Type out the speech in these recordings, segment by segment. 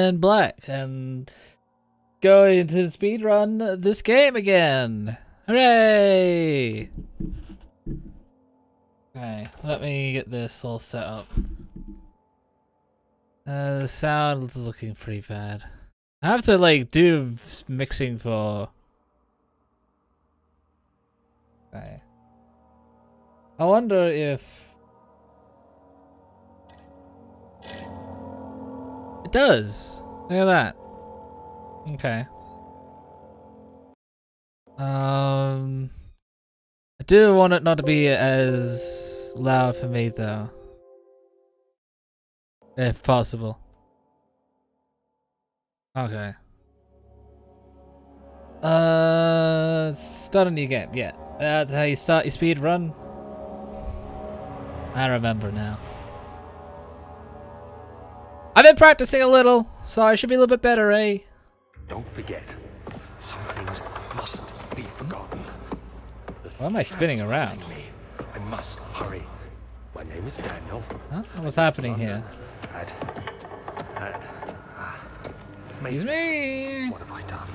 in black and going to speedrun this game again. Hooray! Okay, let me get this all set up. The sound is looking pretty bad. I have to like do mixing for... Okay. I wonder if... It does! Look at that. Okay. I do want it not to be as loud for me though. If possible. Okay. Start a new game. Yeah. That's how you start your speed run. I remember now. I've been practicing a little, so I should be a little bit better, eh? Don't forget, some things mustn't be forgotten. Why am I spinning around? I must hurry. My name is Daniel. Huh? What's happening here? Excuse me. What have I done?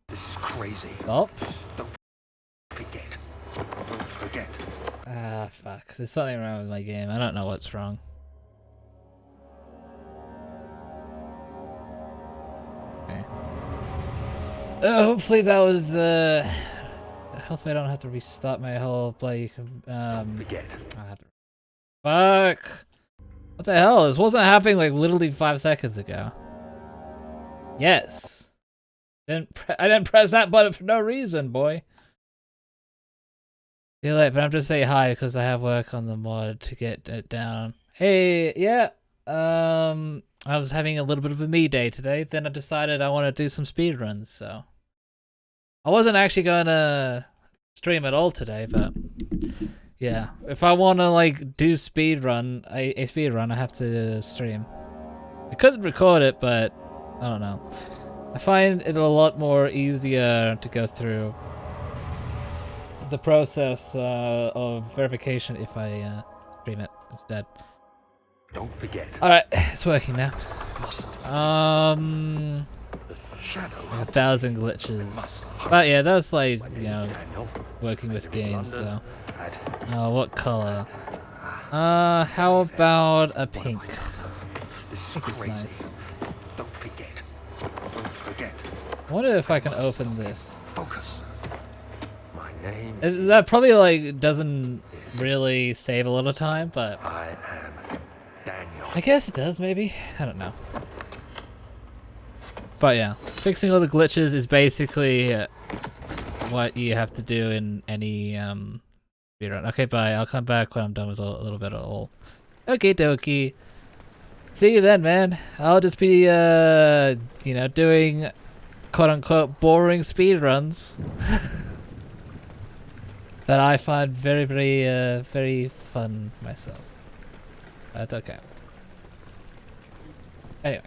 This is crazy. Stop. Don't forget. Don't forget. Ah, fuck. There's something wrong with my game. I don't know what's wrong. Okay. Hopefully that was, hopefully I don't have to restart my whole bloody, Don't forget. I have to... Fuck! What the hell? This wasn't happening like literally 5 seconds ago. Yes. I didn't press that button for no reason, boy. Feel like, but I'm just saying hi because I have work on the mod to get it down. Hey, yeah. I was having a little bit of a me day today. Then I decided I want to do some speedruns, so I wasn't actually gonna stream at all today, but yeah, if I want to like do a speedrun, I have to stream. I couldn't record it, but I don't know. I find it a lot more easier to go through the process of verification if I stream it instead. Don't forget. Alright, it's working now. The shadow 1,000 glitches. But yeah, that's like, you know, working with games though. What color? How about a pink? This is crazy. Nice. Don't forget. Don't forget. I wonder if I can open this. Focus. My name. That probably like doesn't really save a lot of time, but I am Daniel. I guess it does maybe. I don't know. But yeah, fixing all the glitches is basically what you have to do in any speedrun. Okay, bye. I'll come back when I'm done with a little bit of all. Okay, dokie. See you then, man. I'll just be, you know, doing quote-unquote boring speedruns that I find very, very, very fun myself. But okay. Anyway,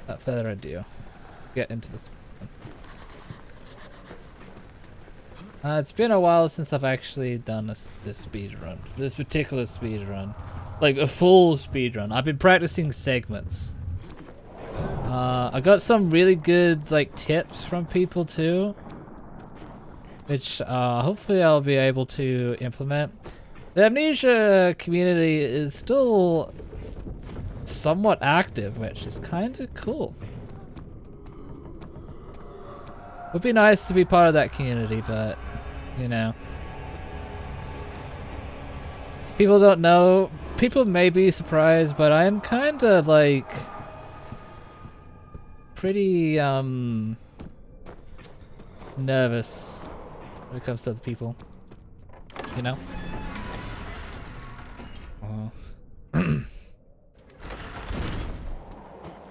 without further ado, get into this. It's been a while since I've actually done this speedrun. This particular speedrun. Like a full speedrun. I've been practicing segments. I got some really good like tips from people too, which hopefully I'll be able to implement. The Amnesia community is still somewhat active, which is kind of cool. Would be nice to be part of that community, but you know, people don't know. People may be surprised, but I'm kind of like pretty nervous when it comes to other people, you know.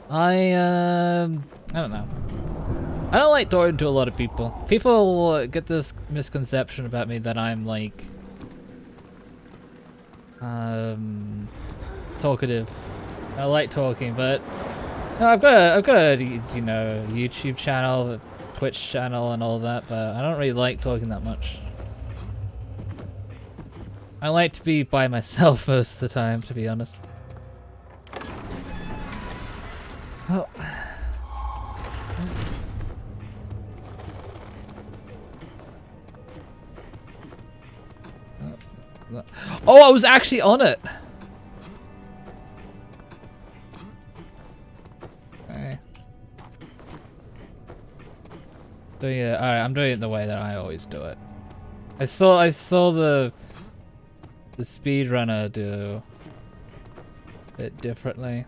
I don't know. I don't like talking to a lot of people. People get this misconception about me that I'm like talkative. I like talking, but no, I've got a you know, YouTube channel, a Twitch channel, and all that, but I don't really like talking that much. I like to be by myself most of the time, to be honest. Oh. Oh, I was actually on it. Okay. So yeah, alright, I'm doing it the way that I always do it. I saw the speedrunner do it differently.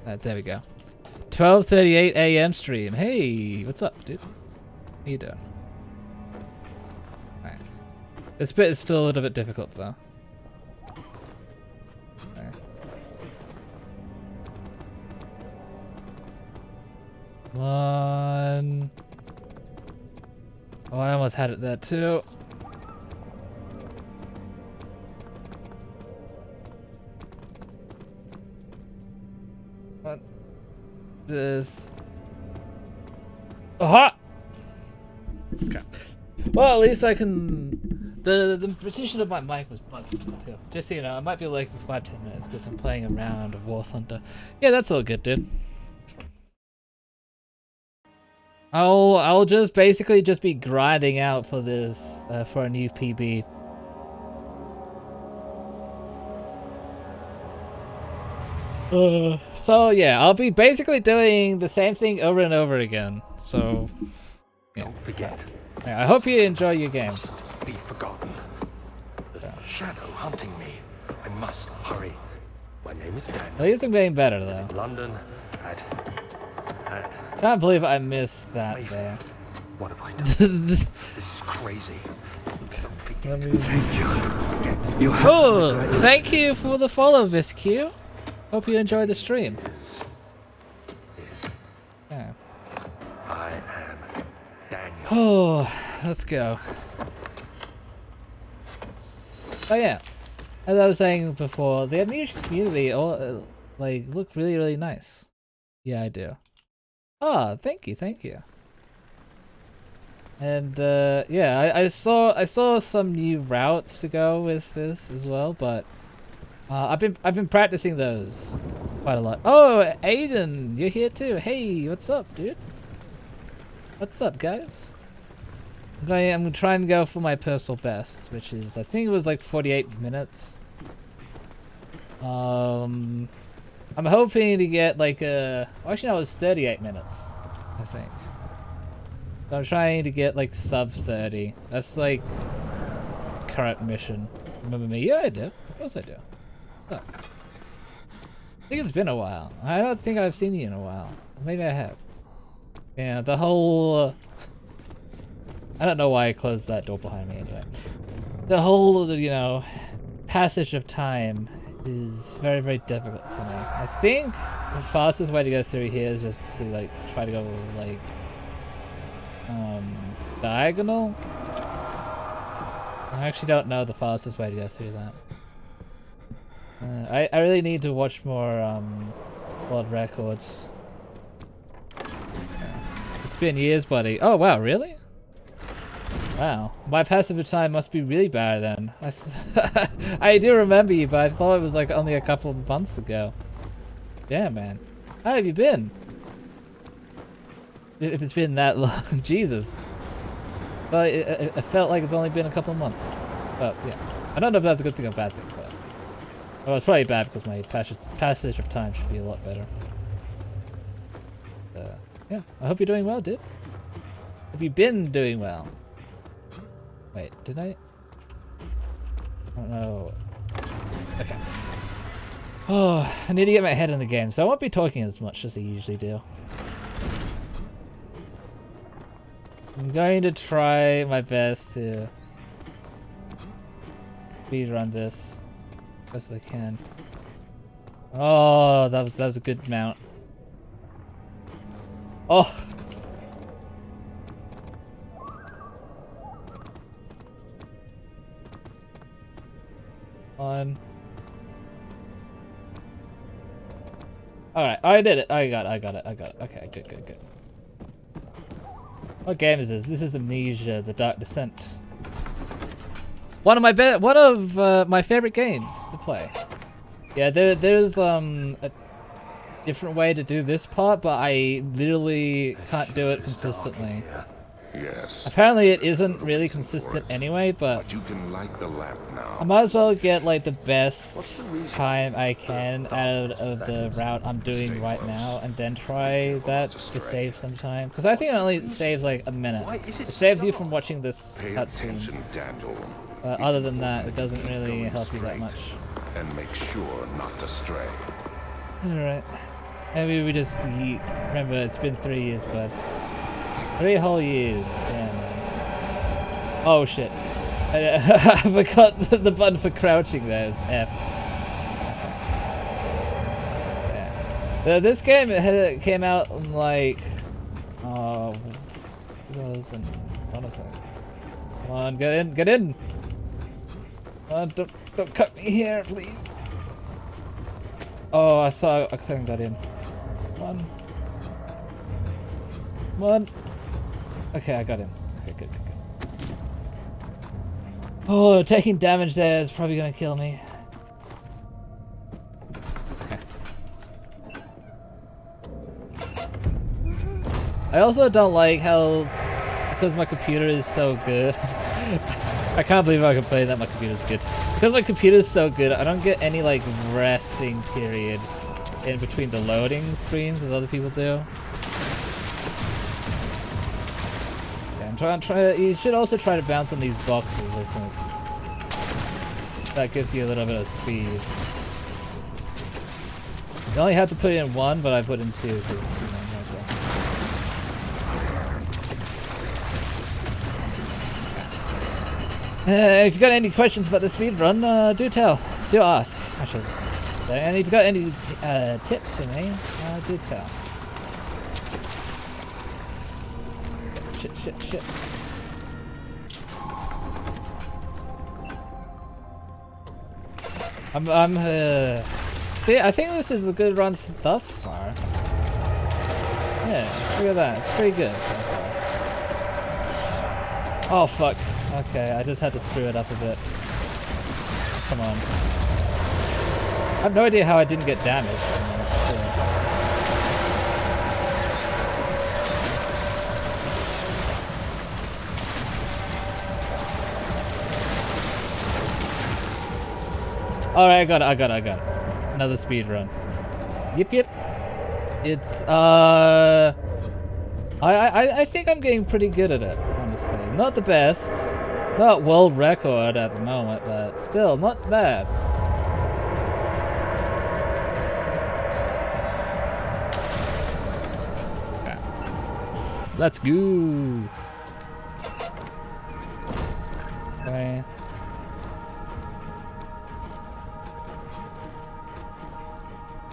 There we go. 12:38 a.m. stream. Hey, what's up, dude? How you doing? Alright. This bit is still a little bit difficult though. Okay. Come on. Oh, I almost had it there too. What? This. Aha! Okay. Well, at least I can. The precision of my mic was bugged too. Just so you know, I might be late for 5-10 minutes because I'm playing a round of War Thunder. Yeah, that's all good, dude. I'll just basically just be grinding out for this for a new PB. So yeah, I'll be basically doing the same thing over and over again. So yeah. Don't forget. Yeah, I hope you enjoy your game. Mustn't be forgotten. The shadow hunting me. I must hurry. My name is Daniel. At least I'm getting better though. In London at Can't believe I missed that Mayfair. there. What have I done? This is crazy. Don't forget. Oh, thank you for the follow, Miss Q. Hope you enjoy the stream. Yes, Yeah. I am Daniel. Oh, let's go. Oh yeah, as I was saying before, the Amnesia community all like look really, really nice. Yeah, I do. Oh, thank you, thank you. And yeah, I saw some new routes to go with this as well, but I've been practicing those quite a lot. Oh, Aiden, you're here too. Hey, what's up, dude? What's up, guys? I'm trying to go for my personal best, which is I think it was like 48 minutes. I'm hoping to get like a. Actually, no, it was 38 minutes, I think. So I'm trying to get like sub 30. That's like current mission. Remember me? Yeah, I do. Of course I do. Oh. I think it's been a while. I don't think I've seen you in a while. Maybe I have. Yeah, the whole. I don't know why I closed that door behind me anyway. The whole, you know, passage of time is very, very difficult for me. I think the fastest way to go through here is just to like try to go like diagonal. I actually don't know the fastest way to go through that. I really need to watch more blood records. It's been years, buddy. Oh wow, really? Wow, my passive of time must be really bad then. I do remember you, but I thought it was like only a couple of months ago. Yeah, man. How have you been? If it's been that long, Jesus. Well, it felt like it's only been a couple of months. But yeah, I don't know if that's a good thing or a bad thing, but well, it's probably bad because my passage of time should be a lot better. Yeah, I hope you're doing well, dude. Have you been doing well? Wait, did I? I don't know. Okay. Oh, I need to get my head in the game, so I won't be talking as much as I usually do. I'm going to try my best to speedrun this as best as I can. Oh, that was a good mount. Oh. On. Alright, I did it. I got it. Okay, good. What game is this? This is Amnesia, The Dark Descent. One of my favorite games to play. Yeah, there's a different way to do this part, but I literally can't do it consistently. Yes. Apparently it isn't really consistent anyway, but you can light the lamp now. I might as well get like the best time I can out of the route I'm doing right now, and then try that to save some time. Because I think it only saves like a minute. It saves you from watching this cutscene. Daniel. Other than that, it doesn't really help you that much. And make sure not to stray. Alright. Maybe we just eat. Remember, it's been 3 years, bud. 3 whole years. Yeah, man. Oh shit. I forgot the button for crouching there is F. Yeah. This game came out in like... 2000... Hold on a second. Come on, get in, get in! Come on, don't cut me here, please. Oh, I thought I got in. Come on. Come on. Okay, I got in. Okay, good. Oh, taking damage there is probably gonna kill me. Okay. I also don't like how, because my computer is so good. I can't believe I can play that my computer's good. Because my computer's so good, I don't get any like resting period in between the loading screens as other people do. You should also try to bounce on these boxes, I think. That gives you a little bit of speed. You only have to put in 1, but I put in 2. If you've got any questions about the speedrun, do ask, actually. And if you've got any tips for me, do tell. Shit. See, I think this is a good run thus far. Yeah, look at that. It's pretty good so far. Oh, fuck. Okay, I just had to screw it up a bit. Come on. I have no idea how I didn't get damaged. Alright, I got it. Another speed run. Yep. It's I think I'm getting pretty good at it, honestly. Not the best. Not world record at the moment, but still not bad. Okay. Let's go. Okay.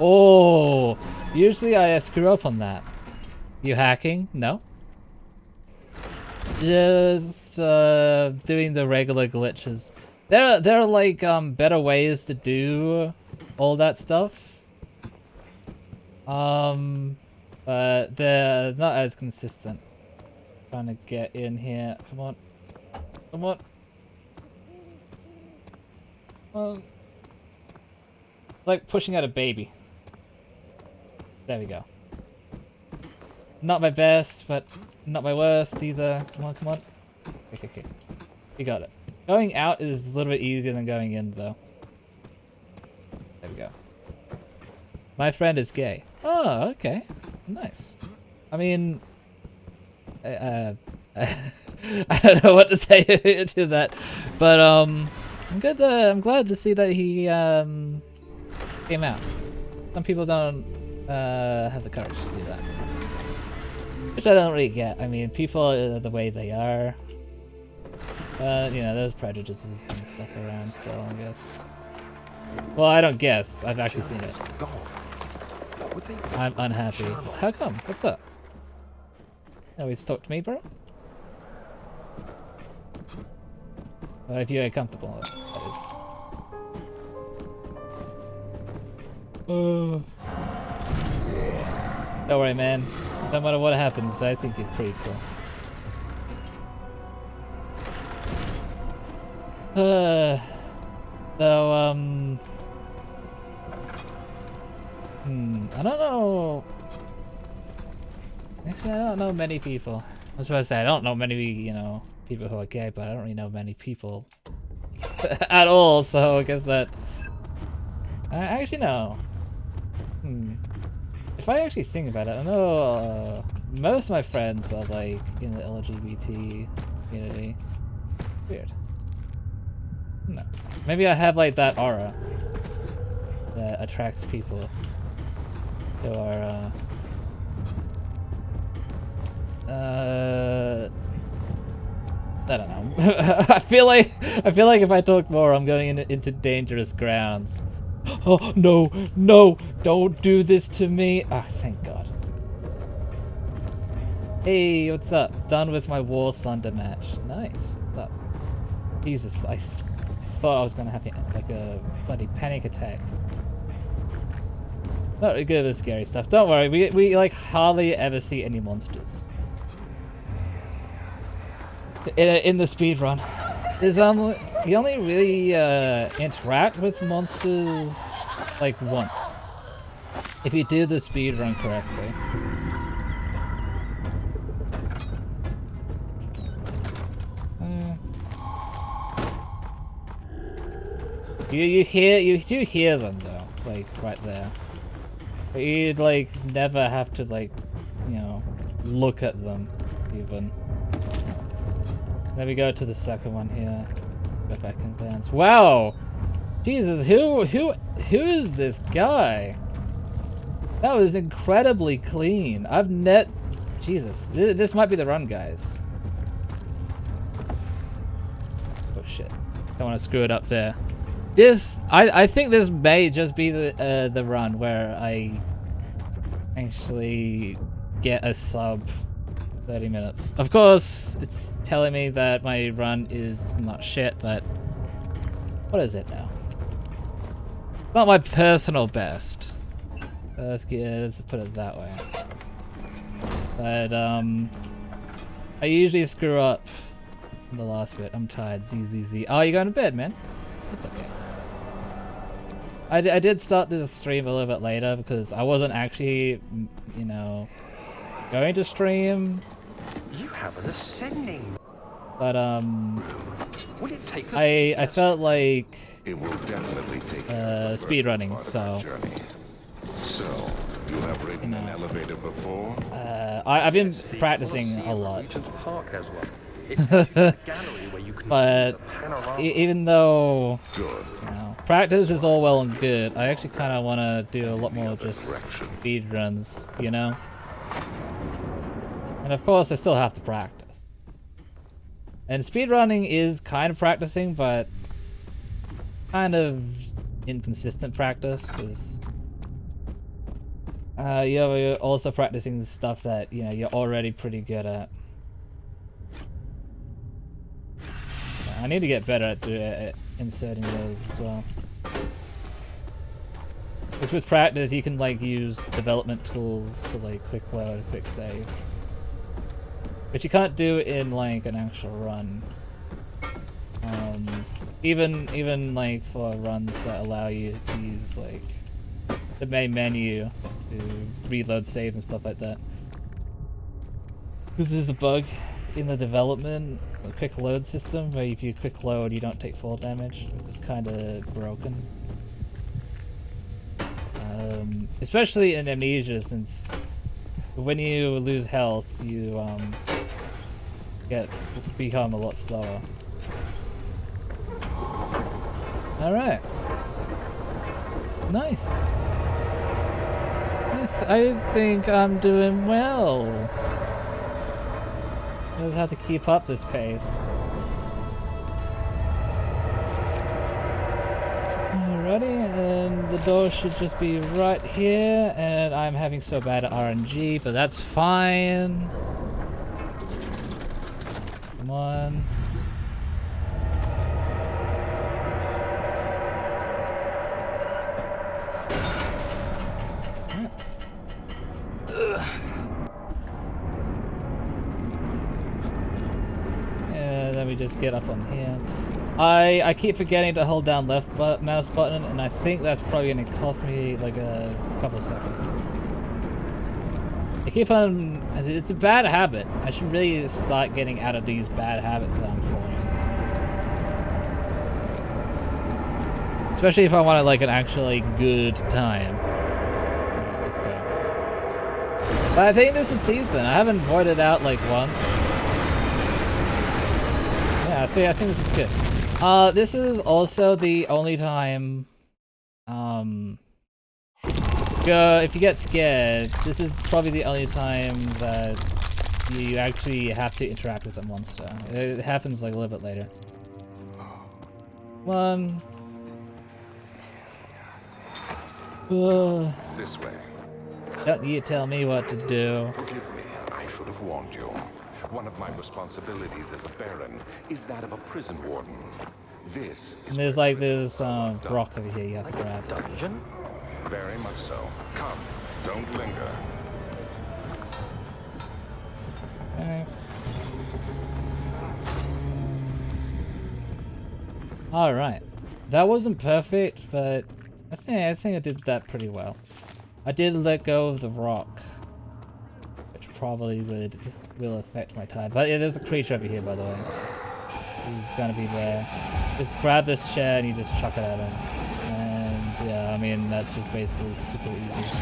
Oh, usually I screw up on that. You hacking? No. Just doing the regular glitches. There are like better ways to do all that stuff. But they're not as consistent. Trying to get in here. Come on. Like pushing out a baby. There we go. Not my best, but not my worst either. Come on. Okay. You got it. Going out is a little bit easier than going in, though. There we go. My friend is gay. Oh, okay. Nice. I mean... I don't know what to say to that. But, I'm glad to see that he, came out. Some people don't have the courage to do that. Which I don't really get. I mean, people are the way they are. You know, there's prejudices and stuff around still, I guess. Well, I don't guess. I've actually seen it. I'm unhappy. How come? What's up? No, he's talked to me, bro? Well, if you're comfortable, that is. Oh. Don't worry, man. No matter what happens, I think you're pretty cool. So, I don't know. Actually, I don't know many people. I was about to say, I don't know many, you know, people who are gay, but I don't really know many people at all, so I guess that... I actually know. If I actually think about it, I know most of my friends are, like, in the LGBT community. Weird. No. Maybe I have, like, that aura that attracts people who are, I don't know. I feel like if I talk more, I'm going into dangerous grounds. Oh no, no! Don't do this to me! Ah, thank God. Hey, what's up? Done with my War Thunder match. Nice. What's up? Jesus, I thought I was gonna have like a bloody panic attack. Not really good with scary stuff. Don't worry, we like hardly ever see any monsters in the speed run. There's you only really interact with monsters like once if you do the speed run correctly. You do hear them though, like right there. But you'd like never have to like, you know, look at them even. Then we go to the second one here. Go back and bounce. Wow! Jesus, who is this guy? That was incredibly clean. Jesus, this might be the run, guys. Oh shit! Don't want to screw it up there. I think this may just be the run where I actually get a sub 30 minutes. Of course, it's telling me that my run is not shit, but what is it now? Not my personal best. Let's put it that way. But I usually screw up in the last bit. I'm tired. ZZZ. Oh, you're going to bed, man. It's okay. I did start this stream a little bit later because I wasn't actually, you know, going to stream. You have an ascending. But Will it take us I felt like It will definitely take speed running, so So you have ridden an elevator before? I've been practicing a lot. Regent's Park has one. It takes you to the gallery where you can But see the panorama. even though Good. you know, practice is all well and good, I actually kind of want to do a lot more just speed runs, you know? And of course, I still have to practice. And speedrunning is kind of practicing, but kind of inconsistent practice, because you're also practicing the stuff that, you know, you're already pretty good at. I need to get better at inserting those as well. Because with practice, you can like use development tools to like quick load, quick save. But you can't do it in like an actual run. Even like for runs that allow you to use like the main menu to reload save and stuff like that. This is the bug in the development, the quick load system, where if you quick load you don't take fall damage. It's kind of broken. Especially in Amnesia, since when you lose health, you become a lot slower. Alright. Nice. I think I'm doing well. I just have to keep up this pace. Alrighty, and the door should just be right here, and I'm having so bad at RNG, but that's fine. Come on. just get up on here. I keep forgetting to hold down left mouse button, and I think that's probably going to cost me like a couple seconds. I keep on... It's a bad habit. I should really start getting out of these bad habits that I'm forming. Especially if I want like an actually good time. Alright, let's go. But I think this is decent. I haven't voided out like once. Yeah, I think this is good. This is also the only time, if you get scared, this is probably the only time that you actually have to interact with a monster. It happens like a little bit later. One. This way. Don't you tell me what to do. Forgive me, I should have warned you. One of my responsibilities as a baron is that of a prison warden. This is And there's like this rock over here you have to grab. Dungeon? very much so. Come, don't linger. Okay. All right, that wasn't perfect, but I think I did that pretty well. I did let go of the rock, which probably will affect my time. But yeah, there's a creature over here, by the way. He's gonna be there. Just grab this chair and you just chuck it at him. And yeah, I mean that's just basically super easy.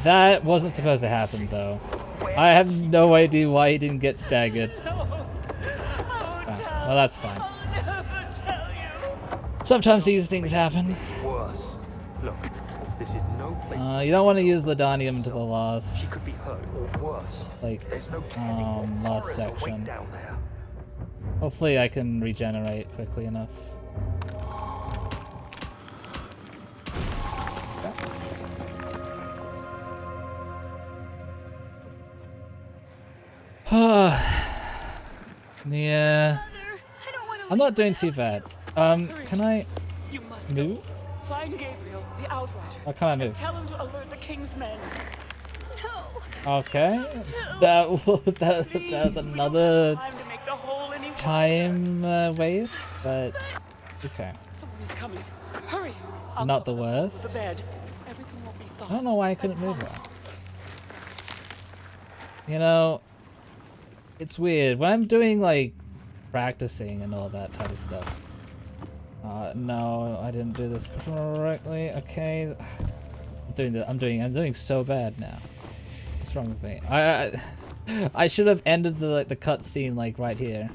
That wasn't supposed to happen though. I have no idea why he didn't get staggered. Well, that's fine. Sometimes these things happen. Worse. Look, this is no place. You don't want to use Ladanium to the last, She could be hurt or worse. like, There's no telling what last horrors await section. down there. Hopefully I can regenerate quickly enough. Yeah, I'm not doing too bad. Can I You must move? go. Find Gabriel, the Outrider. How can I move? Tell him to alert the King's men. Okay, that was another Time to make the hole any wider. time waste, but okay. Someone is coming. Hurry. I'll Not the cover them worst. with the bed. Everything will be fine. I don't know why I couldn't move promise. that. You know, it's weird. When I'm doing like practicing and all that type of stuff. No, I didn't do this correctly. Okay. I'm doing so bad now. What's wrong with me? I should have ended the cutscene like right here.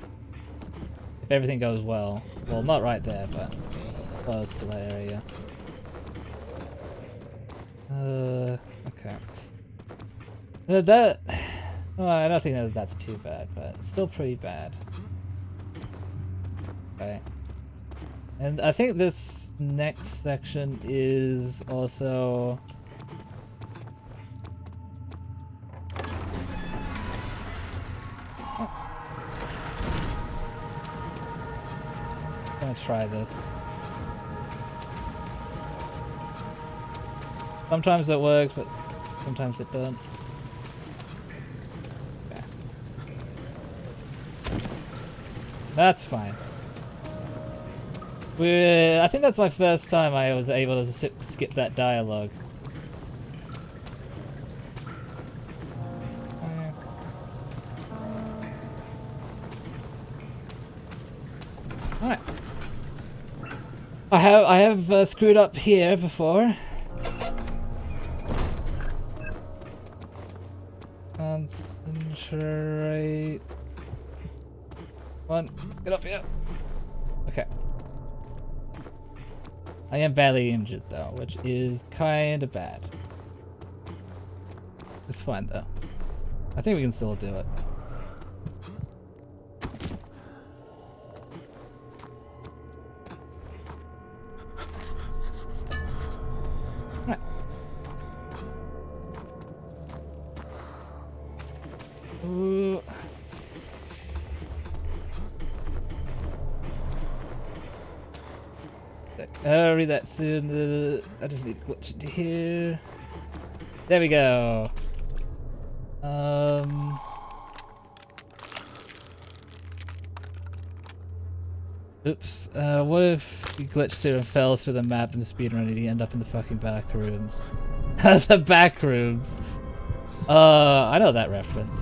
If everything goes well. Well, not right there, but close to that area. Okay. Well, I don't think that's too bad, but still pretty bad. Okay. And I think this next section is also... Oh. I'm gonna try this. Sometimes it works, but sometimes it doesn't. Okay. That's fine. I think that's my first time I was able to skip that dialogue. Alright. I have screwed up here before. Concentrate. Come on, get up here. Okay. I am badly injured though, which is kind of bad. It's fine though. I think we can still do it. Right. Ooh. I'll read that soon. I just need to glitch into here. There we go. Oops. What if you glitched through and fell through the map in the speedrun and you end up in the fucking back rooms? The back rooms. I know that reference.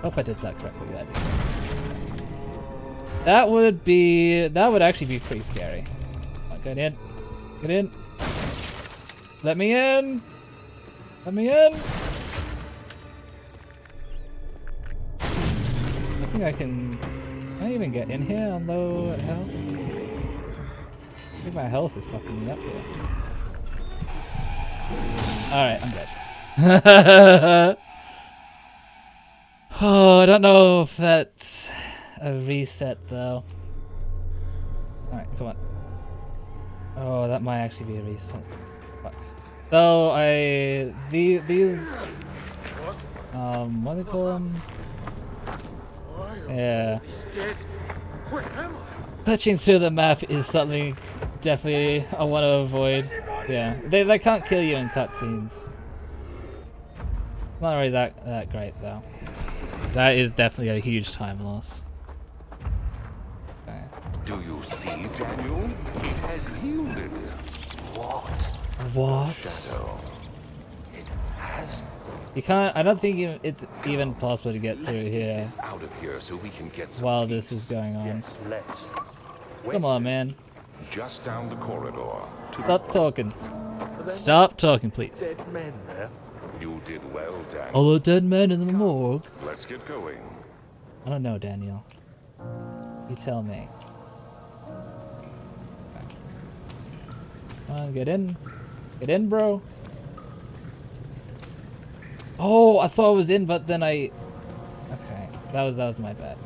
Hope I did that correctly. That would actually be pretty scary. Come on, get in. Get in. Let me in. Let me in. I think I can I even get in here on low health? I think my health is fucking me up here. Alright, I'm dead. Oh, I don't know if that's a reset though. Alright, come on. Oh, that might actually be a reset. Fuck. So these what do they call them? Yeah. Glitching through the map is something definitely I want to avoid. Yeah, they can't kill you in cutscenes. Not really that great though. That is definitely a huge time loss. Okay. Do you see, Daniel? It has yielded. What? What? Shadow. It has? You can't. I don't think it's even possible to get through Let's get here this out of here so we can get some while peace. this is going on. Yes, let's. Come on, man. Just down the corridor. To Stop the talking. Stop talking, please. Dead men there. You did well, Daniel. All the dead men in the morgue. Let's get going. I don't know, Daniel. You tell me. Okay. Come on, get in. Get in, bro. Oh, I thought I was in, but then I... Okay, that was my bad.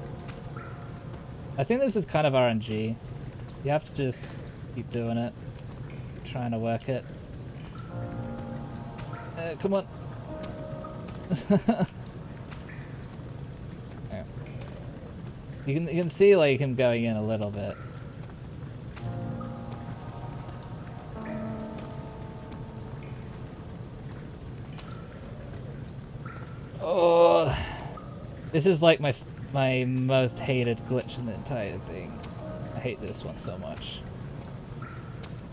I think this is kind of RNG. You have to just keep doing it. Trying to work it. Come on. Okay. You can see like him going in a little bit. Oh, this is like my most hated glitch in the entire thing. I hate this one so much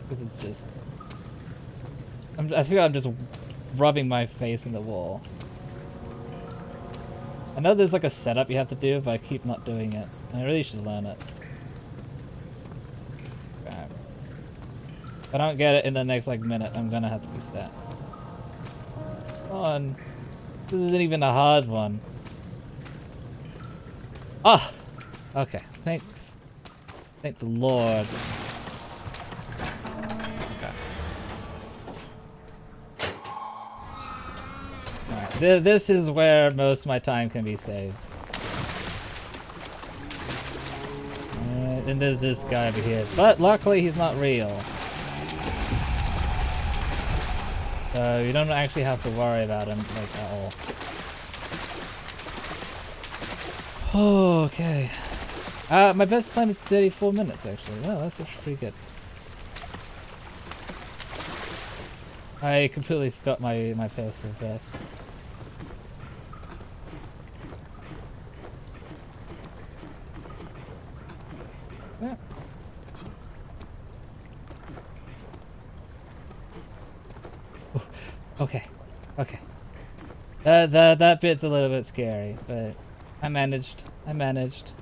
because it's just. I feel I'm just rubbing my face in the wall. I know there's like a setup you have to do, but I keep not doing it. And I really should learn it. Okay. If I don't get it in the next like minute, I'm gonna have to be set. Come on. This isn't even a hard one. Ah! Okay. Thank the Lord. Okay. Alright, this is where most of my time can be saved. And there's this guy over here. But luckily he's not real. So you don't actually have to worry about him like at all. Oh, okay. My best time is 34 minutes actually. Wow, that's actually pretty good. I completely forgot my personal best. Yeah. Okay, okay. That bit's a little bit scary, but I managed. I managed.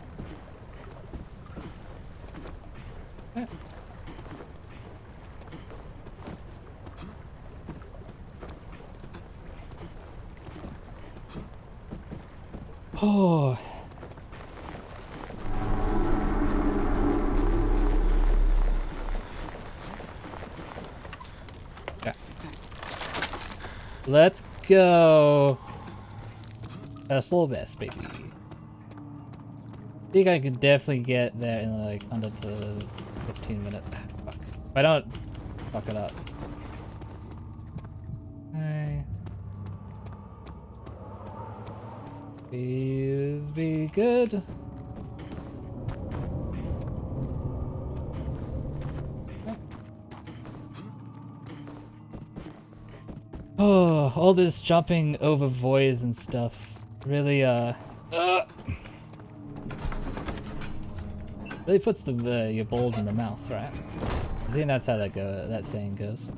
Yeah. Oh. Okay. Let's go. Slow best, baby. I think I can definitely get there in like under the 15 minutes. Ah, fuck. If I don't fuck it up. Hey. Please be good. Oh, all this jumping over voids and stuff really Really puts the your balls in the mouth, right? I think that's how that saying goes.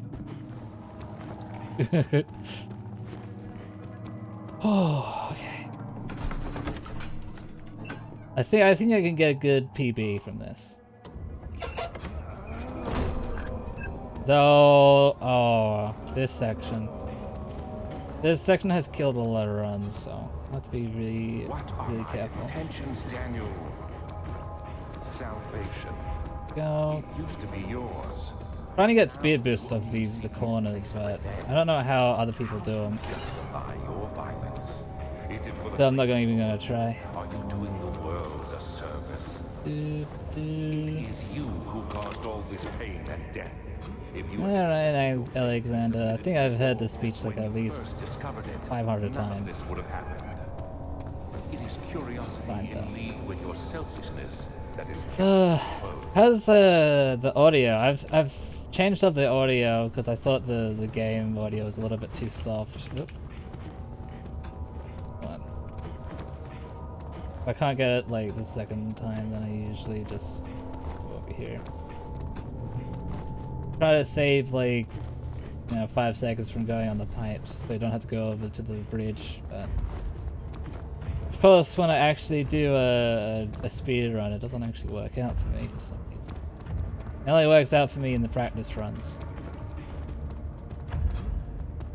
Oh, okay. I think I can get a good PB from this. Though, oh, this section. This section has killed a lot of runs, so I have to be really careful. Intentions, Daniel. Salvation. Go. It used to be yours. Trying to get speed boosts off the corners, but I don't know how other people do them. Justify your violence. Is it for the So I'm not even gonna try. Are you doing the world a service? Do, do. It is you who caused all this pain and death. If you Alright, Alexander. I think I've heard this speech like at least first discovered it, 500 none of times. this would have happened. It is curiosity Fine, though. in league with your selfishness that is How's the audio? I've changed up the audio because I thought the game audio was a little bit too soft. Oop. Come on. If I can't get it like the second time, then I usually just go over here. Try to save like 5 seconds from going on the pipes, so you don't have to go over to the bridge. But of course, when I actually do a speed run, it doesn't actually work out for me for some reason. It only works out for me in the practice runs.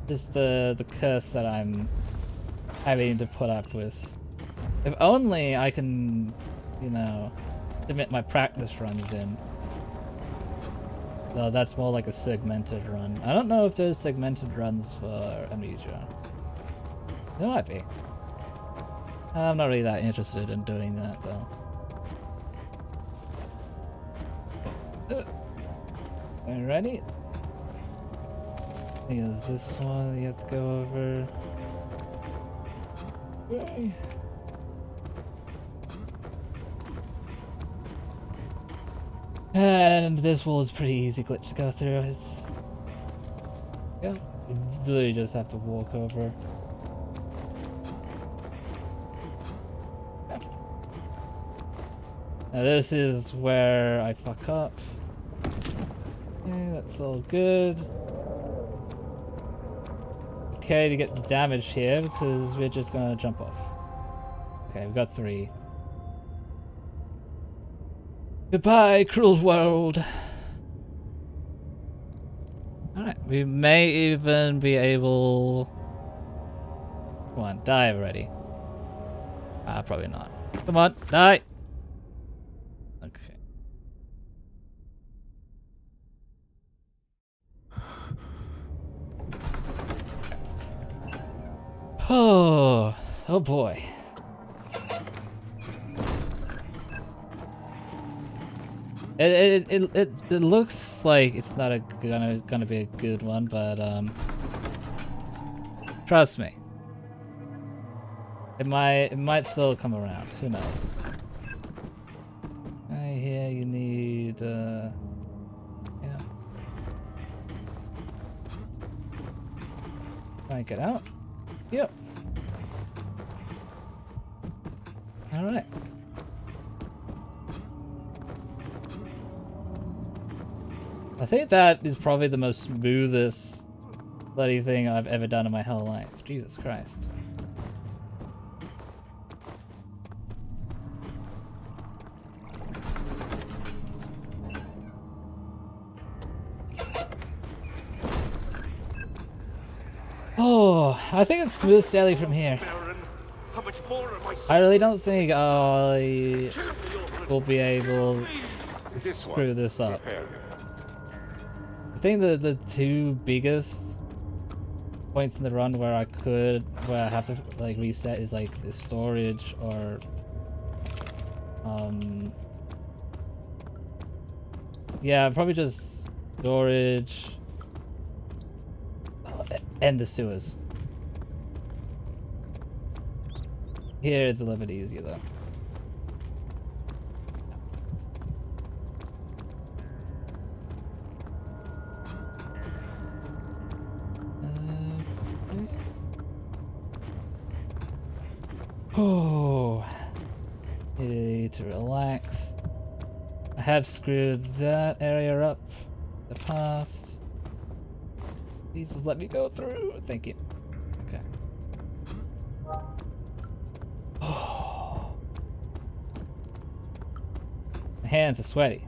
Just the curse that I'm having to put up with. If only I can, submit my practice runs in. So that's more like a segmented run. I don't know if there's segmented runs for Amnesia. There might be. I'm not really that interested in doing that though. Alrighty. I think it's this one you have to go over. Okay. And this wall is pretty easy glitch to go through. It's you really just have to walk over. Now this is where I fuck up. Okay, that's all good. Okay, to get the damage here because we're just gonna jump off. Okay, we've got 3. Goodbye, cruel world. Alright, we may even be able... Come on, die already. Ah, probably not. Come on, die! Okay. Oh boy. It looks like it's not gonna be a good one, but trust me, it might still come around. Who knows? I hear you need yeah. Try and get out. Yep. All right. I think that is probably the most smoothest bloody thing I've ever done in my whole life. Jesus Christ. Oh, I think it's smooth sailing from here. I really don't think I will be able to screw this up. I think the 2 biggest points in the run where I have to like reset is like the storage or yeah, probably just storage and the sewers. Here it's a little bit easier though. Oh, need to relax. have screwed that area up in the past. Please just let me go through. Thank you. Okay. My hands are sweaty.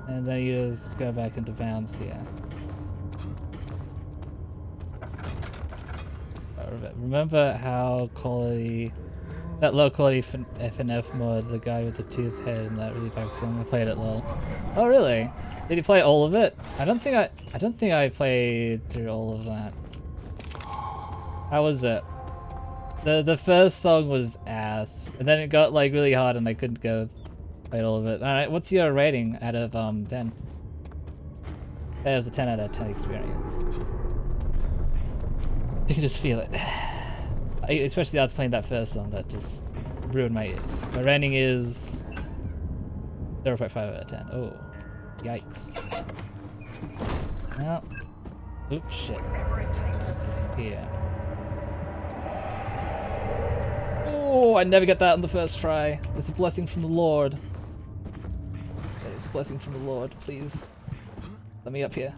And then you just go back into bounds here. Remember how quality, that low quality FNF mod, the guy with the tooth head and that really bad song, I played it low. Oh really? Did you play all of it? I don't think I played through all of that. How was it? The first song was ass, and then it got like really hard and I couldn't go play all of it. Alright, what's your rating out of 10? That was a 10 out of 10 experience. You can just feel it. Especially after playing that first song, that just ruined my ears. My rating is 0.5 out of 10. Oh, yikes. No. Oops, shit. It's here. Oh, I never got that on the first try. It's a blessing from the Lord. It is a blessing from the Lord, please. Let me up here.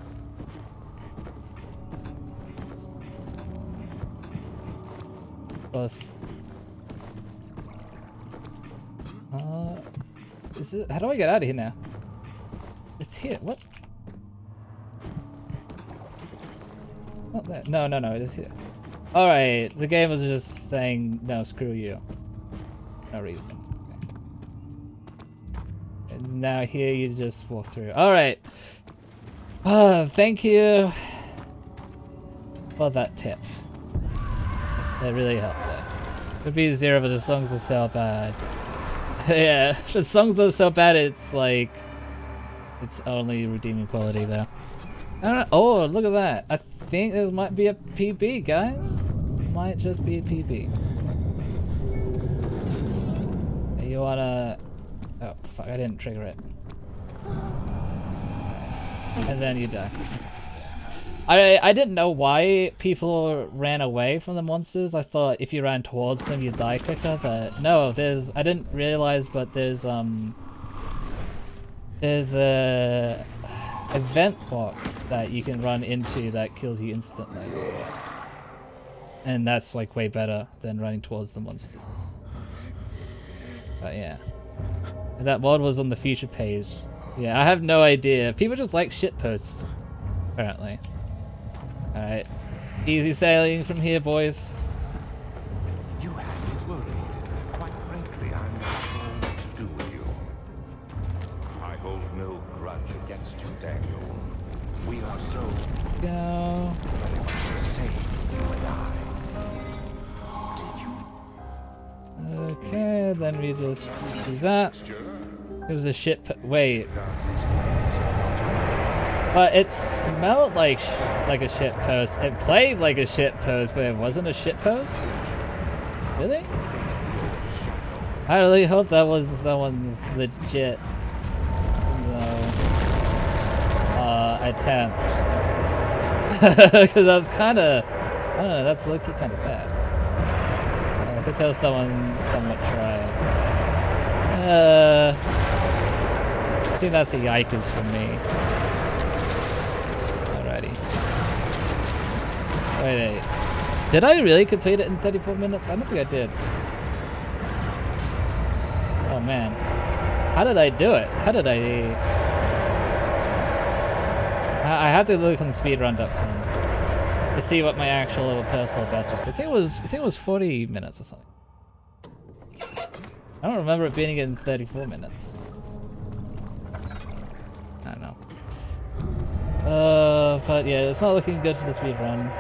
Is it? How do I get out of here now? It's here. What? Not there. No, it is here. All right. The game was just saying no. Screw you. No reason. Okay. And now here you just walk through. All right. Thank you for that tip. That really helped there. Could be 0, but the songs are so bad. Yeah, the songs are so bad, it's like... It's only redeeming quality there. I don't know. Oh, look at that. I think this might be a PB, guys. Might just be a PB. You wanna... Oh, fuck, I didn't trigger it. And then you die. I didn't know why people ran away from the monsters. I thought if you ran towards them you'd die quicker, but no, I didn't realize, but there's a event box that you can run into that kills you instantly. And that's like way better than running towards the monsters. But yeah. And that mod was on the feature page. Yeah, I have no idea. People just like shit posts, apparently. Alright. Easy sailing from here, boys. You had me worried. Quite frankly, I'm not sure what to do with you. I hold no grudge against you, Daniel. We are so... Go. Same, you and I. Okay, then we just do that. It was a shit wait. But it smelled like a shit post. It played like a shit post, but it wasn't a shit post? Really? I really hope that wasn't someone's legit attempt. Because that's kind of, I don't know, that's low-key kind of sad. I could tell someone somewhat tried. I think that's a yikers for me. Wait. Did I really complete it in 34 minutes? I don't think I did. Oh man. How did I do it? How did I have to look on speedrun.com to see what my actual personal best was. I think it was 40 minutes or something. I don't remember it being in 34 minutes. I don't know. But yeah, it's not looking good for the speedrun.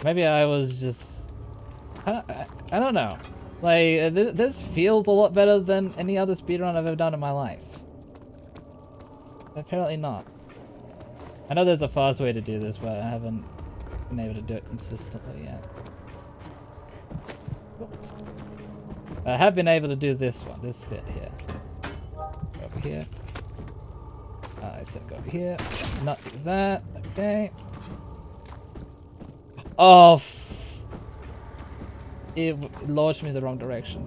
Maybe I was just... I don't know. Like, this feels a lot better than any other speedrun I've ever done in my life. Apparently not. I know there's a fast way to do this, but I haven't been able to do it consistently yet. Cool. I have been able to do this bit here. Go over here. I said go over here. Not do that. Okay. Oh, it launched me the wrong direction.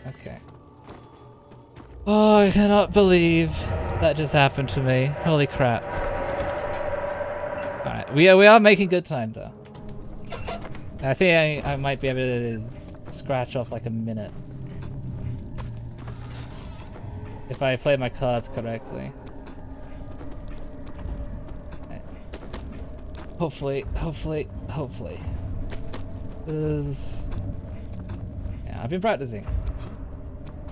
Okay. Oh, I cannot believe that just happened to me. Holy crap. Alright, we are making good time though. I think I might be able to scratch off like a minute. If I play my cards correctly. Right. Hopefully. Yeah, I've been practicing.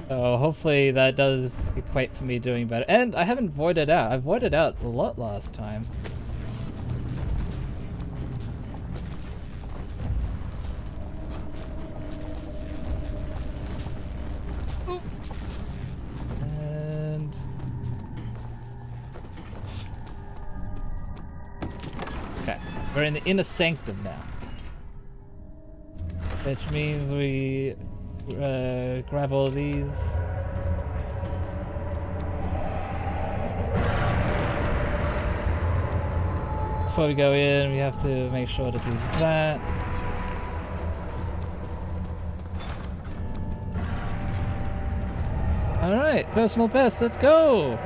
So hopefully that does equate for me doing better. And I haven't voided out. I voided out a lot last time. And okay, we're in the inner sanctum now, which means we grab all these. Before we go in, we have to make sure to do that. Alright, personal best, let's go!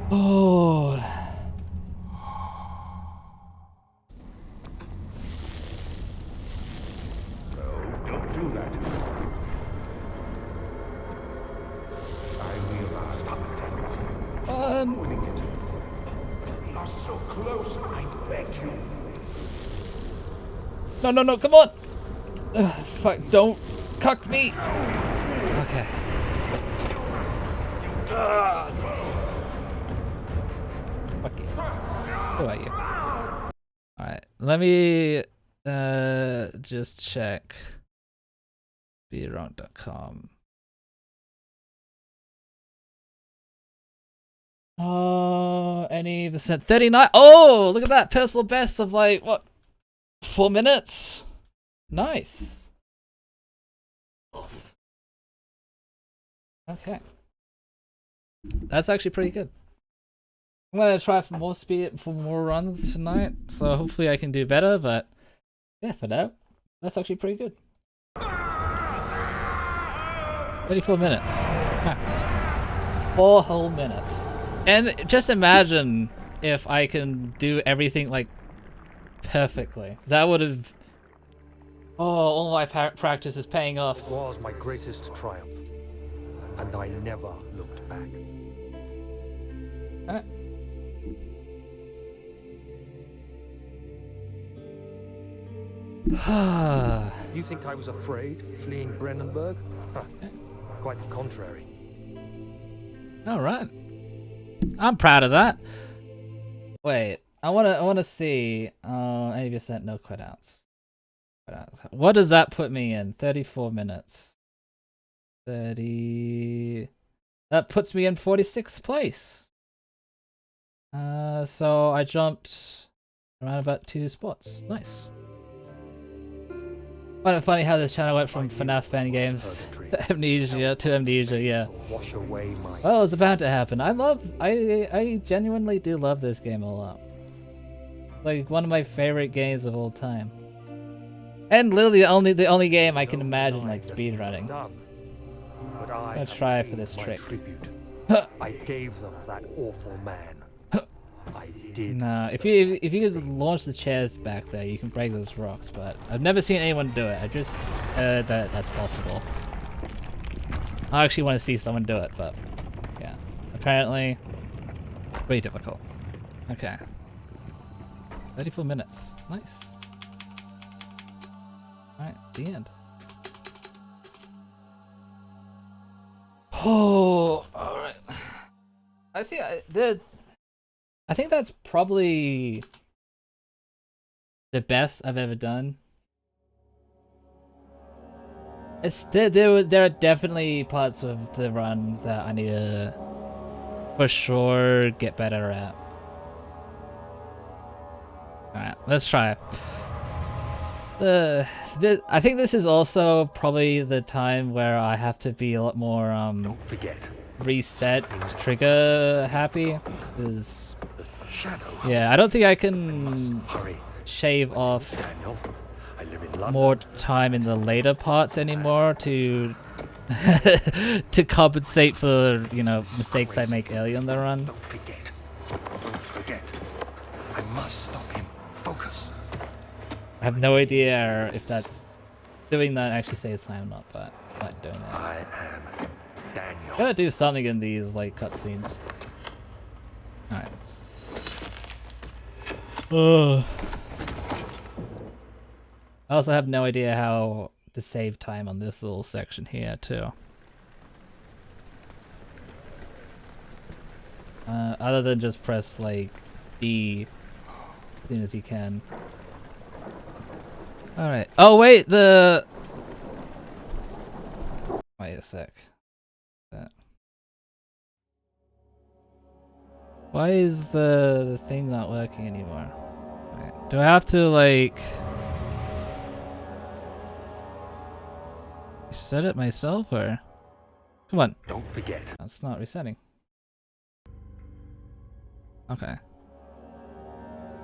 Oh. Don't do that. I realize. Stop it, Daniel. Ruining it. You're so close, I beg you. No, come on! Ugh, fuck, don't cuck me! Okay. Fuck you. Who are you? Alright, let me just check speedrun.com. Oh, any percent? 39. Oh, look at that. Personal best of like, what? 4 minutes? Nice. Okay. That's actually pretty good. I'm gonna try for more runs tonight, so hopefully I can do better, but yeah, for now, that's actually pretty good. 34 minutes. Huh. 4 whole minutes. And just imagine if I can do everything like perfectly. That would have... Oh, all my practice is paying off. It was my greatest triumph, and I never looked back. Alright. You think I was afraid fleeing Brennenburg? Huh. Quite the contrary. Alright. I'm proud of that. Wait, I wanna see 80% no quitouts. What does that put me in? 34 minutes. 30. That puts me in 46th place. So I jumped around about 2 spots. Nice. Find it funny how this channel went from FNAF fan games to Amnesia, yeah. Wash away my... Well, it's about to happen. I genuinely do love this game a lot. Like one of my favorite games of all time. And literally the only game I can imagine like speedrunning. Let's try for this trick. I gave them that awful man. I did. Nah, if you could launch the chairs back there, you can break those rocks. But I've never seen anyone do it. I just heard that that's possible. I actually want to see someone do it, but yeah, apparently pretty difficult. Okay, 34 minutes. Nice. All right, the end. Oh, all right. I think that's probably the best I've ever done. There are definitely parts of the run that I need to for sure get better at. Alright, let's try. I think this is also probably the time where I have to be a lot more Don't forget. reset trigger happy, because shadow. Yeah, I don't think I Must can hurry. shave off Daniel, I live in London. more time in the later parts anymore to to compensate for, you know, mistakes I make early on the run. Don't forget. Don't forget. I must stop him. Focus. I have no idea if that's doing that actually saves time or not, but I'm not doing it. I am Daniel. Gotta do something in these like cutscenes. Alright. I also have no idea how to save time on this little section here too. Other than just press like D as soon as you can. Alright. Oh wait, wait a sec. Why is the thing not working anymore? Right. Do I have to like reset it myself or? Come on. Don't forget. That's not resetting. Okay.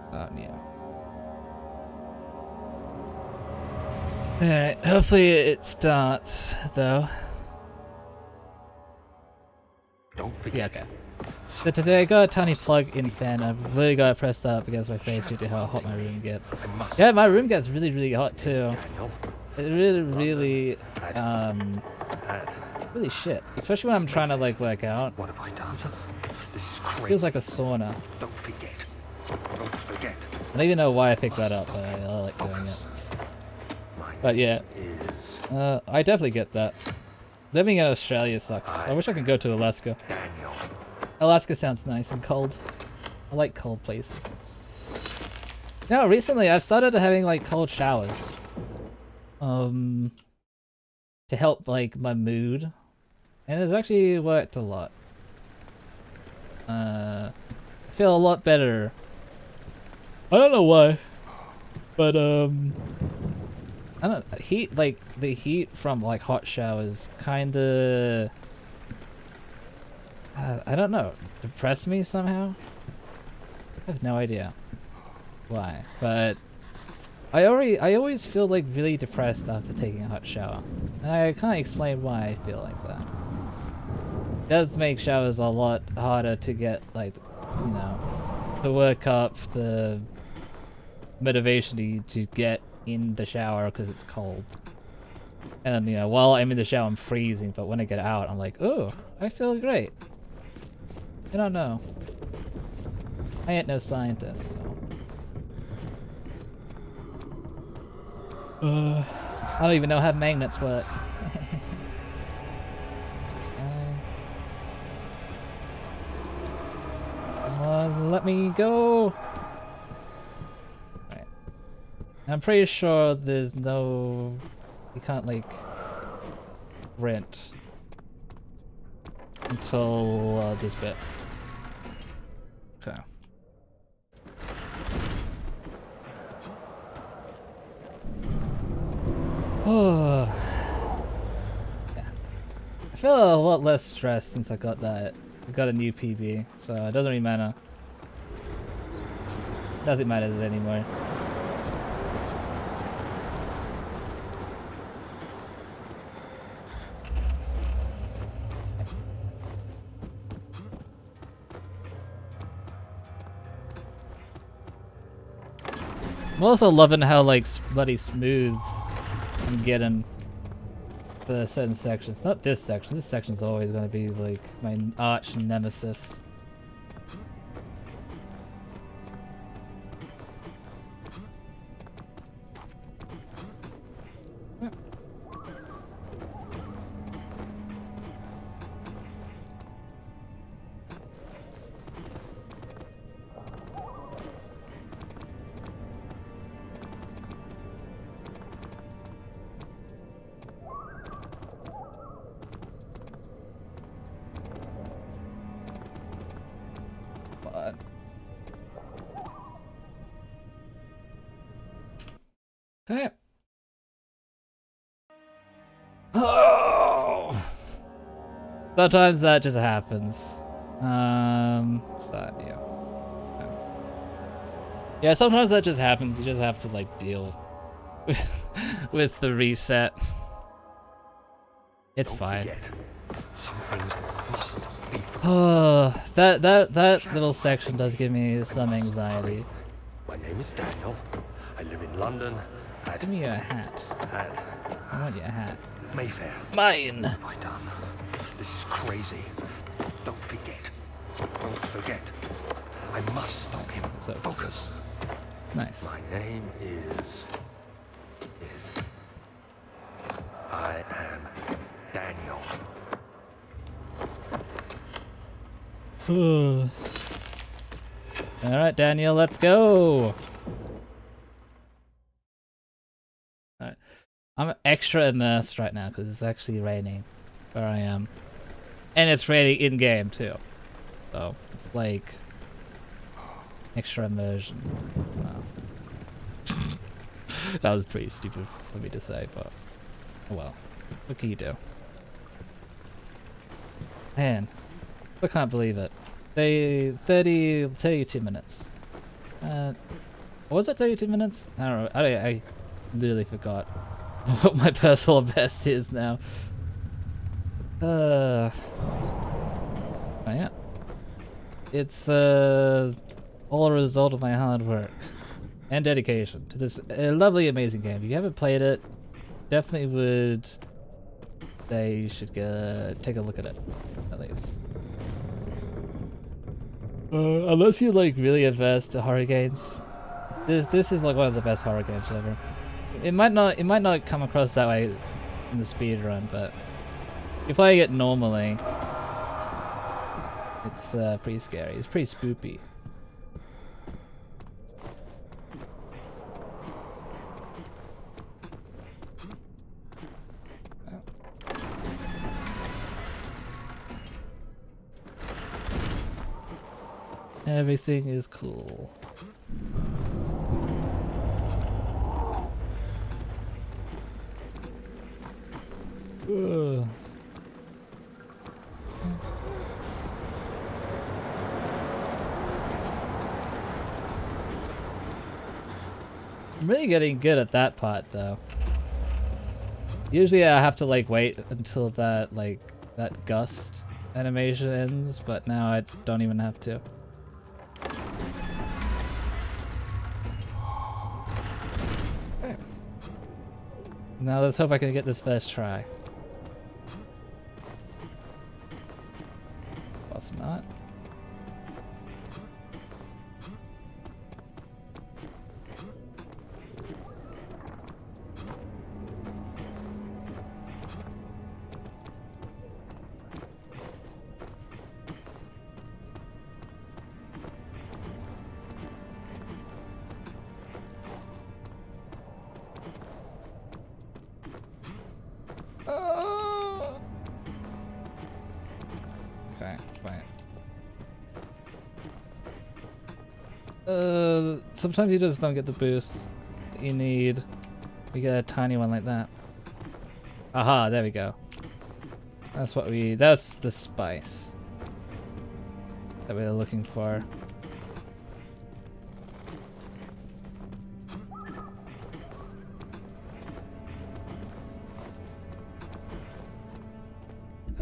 Start new. Alright, hopefully it starts though. Don't forget. Yeah, okay. So today I got a tiny plug-in fan. I've really got it pressed up against my face due to how hot my room gets. I must. Yeah, my room gets really, really hot too. Daniel. It really, really shit. Especially when I'm trying to like work out. What have I done? This is crazy. Feels like a sauna. Don't forget. Don't forget. I don't even know why I picked that up, but I like doing it. My But yeah, name is I definitely get that. Living in Australia sucks. I wish I could go to Alaska. Daniel. Alaska sounds nice and cold. I like cold places. No, recently I've started having like cold showers. To help like my mood. And it's actually worked a lot. I feel a lot better. I don't know why. But I don't heat like the heat from like hot showers kinda I don't know, depress me somehow? I have no idea why, but I always feel like really depressed after taking a hot shower. And I can't explain why I feel like that. It does make showers a lot harder to get like, you know, to work up the motivation to get in the shower because it's cold. And you know, while I'm in the shower I'm freezing, but when I get out I'm like, oh, I feel great. I don't know. I ain't no scientist, so. I don't even know how magnets work. Come on, let me go! Right. I'm pretty sure there's no... You can't, like... rent until this bit. Okay. Oh, yeah. I feel a lot less stressed since I got that. I got a new PB, so it doesn't really matter. Nothing matters anymore. I'm also loving how like bloody smooth I'm getting the certain sections. Not this section. This section's always gonna be like my arch nemesis. Okay. Oh! Sometimes that just happens. Start, yeah. Okay. Yeah, sometimes that just happens. You just have to like deal with the reset. It's Don't fine. forget, some things mustn't be forgotten. Oh, that little section does give me some anxiety. My name is Daniel. I live in London at Give me a hat. I want your hat. Mayfair. Mine. What have I done? This is crazy. Don't forget. Don't forget. I must stop him. So Focus. Nice. My name is. I am Daniel. All right, Daniel, let's go. All right. I'm extra immersed right now because it's actually raining where I am, and it's raining in game too. So it's like extra immersion. Wow. That was pretty stupid for me to say, but oh well. What can you do? Man, I can't believe it. 32 minutes. Was it 32 minutes? I don't know. I literally forgot what my personal best is now. Oh yeah. It's all a result of my hard work and dedication to this lovely, amazing game. If you haven't played it, definitely would say you should take a look at it, at least. Unless you like really adverse to horror games, this is like one of the best horror games ever. It might not come across that way in the speed run, but if you're playing it normally, it's pretty scary. It's pretty spoopy. Everything is cool. Ugh. I'm really getting good at that part though. Usually I have to like wait until that gust animation ends, but now I don't even have to. Okay. Now let's hope I can get this first try. Plus not. Okay, fine. Sometimes you just don't get the boost that you need. We get a tiny one like that. Aha, there we go. That's the spice that we were looking for.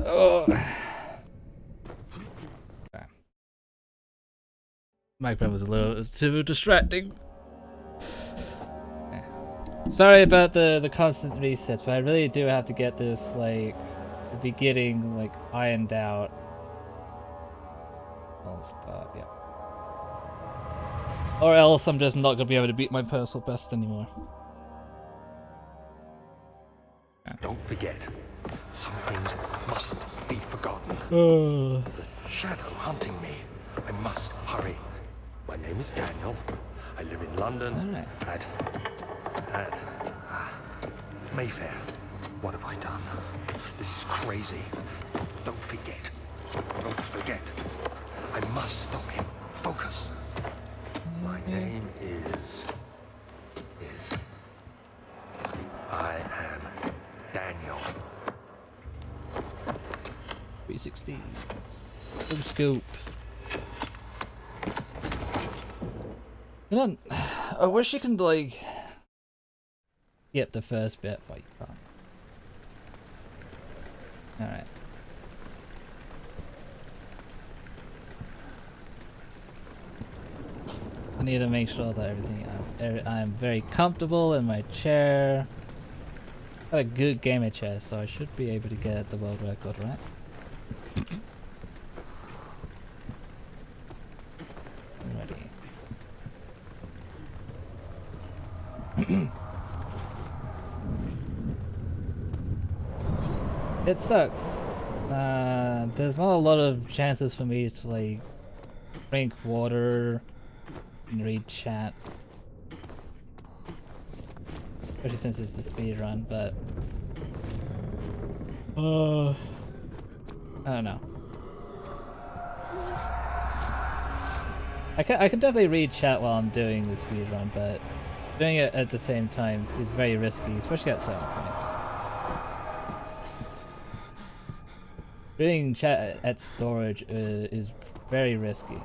Oh. Okay. Microphone was a little too distracting. Okay. Sorry about the constant resets, but I really do have to get this like the beginning like ironed out. Yeah. Or else I'm just not gonna be able to beat my personal best anymore. Don't forget, some things mustn't be forgotten. Oh. Shadow hunting me. I must hurry. My name is Daniel. I live in London Alright. at Mayfair. What have I done? This is crazy. Don't forget. Don't forget. I must stop him. Focus. My name is I am Daniel. 360. Scope. You know, I wish you can like skip the first bit, but you can't. Alright. I need to make sure that I'm very comfortable in my chair. Got a good gamer chair, so I should be able to get the world record, right? Ready. It sucks. There's not a lot of chances for me to like drink water and read chat. Especially since it's the speed run, but I don't know. I can definitely read chat while I'm doing the speed run, but doing it at the same time is very risky, especially at certain points. Reading chat at storage is very risky.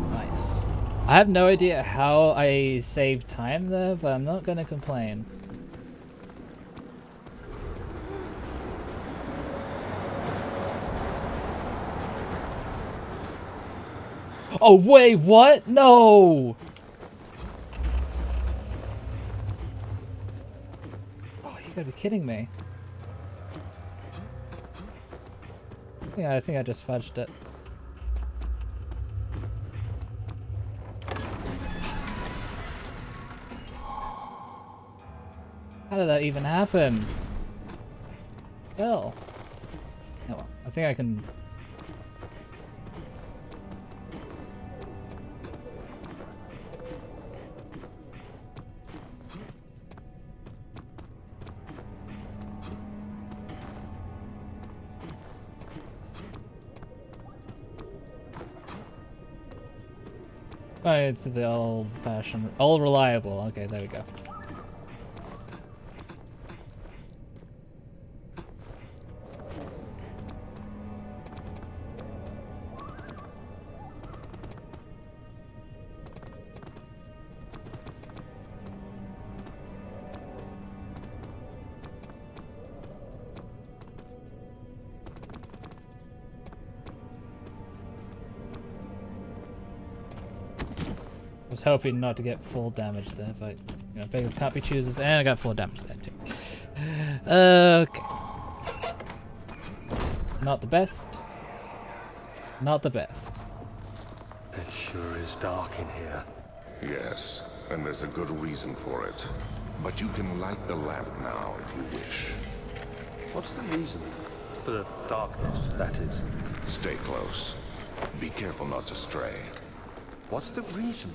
Nice. I have no idea how I saved time there, but I'm not gonna complain. Oh wait, what? No! Oh, you gotta be kidding me. Yeah, I think I just fudged it. How did that even happen? Hell. Oh well, I think I can... Oh, it's the old-fashioned, old reliable. Okay, there we go. I was hoping not to get full damage there, but you know, beggars can't be choosers, and I got full damage there too. Okay. Not the best. Not the best. It sure is dark in here. Yes, and there's a good reason for it. But you can light the lamp now if you wish. What's the reason? For the darkness, that is. Stay close. Be careful not to stray. What's the reason?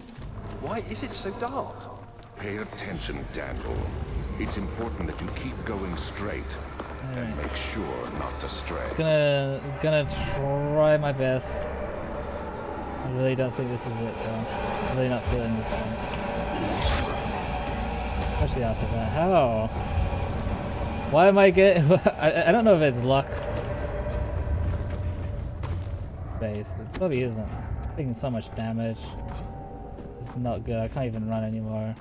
Why is it so dark? Pay attention, Daniel. It's important that you keep going straight. And make sure not to stray. Gonna try my best. I really don't think this is it though. I'm really not feeling this one. Especially after that. How? Why am I getting... I don't know if it's luck. Base. It probably isn't. Taking so much damage. It's not good. I can't even run anymore.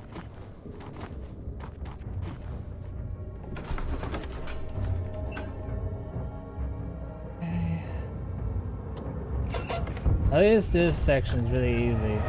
At least this section is really easy.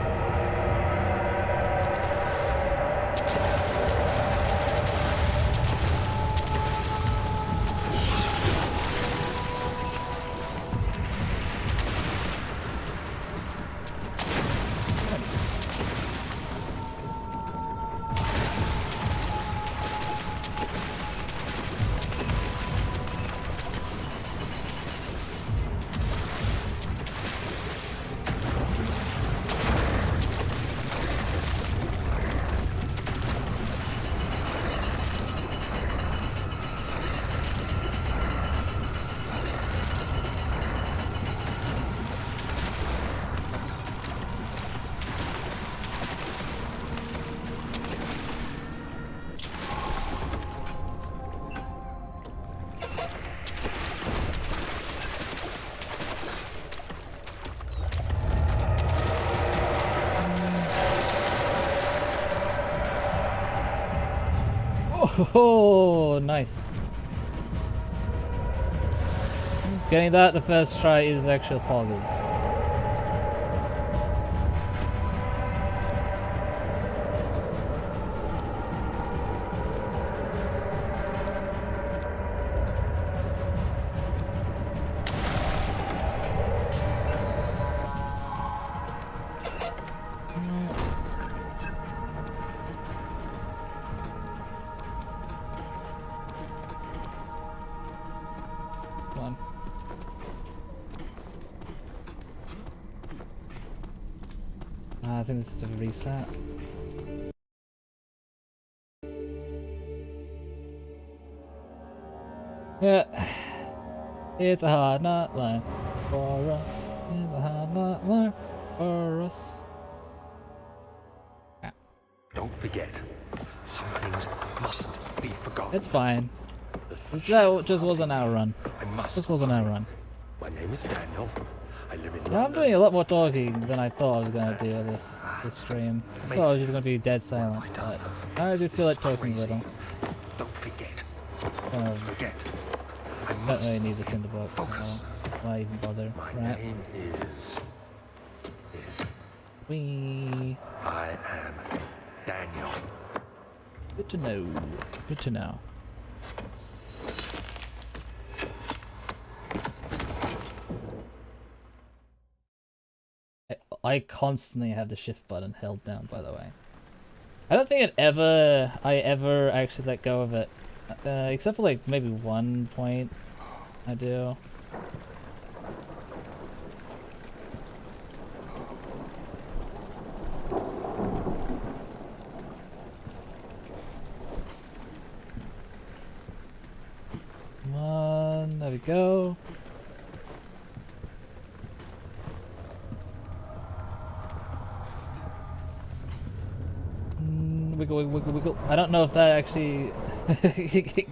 Oh, nice. Getting that the first try is actual poggers. Come on. I think this is a reset. Yeah. It's a hard not life for us. It's a hard not life for us. Yeah. Don't forget, some things mustn't be forgotten. It's fine. That just wasn't our run. I must. This wasn't our run. My name is Daniel. I live in Yeah, I'm London. doing a lot more talking than I thought I was gonna do this stream. I thought I was just gonna be dead silent, but I do feel like talking a little. Don't forget. Don't forget. I Don't must. really need the tinderbox, so why even bother? My Right. name is. Wee. I am Daniel. Good to know. Good to know. I constantly have the shift button held down, by the way. I don't think I ever actually let go of it. Except for like maybe one point I do. Come on, there we go. Wiggle, wiggle, wiggle. I don't know if that actually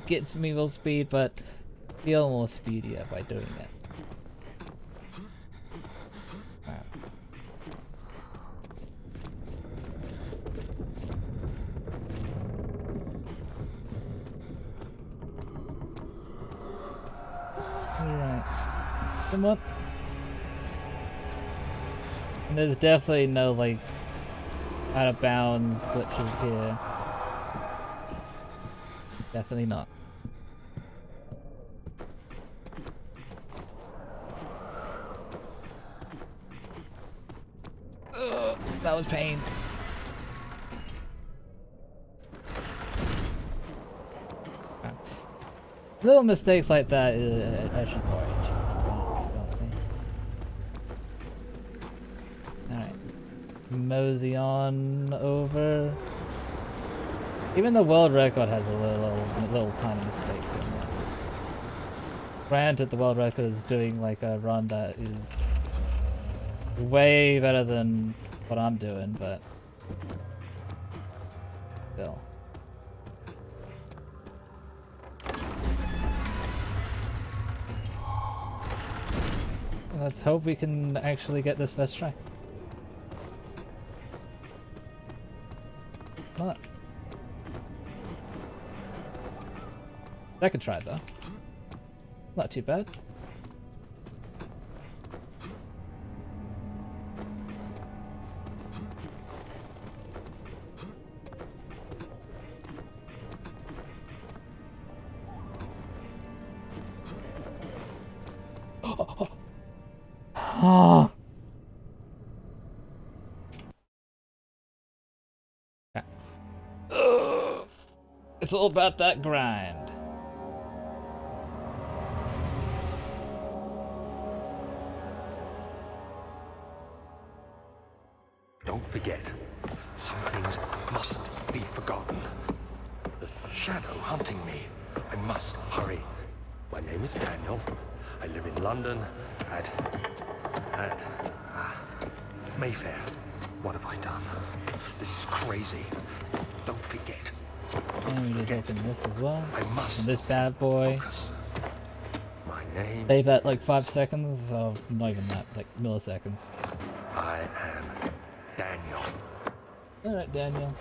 gets me real speed, but feel more speedier by doing it. Wow. Alright. Come on. And there's definitely no, like, out of bounds glitches here. Definitely not. Ugh, that was pain. Wow. Little mistakes like that I should worry. Alright. Mosey on over. Even the world record has a little tiny mistakes in there. Granted, the world record is doing like a run that is way better than what I'm doing, but still. Let's hope we can actually get this first try. Not. Second try though. Not too bad. Oh. It's all about that grind. Don't forget, some things mustn't be forgotten. The shadow hunting me. I must hurry. My name is Daniel. I live in London at Mayfair. What have I done? This is crazy. Don't forget. And we just open this as well. I must. And this bad boy. Focus. My name. Save that like 5 seconds, so not even that, like milliseconds. I am Daniel. Alright, Daniel.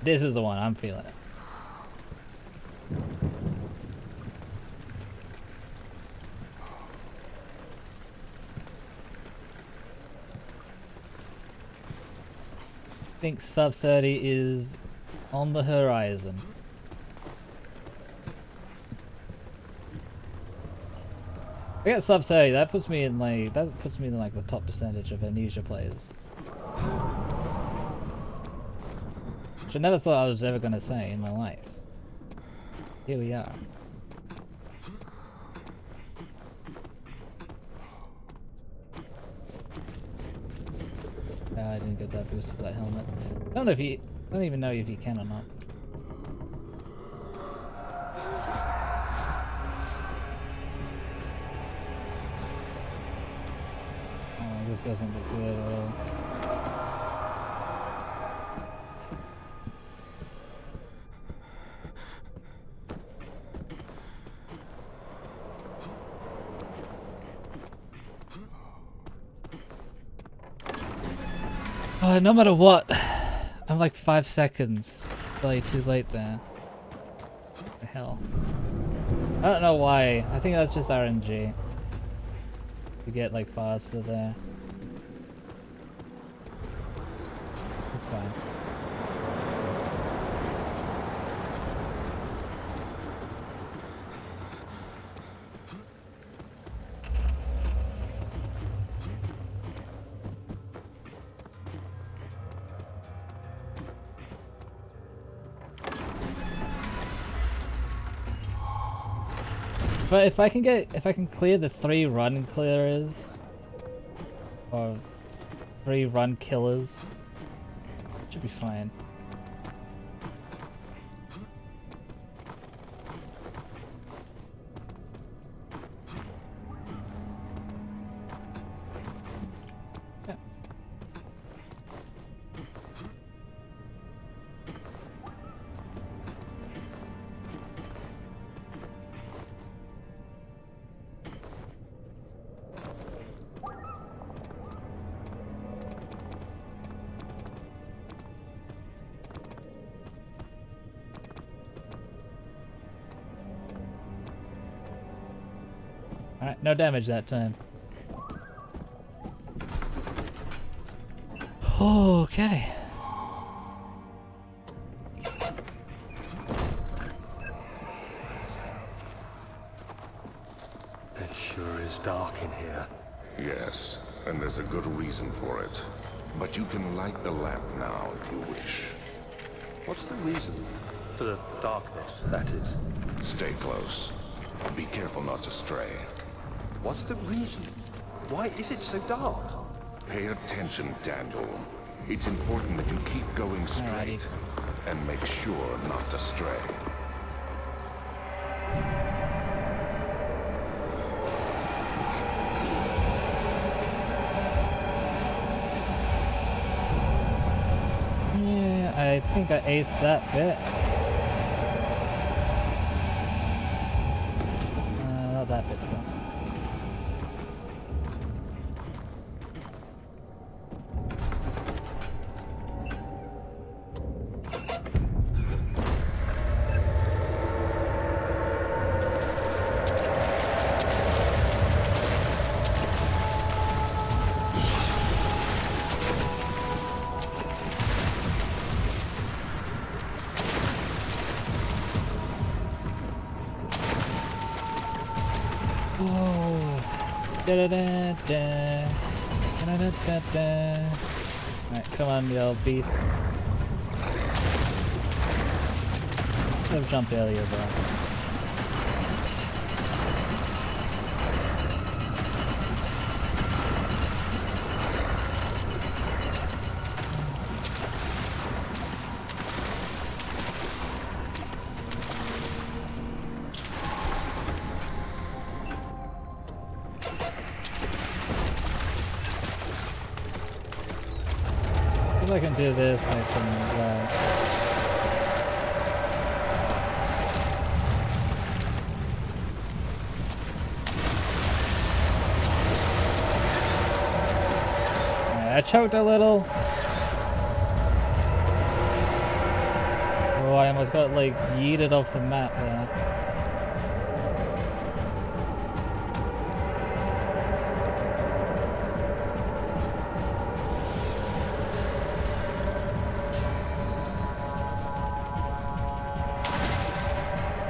This is the one. I'm feeling it. I think sub 30 is on the horizon. I get sub 30. That puts me in like the top percentage of Amnesia players. Which I never thought I was ever gonna say in my life. Here we are. I didn't get that boost of that helmet. I don't know if you. I don't even know if you can or not. Oh, this doesn't look good at all. Oh, no matter what, I'm like 5 seconds really too late there. What the hell? I don't know why. I think that's just RNG. To get like faster there. It's fine. But if I can clear the 3 run clearers, or 3 run killers, should be fine. Yeah. Alright, no damage that time. Okay. It sure is dark in here. Yes, and there's a good reason for it. But you can light the lamp now if you wish. What's the reason? For the darkness, that is. Stay close. Be careful not to stray. What's the reason? Why is it so dark? Pay attention, Daniel. It's important that you keep going straight. Alrighty. And make sure not to stray. Yeah, I think I aced that bit. Not that bit though. Whoa. Da da da da. Da da da da. Alright, come on, you old beast. Should have jumped earlier, bro. If I can do this, I can. I choked a little. I almost got like yeeted off the map there.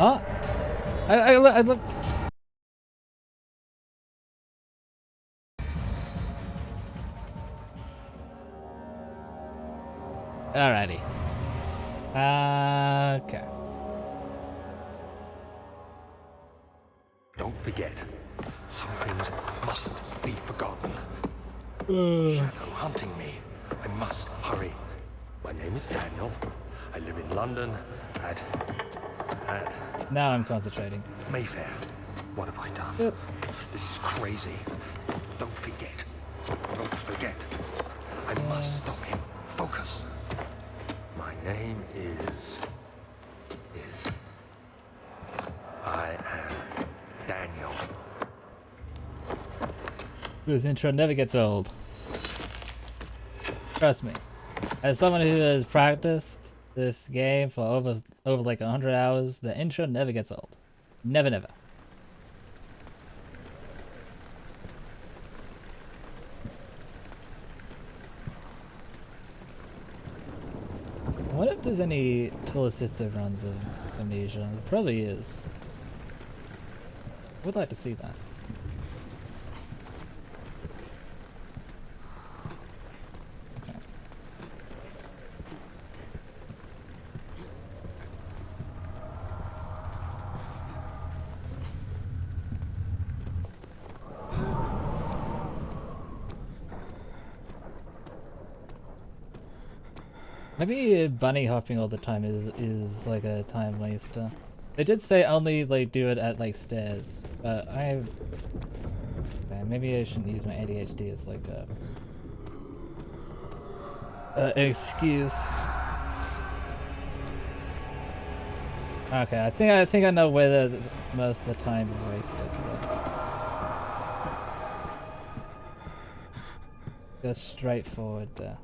Oh, I look. Alrighty. Okay. Don't forget, some things mustn't be forgotten. Shadow hunting me. I must hurry. My name is Daniel. I live in London at Now I'm concentrating. Mayfair. What have I done? Yep. This is crazy. Don't forget. Don't forget. I must stop him. Focus. My name is... I am Daniel. This intro never gets old. Trust me. As someone who has practiced this game for over like 100 hours, the intro never gets old. Never, never. I wonder if there's any tool-assisted runs of Amnesia. There probably is. Would like to see that. Okay. Maybe bunny hopping all the time is like a time waster. They did say only like do it at like stairs, but okay, maybe I shouldn't use my ADHD as like an excuse. Okay, I think I know where most of the time is wasted. Go straight forward there.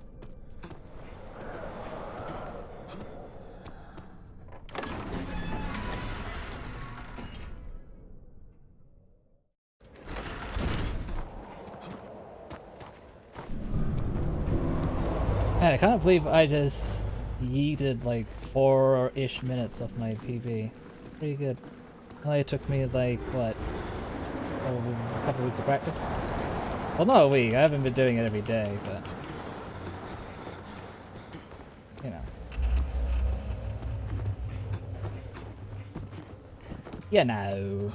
Man, I can't believe I just yeeted like 4-ish minutes off my PB. Pretty good. Only it took me like, what, a couple weeks of practice? Well, not a week. I haven't been doing it every day, but... you know. You know.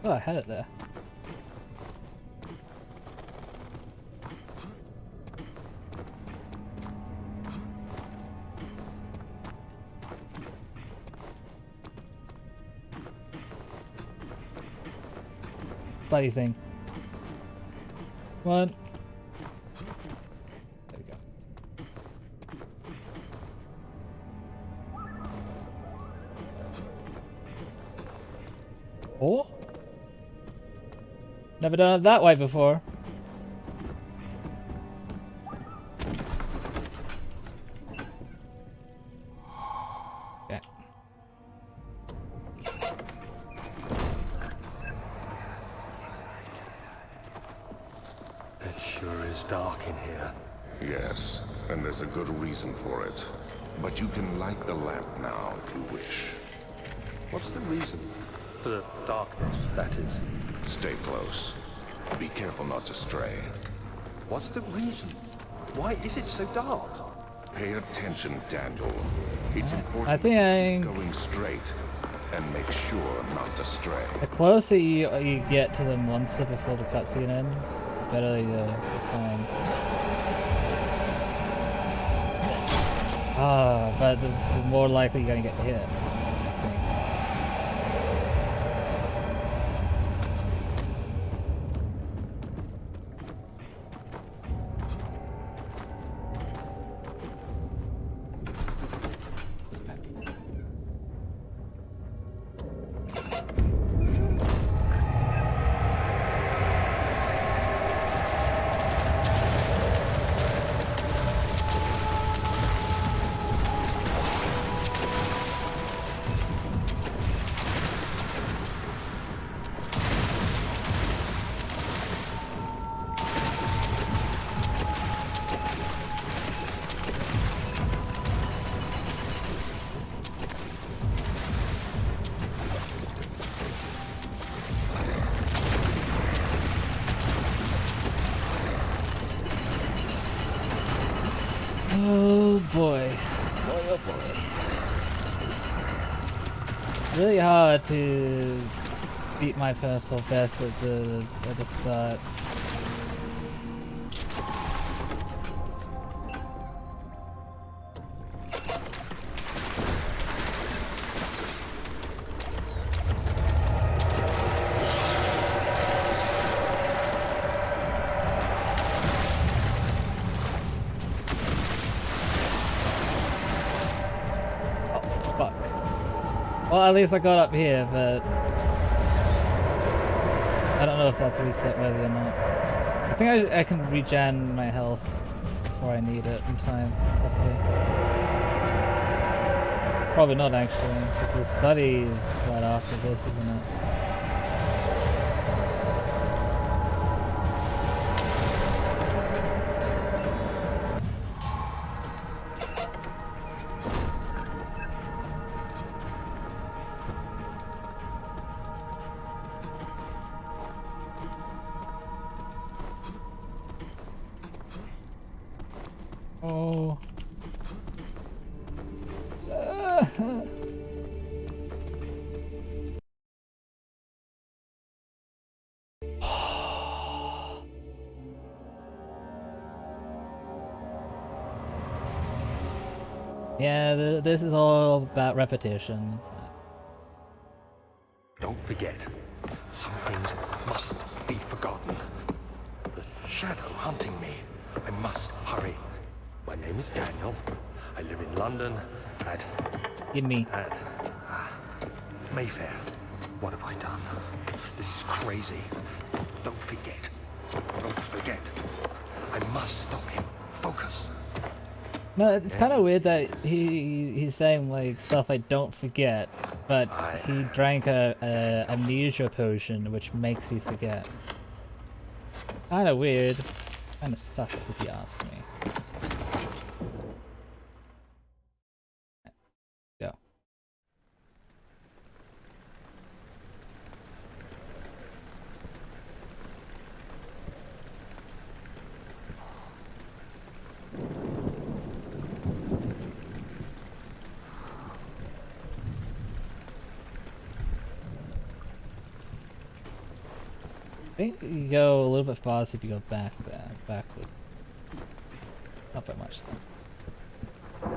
Oh, I had it there. Bloody thing. Come on. There we go. Oh? Never done it that way before. Okay. It sure is dark in here. Yes, and there's a good reason for it. But you can light the lamp now if you wish. What's the reason? For the darkness, that is. Stay close. Be careful not to stray. What's the reason? Why is it so dark? Pay attention, Daniel. It's important I think to keep going straight and make sure not to stray. the closer you get to the monster before the cutscene ends, the better the time. Ah, but the more likely you're gonna get hit. I think. really hard to beat my personal best at the start. Fuck. Well, at least I got up here, but I don't know if that's reset worthy or not. I think I can regen my health before I need it in time. Hopefully. Probably not actually, because the study is right after this, isn't it? Oh. Yeah, this is all about repetition. Don't forget, some things mustn't be forgotten. The shadow hunting me. I must hurry. My name is Daniel. I live in London at Give me. Mayfair. What have I done? This is crazy. Don't forget. Don't forget. I must stop him. Focus. No, it's kind of weird that he's saying like stuff I don't forget, but he drank a amnesia potion which makes you forget. Kind of weird. Kind of sucks if you ask me. Go. I think you go a little bit faster if you go back there, backward. Not by much though.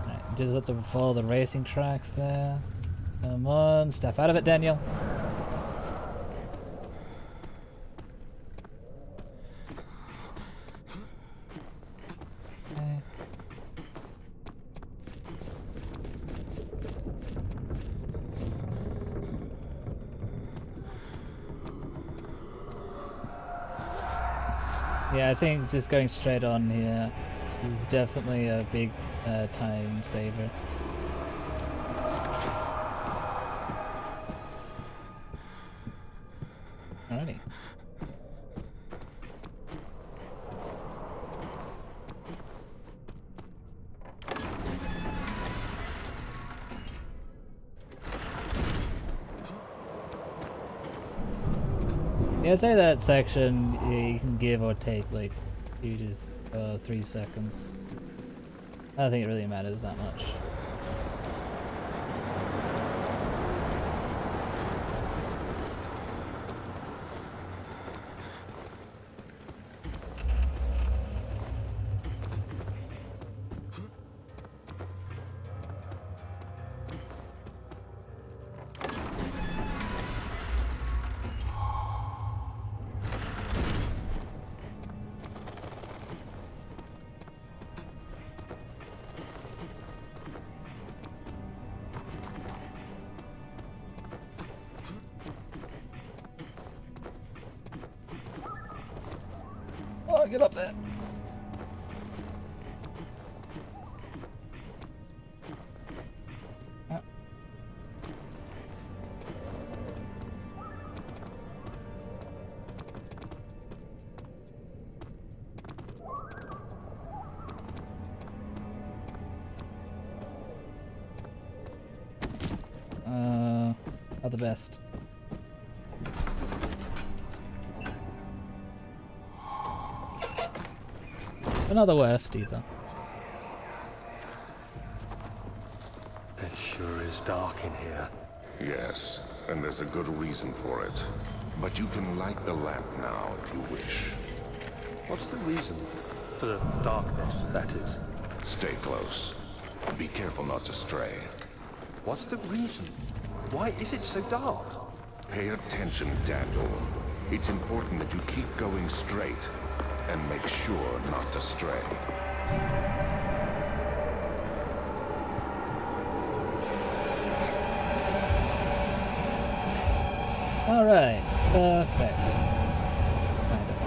Alright, you just have to follow the racing track there. Come on, step out of it, Daniel. Okay. Yeah, I think just going straight on here is definitely a big time saver. Alrighty. Yeah, I'd say that section you can give or take like 2 to 3 seconds. I don't think it really matters that much. Oh, get up there. Are the best. But not the worst either. It sure is dark in here. Yes, and there's a good reason for it. But you can light the lamp now if you wish. What's the reason? For the darkness, that is. Stay close. Be careful not to stray. What's the reason? Why is it so dark? Pay attention, Daniel. It's important that you keep going straight and make sure not to stray. Alright, perfect. Kind of.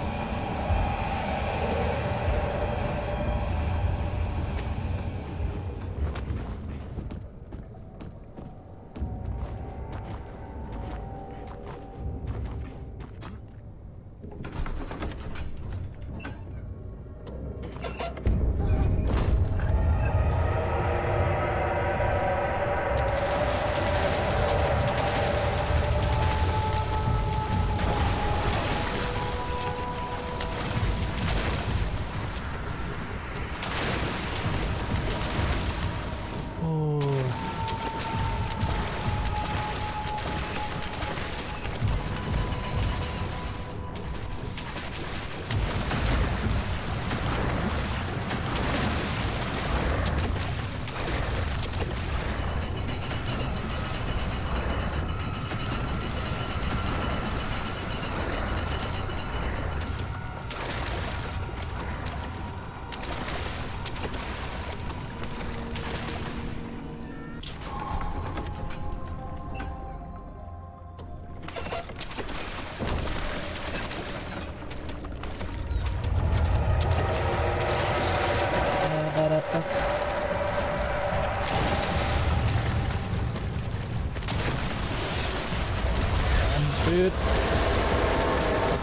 Dude.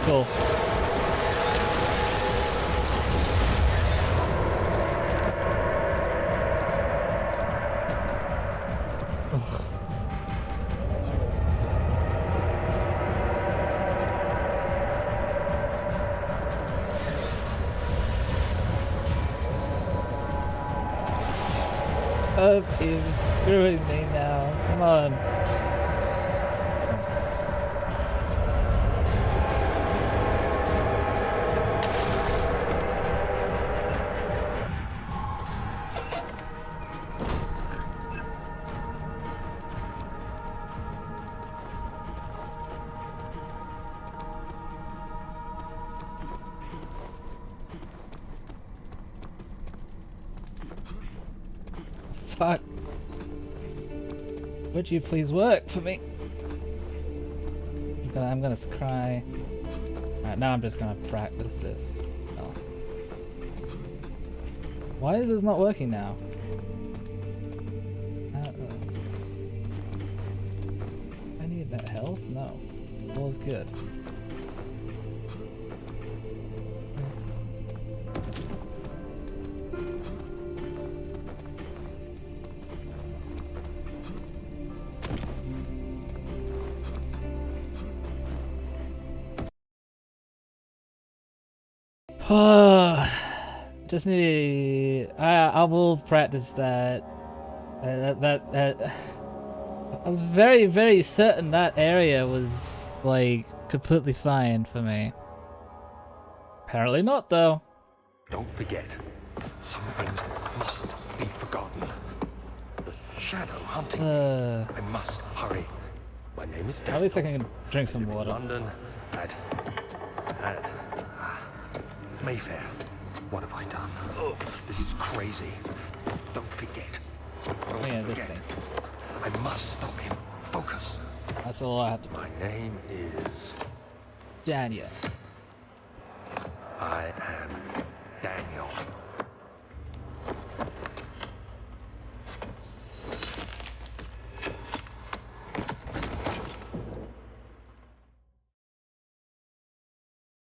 Cool. Oh, he's screwing me now. Come on. Fuck. Would you please work for me? I'm gonna cry. Alright, now I'm just gonna practice this. Oh. Why is this not working now? I need that health? No. All's good. Just need. I will practice that. I was very certain that area was like completely fine for me. Apparently not, though. Don't forget, some things mustn't be forgotten. The shadow hunting me. I must hurry. My name is Daniel. At least I can drink some I live in water. London at Mayfair. What have I done? Oh, this is crazy. Don't forget. Don't Yeah, this forget. thing. I must stop him. Focus. That's all I have to do. My name is... Daniel. I am Daniel.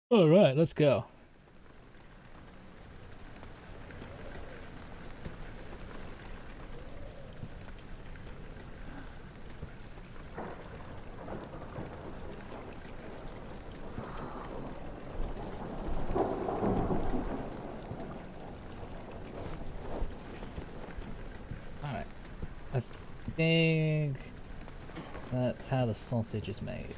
All right, let's go. think that's how the sausage is made.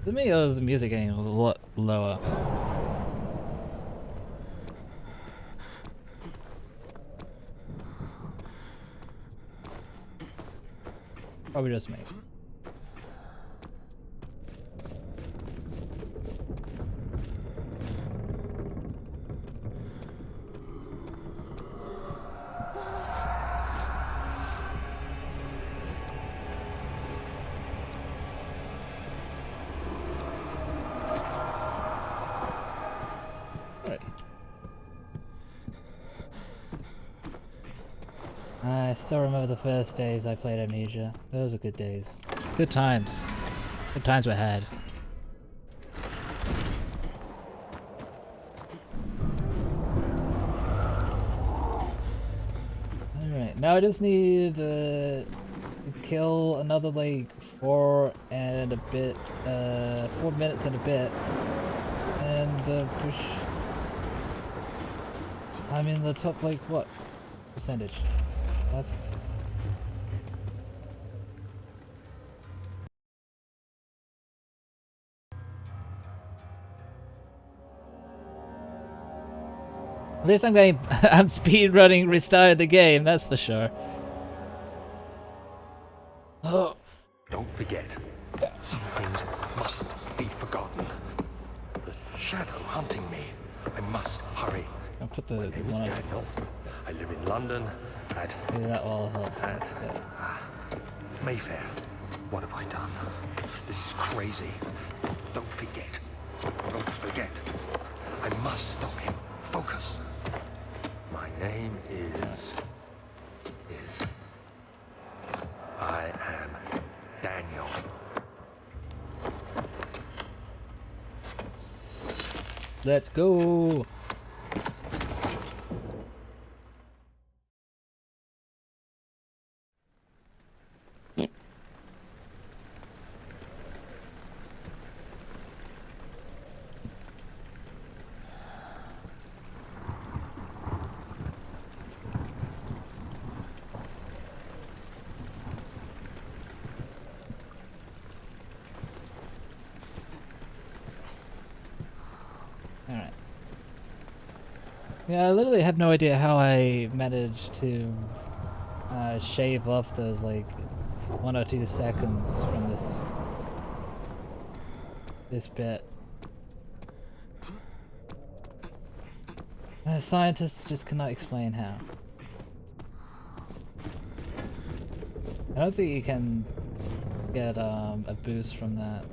To me, it was the music getting a lot lower. Probably just me. Alright. I still remember the first days I played Amnesia. Those were good days. Good times. Good times were had. Alright, now I just need to kill another like 4 and a bit, 4 minutes and a bit, and push. I'm in the top like what percentage? That's at least I'm going. I'm speed running. Restarted the game. That's for sure. Oh, Don't forget, some things mustn't be forgotten. The shadow hunting me. I must hurry. I'll put the My name is one Daniel. I live in London at Maybe that will help. Yeah. Mayfair. What have I done? This is crazy. Don't forget. Don't forget. I must stop him. Focus. My name is... I am Daniel. Let's go. Alright. Yeah, I literally have no idea how I managed to shave off those like 1 or 2 seconds from this bit. Scientists just cannot explain how. I don't think you can get a boost from that.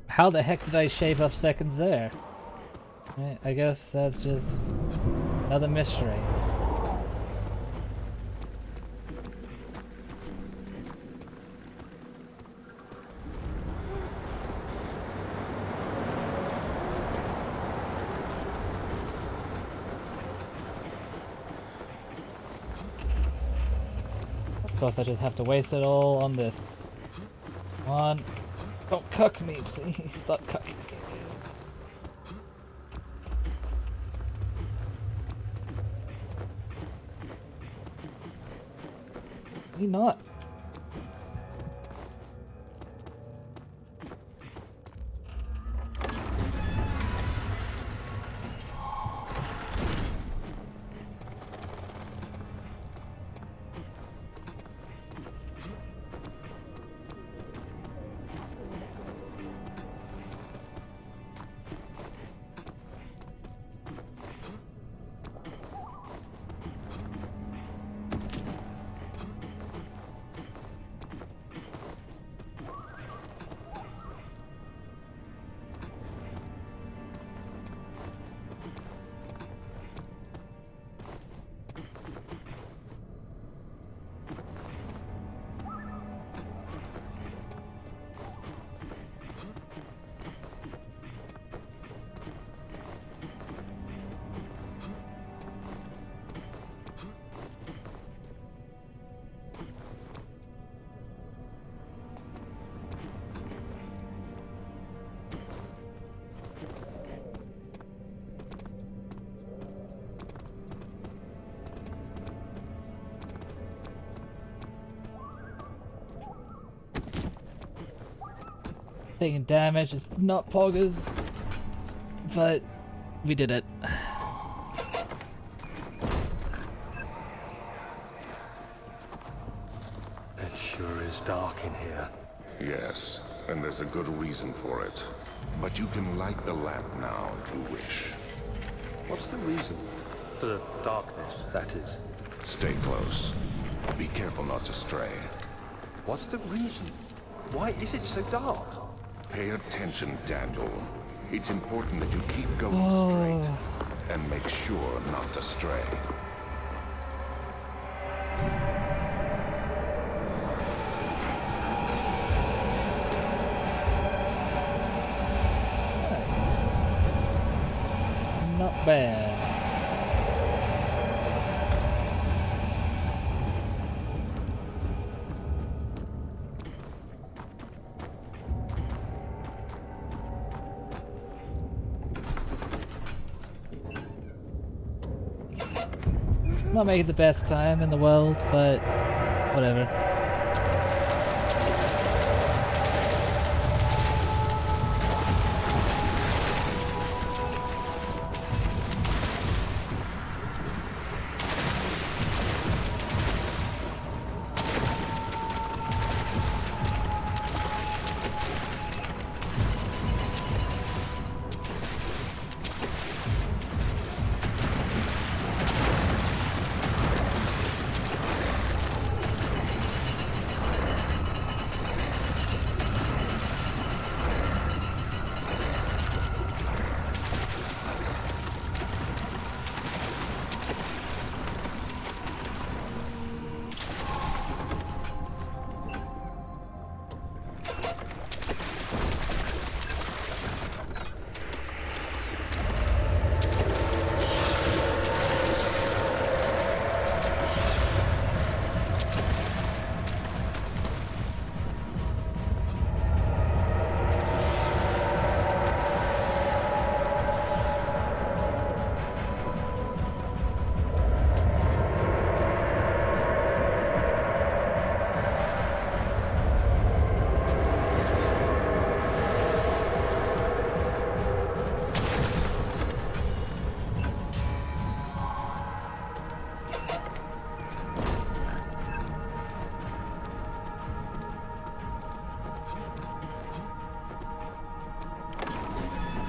How the heck did I shave off seconds there? I guess that's just another mystery. Of course, I just have to waste it all on this. Come on. Don't cuck me, please. Stop cucking me. Maybe not. Taking damage is not poggers, but we did it. It sure is dark in here. Yes, and there's a good reason for it. But you can light the lamp now if you wish. What's the reason? For the darkness, that is. Stay close. Be careful not to stray. What's the reason? Why is it so dark? Pay attention, Daniel. It's important that you keep going straight. And make sure not to stray. Not bad. Not making the best time in the world, but whatever.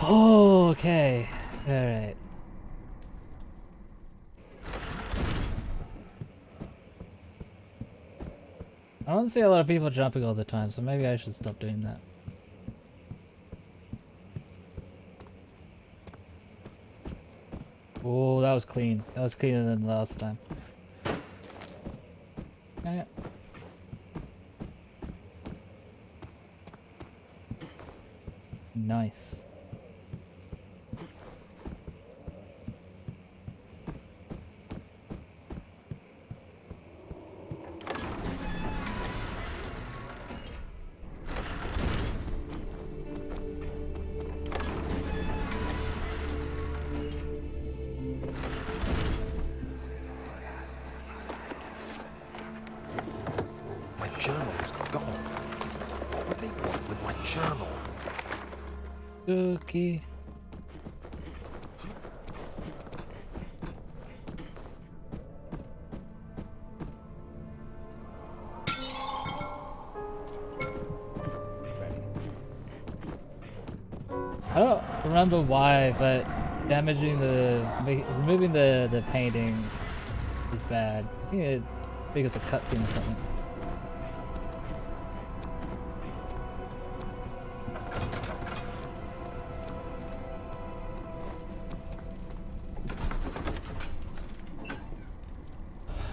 Oh, okay. Alright. I don't see a lot of people jumping all the time, so maybe I should stop doing that. Oh, that was clean. That was cleaner than last time. Okay. Nice. My journal's gone. What would they want with my journal? Okay. I don't remember why, but damaging removing the painting is bad. I think it's a cutscene or something.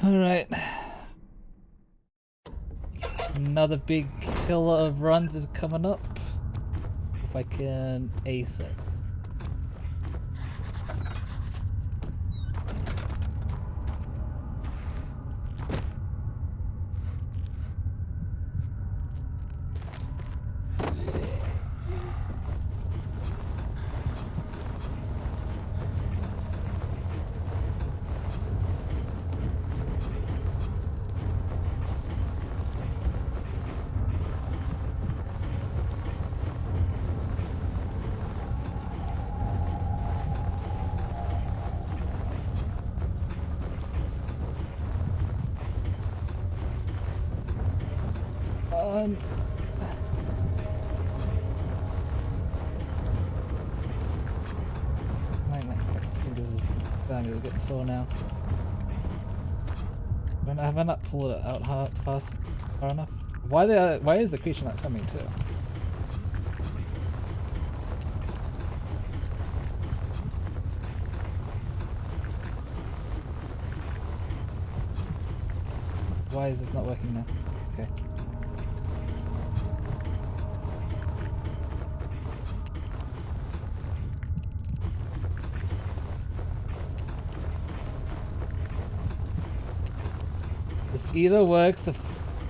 Alright. Another big killer of runs is coming up. If I can ace it. on. My fingers are starting to get sore now. Have I not pulled it out far enough? Why is the creature not coming too? Why is it not working now? Okay. This either works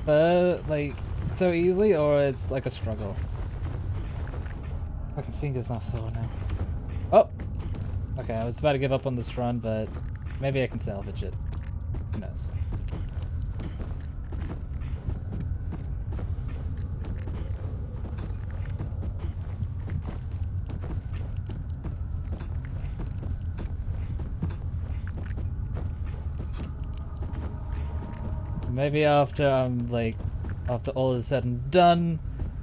like so easily, or it's like a struggle. Fucking fingers not sore now. Oh! Okay, I was about to give up on this run, but maybe I can salvage it. Who knows? Maybe after I'm like, after all is said and done,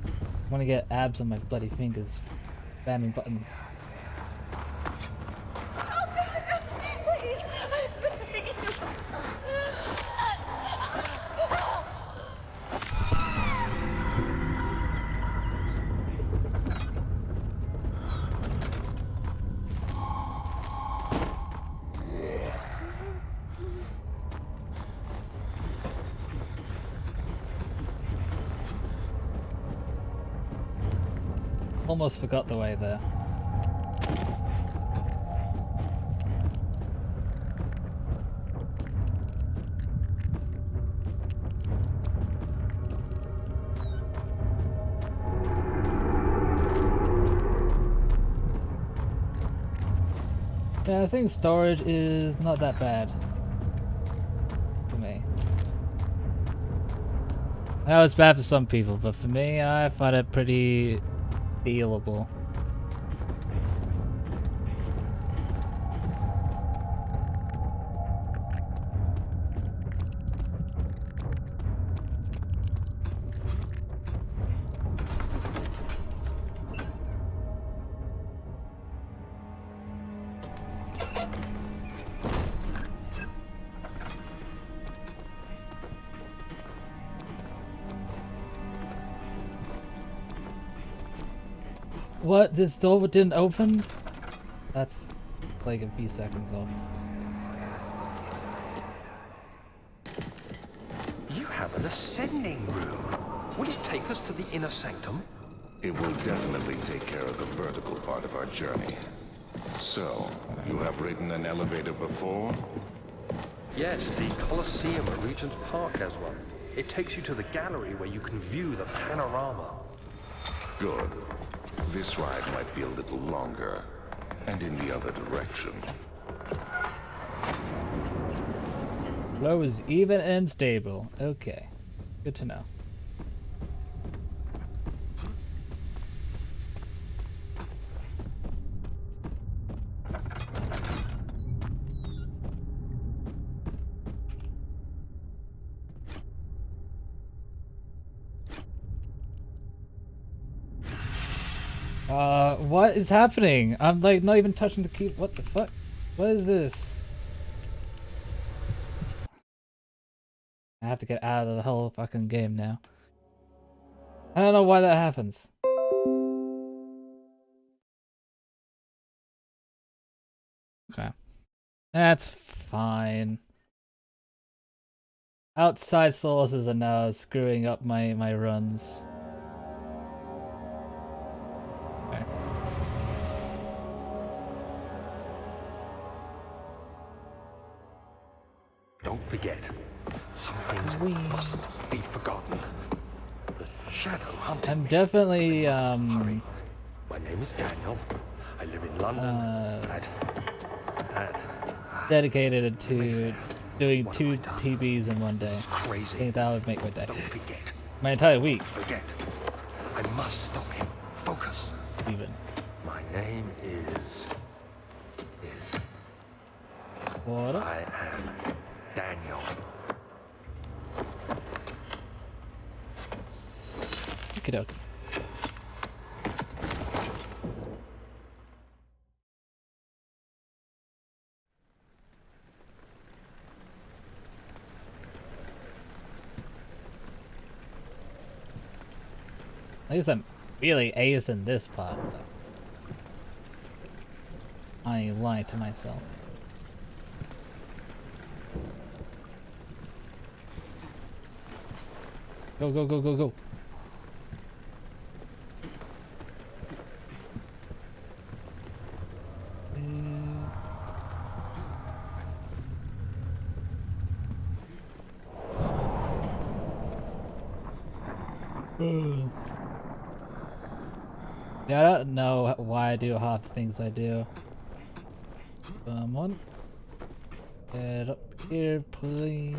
I'm gonna get abs on my bloody fingers, spamming buttons. Almost forgot the way there. Yeah, I think storage is not that bad for me. I know it's bad for some people, but for me, I find it pretty dealable. What? This door didn't open? That's like a few seconds off. You have an ascending room. Will it take us to the inner sanctum? It will definitely take care of the vertical part of our journey. So, you have ridden an elevator before? Yes, the Colosseum at Regent's Park has one. It takes you to the gallery where you can view the panorama. Good. This ride might be a little longer, and in the other direction. Flow is even and stable. Okay. Good to know. What is happening? I'm like not even touching the key. What the fuck? What is this? I have to get out of the whole fucking game now. I don't know why that happens. Okay. That's fine. Outside sources are now screwing up my runs. Okay. Don't forget, some things mustn't be forgotten. The shadow hunting I'm me. definitely Hurry. My name is Daniel. I live in London. dedicated to Mayfair. doing What 2 have I done? PBs in one day. This is I crazy. think that would make my day. Don't forget. My entire week, Forget. I must stop him. Focus. even. My name is What? I am Daniel. Okie doke. At least I'm really acing this part, though. I lied to myself. Go, go, go, go, go. Yeah, I don't know why I do half the things I do. Come on. Get up here, please.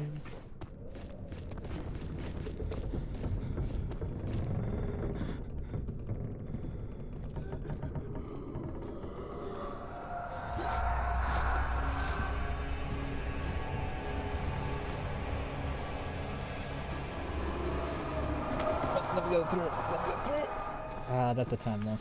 Let me go through. Let me go through. Ah, that's a time loss.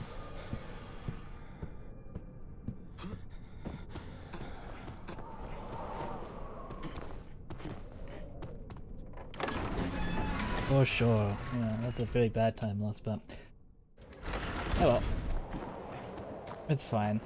For sure. Yeah, that's a very bad time loss, but oh well. It's fine.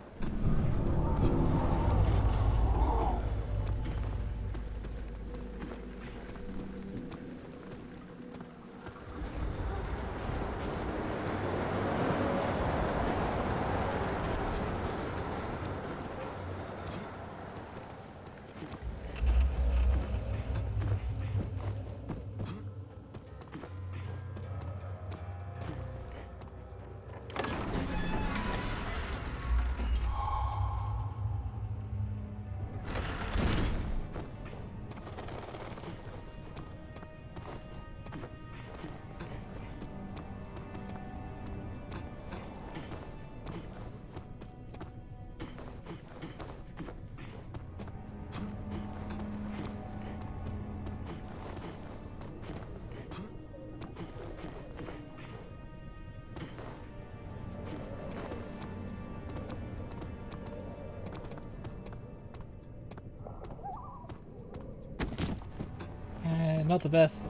Not the best,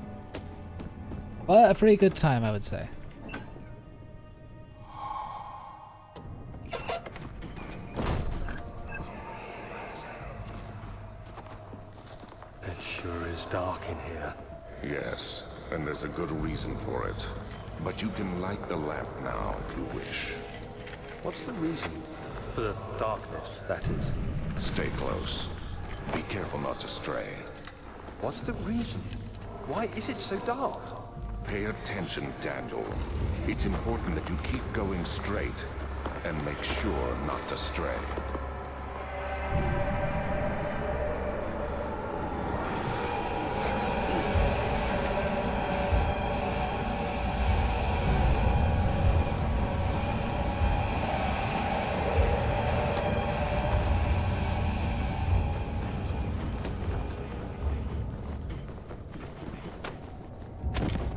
but a pretty good time, I would say. It sure is dark in here. Yes, and there's a good reason for it. But you can light the lamp now if you wish. What's the reason? For the darkness, that is. Stay close. Be careful not to stray. What's the reason? Why is it so dark? Pay attention, Daniel. It's important that you keep going straight and make sure not to stray.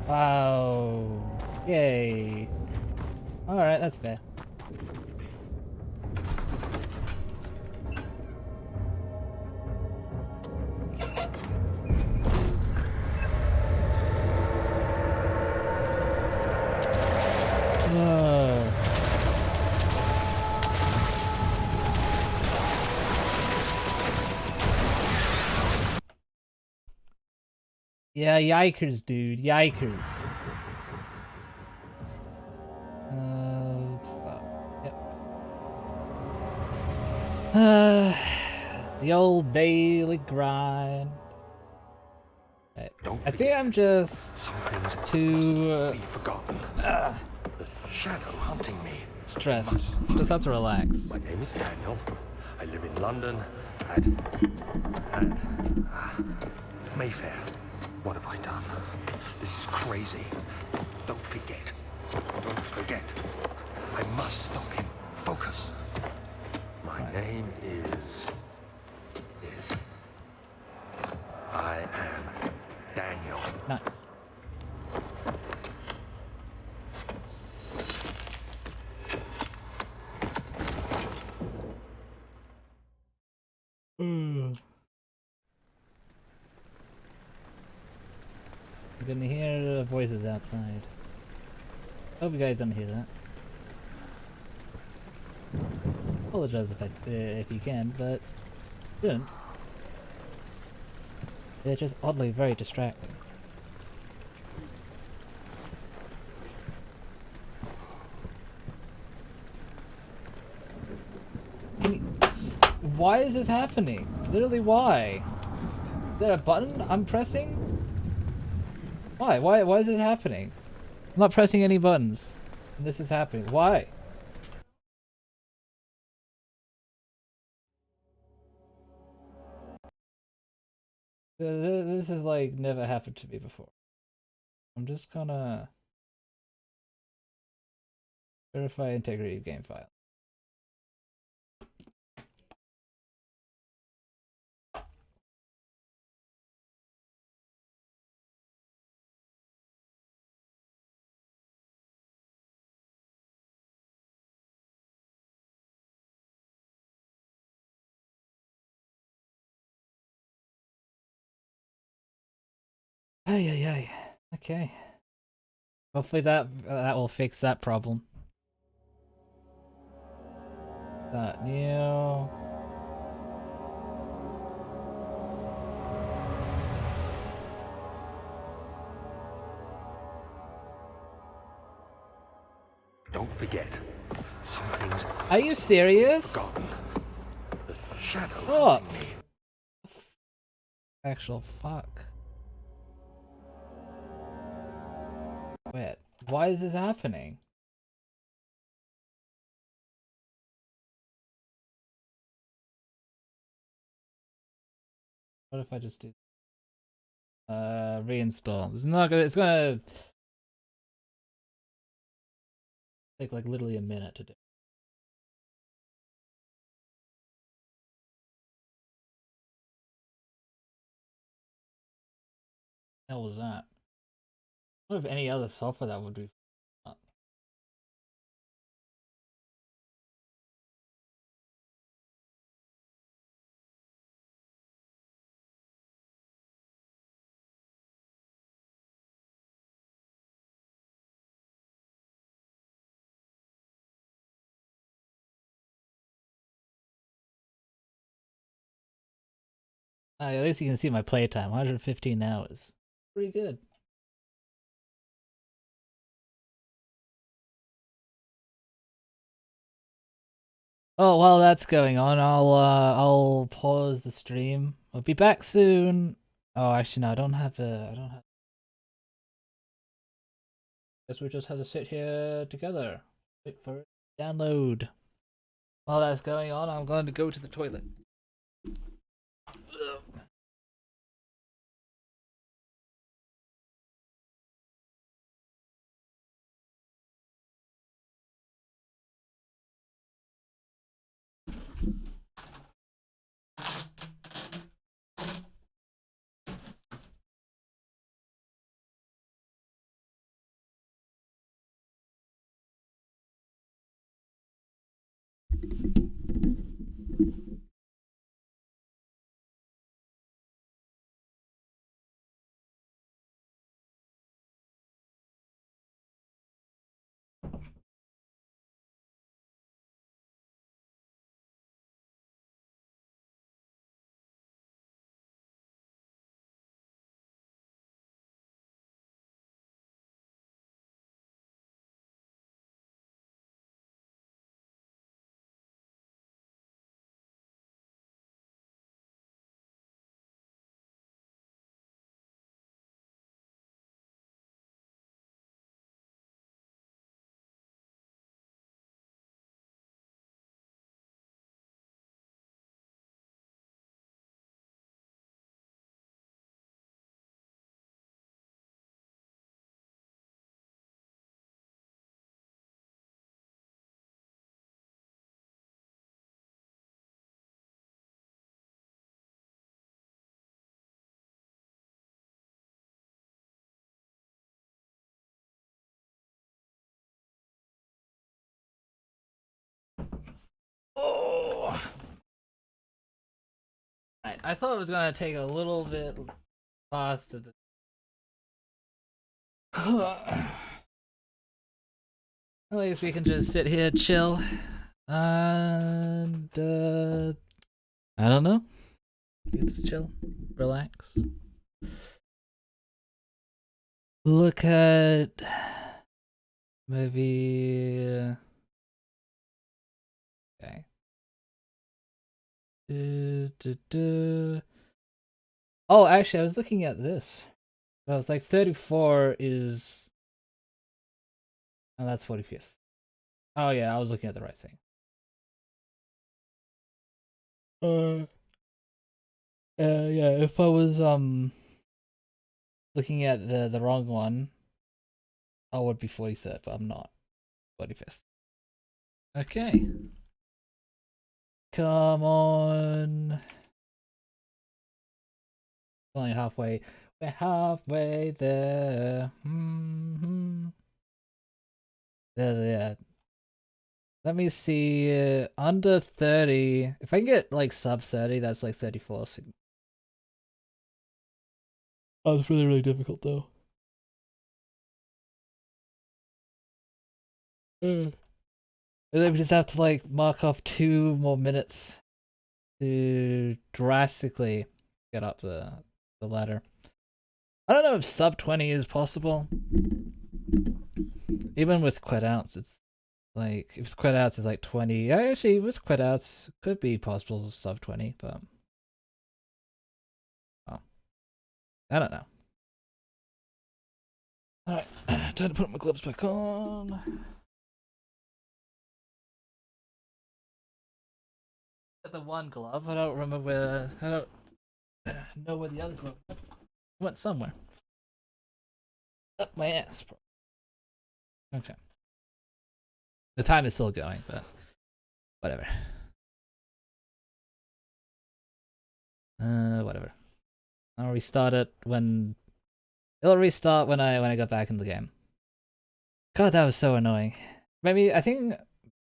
Wow. Yay. Alright, that's fair. Whoa. Yeah, yikers, dude. Yikers. Stop. Yep. The old daily grind. Right. Don't I think forget, I'm just some things too mustn't be forgotten. The shadow hunting me. stressed. Just have to relax. My name is Daniel. I live in London at Mayfair. What have I done? This is crazy. Don't forget. Don't forget. I must stop him. Focus. My name is... I am Daniel. Nice. can hear voices outside. Hope you guys don't hear that. Apologize if you can, but shouldn't. They're just oddly very distracting. Why is this happening? Literally, why? Is there a button I'm pressing? Why? Why is this happening? I'm not pressing any buttons. And this is happening. Why? This has like never happened to me before. I'm just gonna verify integrity of game file. Ay ay ay. Okay. Hopefully that will fix that problem. That new. Don't forget, some things Are you serious? forgotten. The shadow Oh. hunting me. Actual fuck. Wait, why is this happening? What if I just do reinstall? It's gonna take like literally a minute to do. What the hell was that? I wonder if any other software that would be. At least you can see my playtime, 115 hours. Pretty good. Oh, while that's going on, I'll pause the stream. I'll be back soon. Oh, actually no, I don't have. Guess we just have to sit here together. Wait for it to download. While that's going on, I'm going to go to the toilet. Oh. I thought it was gonna take a little bit faster At least we can just sit here, chill, and I don't know. You just chill, relax, look at maybe. Okay. Oh, actually, I was looking at this. I was like 34 is. Oh, that's 45th. Oh yeah, I was looking at the right thing. Yeah. If I was looking at the wrong one, I would be 43rd, but I'm not. 45th. Okay. Come on. Only halfway. We're halfway there. Yeah. Let me see. Under 30. If I can get like sub 30, that's like 34. Oh, it's really, really difficult though. And then we just have to like mark off 2 more minutes to drastically get up the ladder. I don't know if sub 20 is possible. Even with quit outs, it's like if quit outs is like 20. Actually, with quit outs, it could be possible sub 20, but oh, I don't know. Alright, time to put my gloves back on. The one glove, I don't remember where. I don't know where the other glove went. Somewhere. Up my ass, bro. Okay. The time is still going, but whatever. Whatever. I'll restart it when it'll restart when I get back in the game. God, that was so annoying. Maybe I think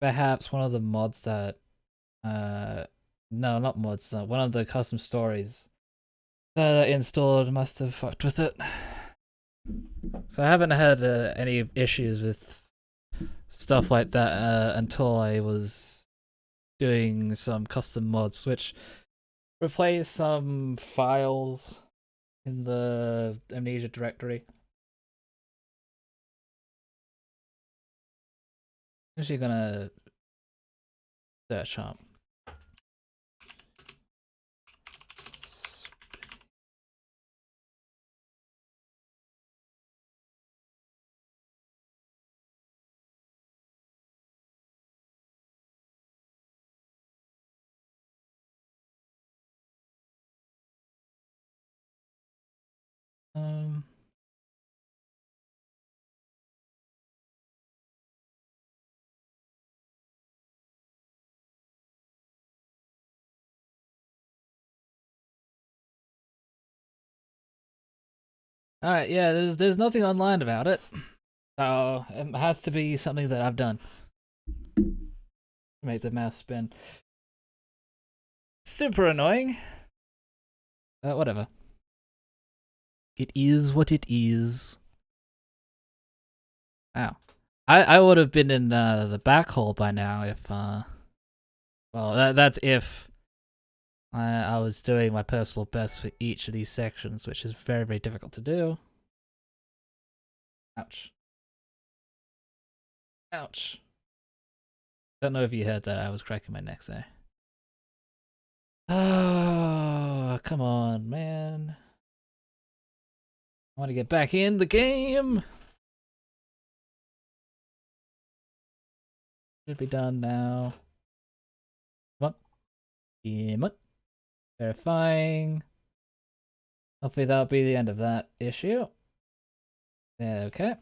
perhaps one of the mods that no, not mods. One of the custom stories that I installed must have fucked with it. So I haven't had any issues with stuff like that until I was doing some custom mods, which replace some files in the Amnesia directory. I'm actually gonna search up. Um. All right, yeah. There's nothing online about it, so it has to be something that I've done. Make the mouse spin. Super annoying. Whatever. It is what it is. Wow. I would have been in the back hole by now if well that's if I was doing my personal best for each of these sections, which is very, very difficult to do. Ouch. Ouch. Don't know if you heard that, I was cracking my neck there. Oh, come on, man. I want to get back in the game. Should be done now. Come on. Verifying. Hopefully that'll be the end of that issue. Okay.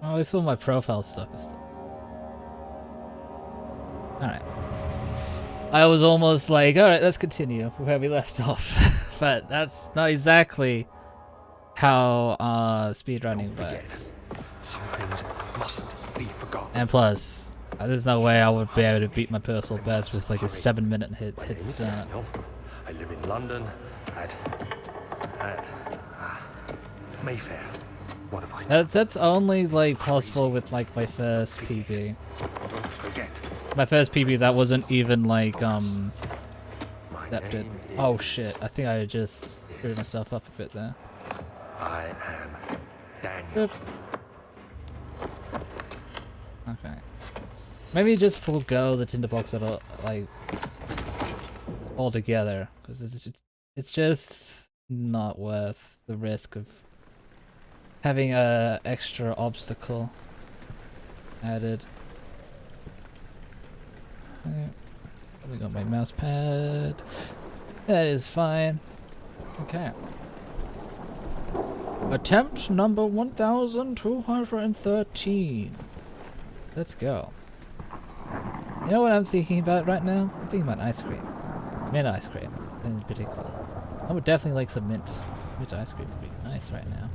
Oh, this all my profile stuff is still. Alright. I was almost like, alright, let's continue where we left off. But that's not exactly how speedrunning works. Some things mustn't be be forgotten. And plus, there's no way I would be able to beat my personal best with like a Hurry. 7-minute hit My name is start. Daniel. I live in London at Mayfair. What have I done? That's only like possible with like my first PB. Don't forget. My first PB that wasn't even like My accepted. name Oh is- shit! I think I just screwed myself up a bit there. I am Daniel. Oop. Okay. Maybe just forego the tinderbox at all, like altogether, because it's just not worth the risk of having a extra obstacle added. We got my mouse pad. That is fine. Okay. Attempt number 1213. Let's go. You know what I'm thinking about right now? I'm thinking about ice cream. Mint ice cream in particular. I would definitely like some mint ice cream. Would be nice right now.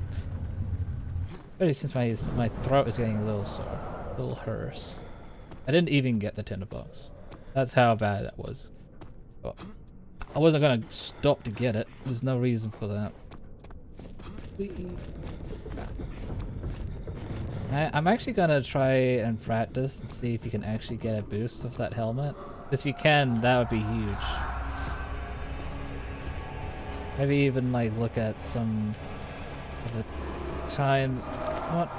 Especially since my throat is getting a little sore, a little hoarse. I didn't even get the tinderbox. That's how bad that was. But I wasn't gonna stop to get it. There's no reason for that. I'm actually gonna try and practice and see if you can actually get a boost of that helmet. If you can, that would be huge. Maybe even like look at some of the times. What?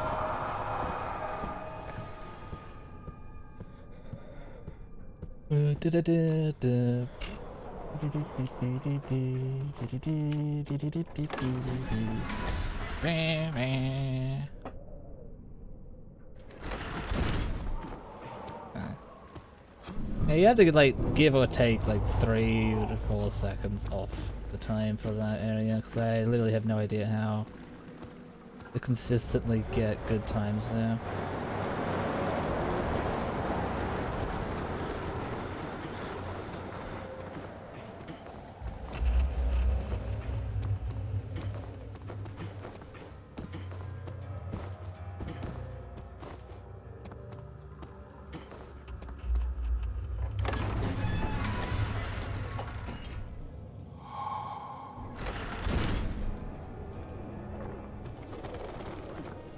Yeah, you have to like give or take like 3 to 4 seconds off the time for that area, because I literally have no idea how to consistently get good times there.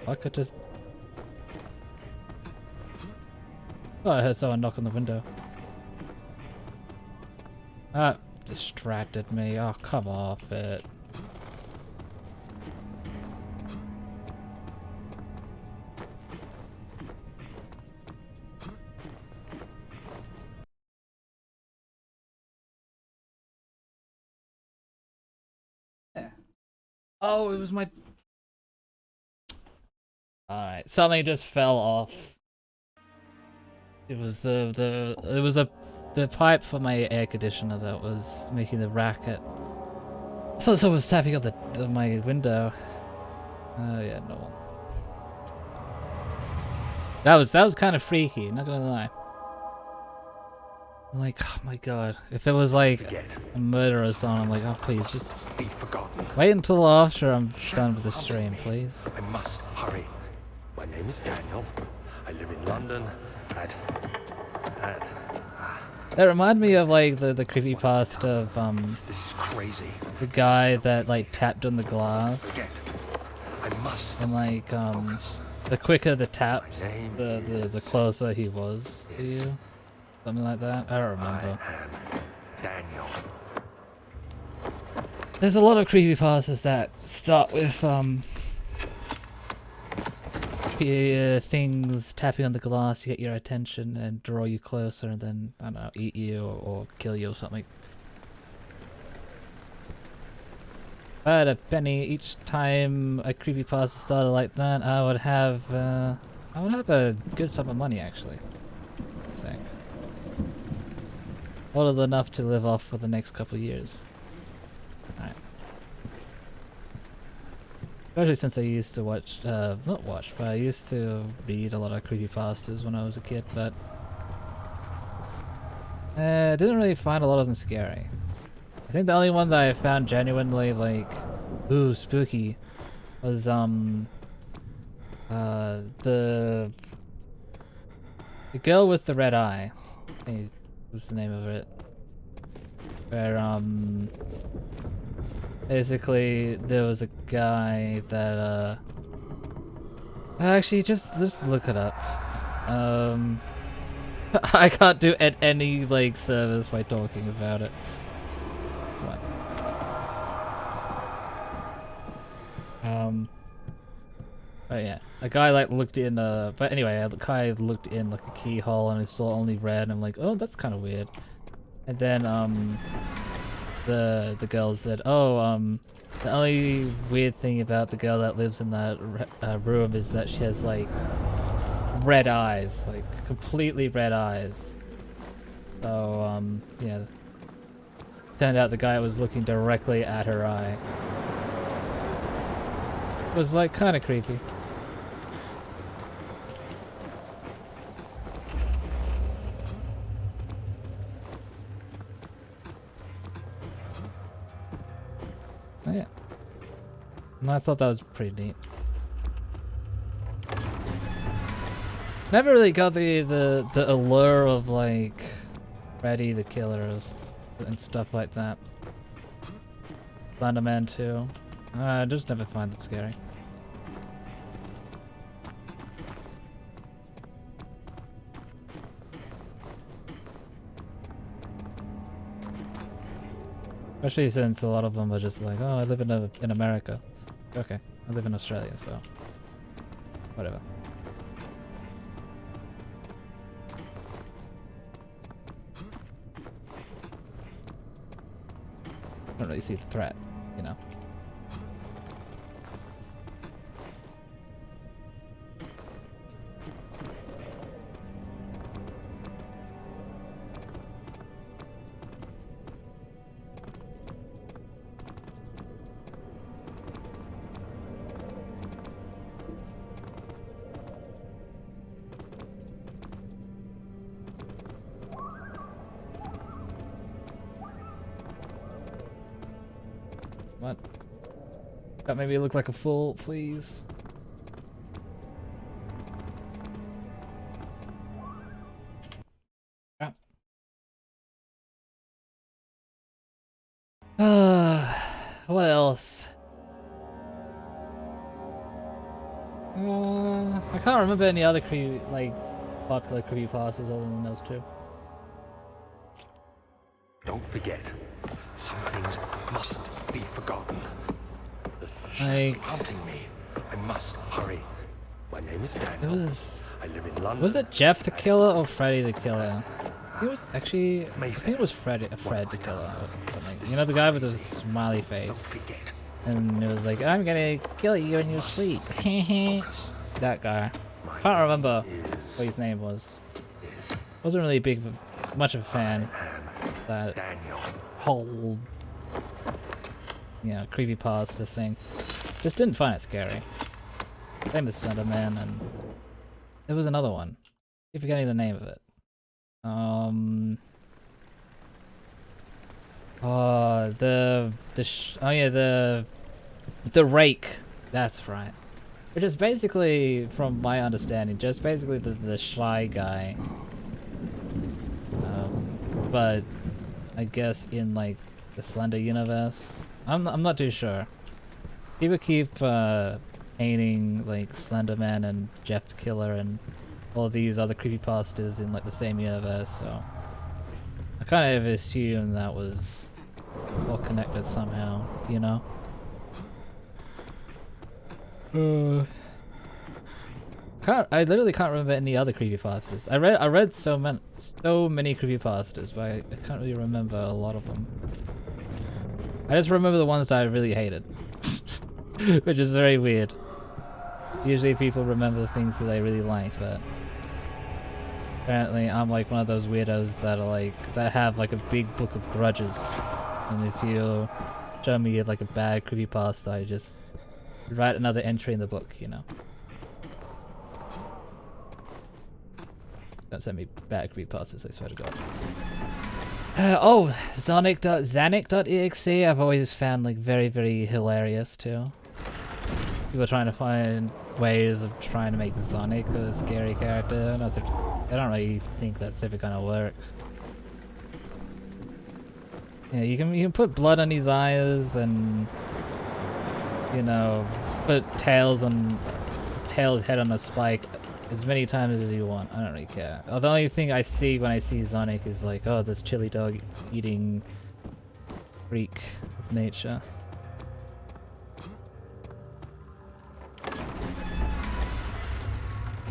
I could just... Oh, I heard someone knock on the window. Ah, distracted me. Oh, come off it. Oh, it was my... Alright, something just fell off. It was the pipe for my air conditioner that was making the racket. I thought someone was tapping on my window. Oh yeah, no one. That was kind of freaky, not gonna lie. I'm like, oh my god, if it was like a murder or something, I'm like, oh please, just Be forgotten. wait until after I'm done with the stream, please. I must hurry. My name is Daniel. I live in London at That reminded me of like the creepypasta of this is crazy. the guy that like tapped on the glass, Forget. I must and like focus. the quicker the taps, My name the closer he was to you. Something like that. I don't I remember. am Daniel. There's a lot of creepypastas that start with things tapping on the glass to get your attention and draw you closer, and then I don't know, eat you or kill you or something. If I had a penny each time a creepypasta started like that, I would have a good sum of money actually. I think. More than enough to live off for the next couple of years. Alright. Especially since I used to watch, not watch, but I used to read a lot of creepypastas when I was a kid, but I didn't really find a lot of them scary. I think the only one that I found genuinely like, ooh, spooky, was the The girl with the red eye. I think what's the name of it? Where basically there was a guy that actually just look it up. I can't do any like service by talking about it. What? But yeah, a guy like looked in but anyway, a guy looked in like a keyhole and he saw only red and I'm like, oh, that's kind of weird. And then the girl said, oh, the only weird thing about the girl that lives in that room is that she has like red eyes, like completely red eyes. So yeah, turned out the guy was looking directly at her eye. It was like kind of creepy. Oh yeah. And I thought that was pretty neat. Never really got the allure of like Freddy the Killer and stuff like that. Slenderman too. I just never find it scary. Especially since a lot of them are just like, oh, I live in America. Okay, I live in Australia, so whatever. I don't really see the threat, you know. What? That made me look like a fool, please. What else? I can't remember any other popular creepypastas other than those two. Don't forget, some things mustn't be forgotten. The Like, shadow hunting me. I must hurry. My name is Daniel. I live in London. Was it Jeff the Killer or Freddy the Killer? It was actually, I think it was Fred the Killer. You know, the guy with the smiley face. And it was like, I'm gonna kill you in your sleep. That guy. Can't remember what his name was. Wasn't really much of a fan of that whole, you know, creepypasta thing. Just didn't find it scary. Same as Slenderman, and there was another one. Keep forgetting the name of it. The Rake. That's right. Which is basically, from my understanding, just basically the Shy Guy. But I guess in like the Slender universe, I'm not too sure. People keep painting like Slenderman and Jeff the Killer and all these other creepypastas in like the same universe, so I kind of assumed that was all connected somehow, you know? I literally can't remember any other creepypastas. I read so many creepypastas, but I can't really remember a lot of them. I just remember the ones that I really hated, which is very weird. Usually people remember the things that they really liked, but apparently I'm like one of those weirdos that have like a big book of grudges, and if you show me like a bad creepypasta, I just write another entry in the book, you know. Don't send me bad creepypastas, I swear to God. Oh, Xanic.exe I've always found like very, very hilarious too. People are trying to find ways of trying to make Sonic a scary character. I don't really think that's ever gonna work. Yeah, you can put blood on his eyes and, you know, put Tails head on a spike as many times as you want. I don't really care. The only thing I see when I see Sonic is like, oh, this chili dog eating freak of nature.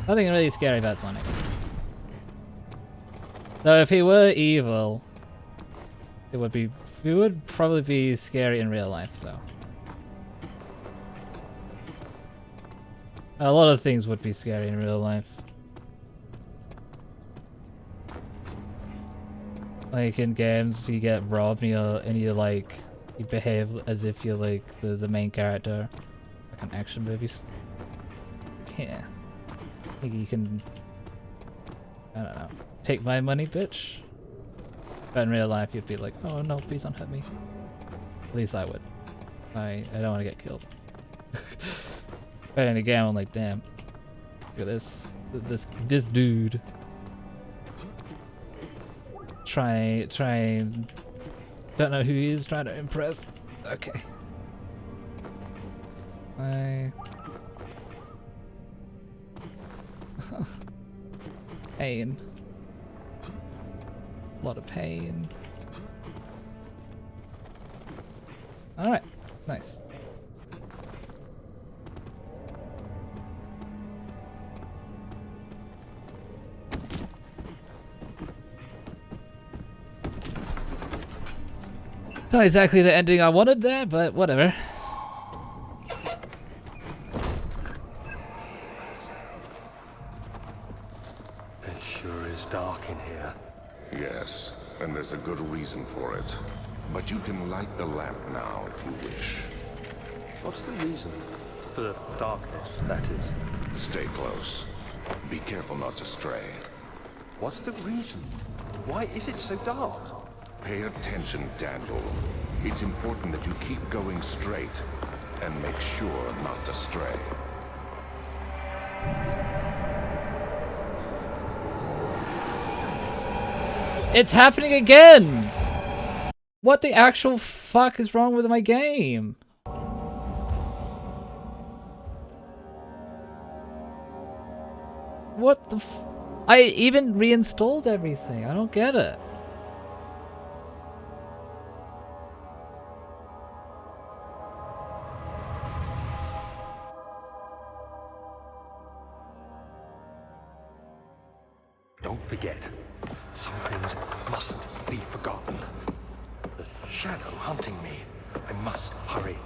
Nothing really scary about Sonic. Though if he were evil, it would probably be scary in real life though. A lot of things would be scary in real life. Like in games, you get robbed and you like, you behave as if you're like the main character. Like in action movies. Yeah. I think you can, I don't know, take my money, bitch. But in real life, you'd be like, oh no, please don't hurt me. At least I would. I don't want to get killed. But in a game, I'm like, damn. Look at this dude. Try, don't know who he is, trying to impress. Okay. Pain. A lot of pain. Alright, nice. Not exactly the ending I wanted there, but whatever. It sure is dark in here. Yes, and there's a good reason for it. But you can light the lamp now if you wish. What's the reason for the darkness, that is? Stay close. Be careful not to stray. What's the reason? Why is it so dark? Pay attention, Daniel. It's important that you keep going straight and make sure not to stray. It's happening again! What the actual fuck is wrong with my game? What the f- I even reinstalled everything. I don't get it. Don't forget, some things mustn't be forgotten. The shadow hunting me. I must hurry.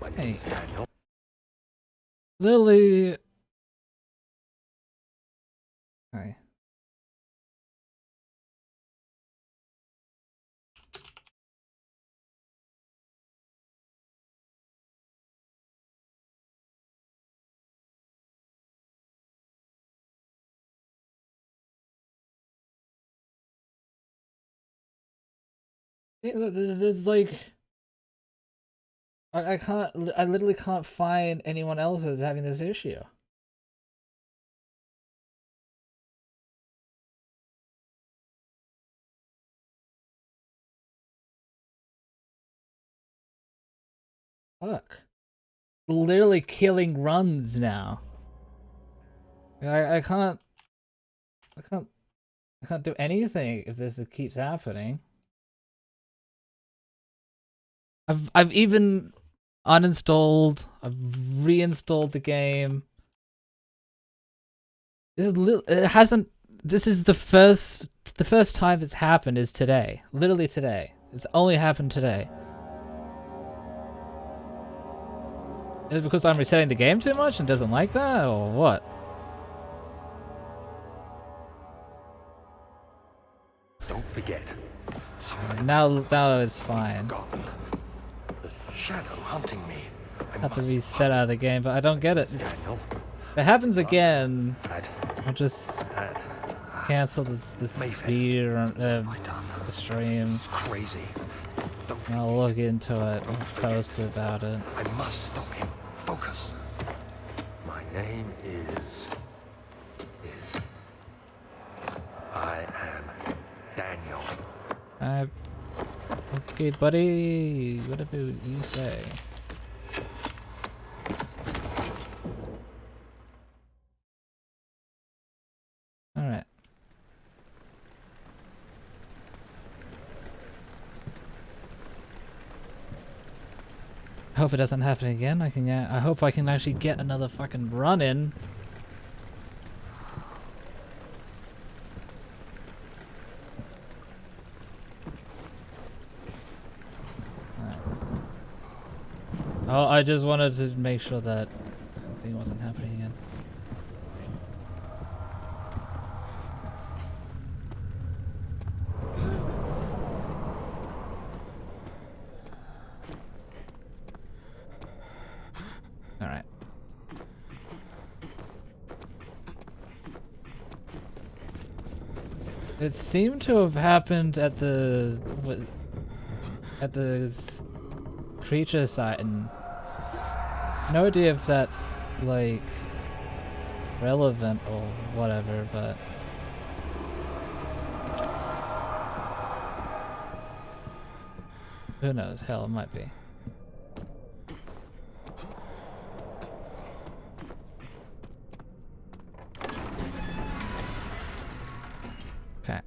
My name's Daniel. Lily. Hi. There's like, I literally can't find anyone else that's having this issue. Fuck. Literally killing runs now. I can't do anything if this keeps happening. I've even uninstalled, I've reinstalled the game. It hasn't. This is the first time it's happened is today. Literally today. It's only happened today. Is it because I'm resetting the game too much and doesn't like that, or what? Don't forget. Now it's fine. Forgotten. The shadow hunting me. I Have to must reset out of the game, but I don't get it. Daniel. If it happens again, Had, I'll just had. cancel this Mayfair. speed What have I done? the stream. It's crazy. Don't And I'll look into it and forget. post about it. I must stop him. Focus. My name is I... Okay, buddy. Whatever you say. Alright. I hope it doesn't happen again. I hope I can actually get another fucking run in. Oh, I just wanted to make sure that something wasn't happening again. Alright. It seemed to have happened at the creature site, and no idea if that's like relevant or whatever, but who knows? Hell, it might be. Okay.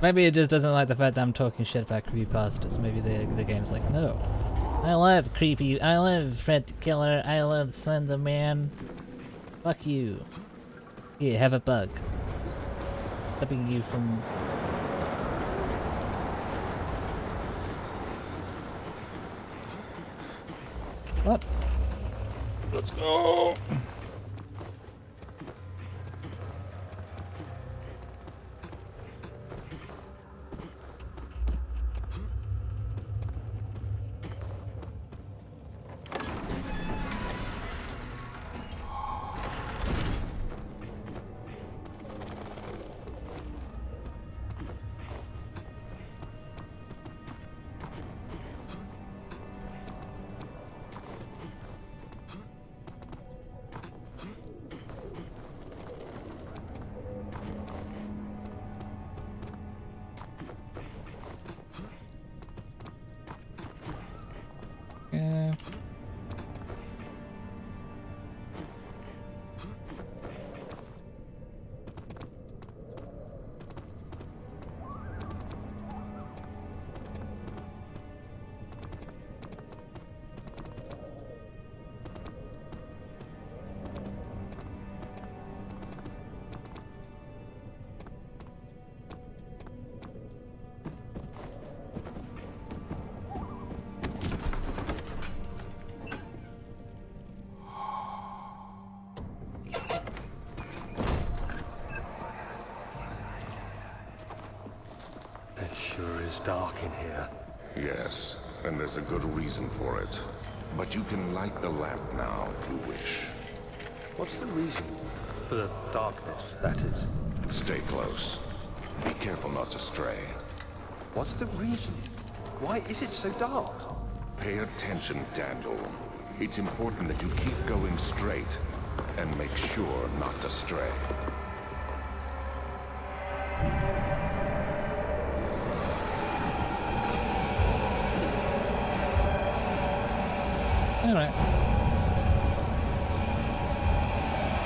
Maybe it just doesn't like the fact that I'm talking shit about creepypastas. Maybe the game's like, no. I love Fred the Killer, I love Slender Man. Fuck you. Here, have a bug. Stopping you from... What? Let's go! Yeah. It sure is dark in here. Yes, and there's a good reason for it. But you can light the lamp now if you wish. What's the reason for the darkness, that is? Stay close. Be careful not to stray. What's the reason? Why is it so dark? Pay attention, Daniel. It's important that you keep going straight and make sure not to stray. Alright.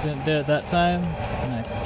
Didn't do it that time. Nice.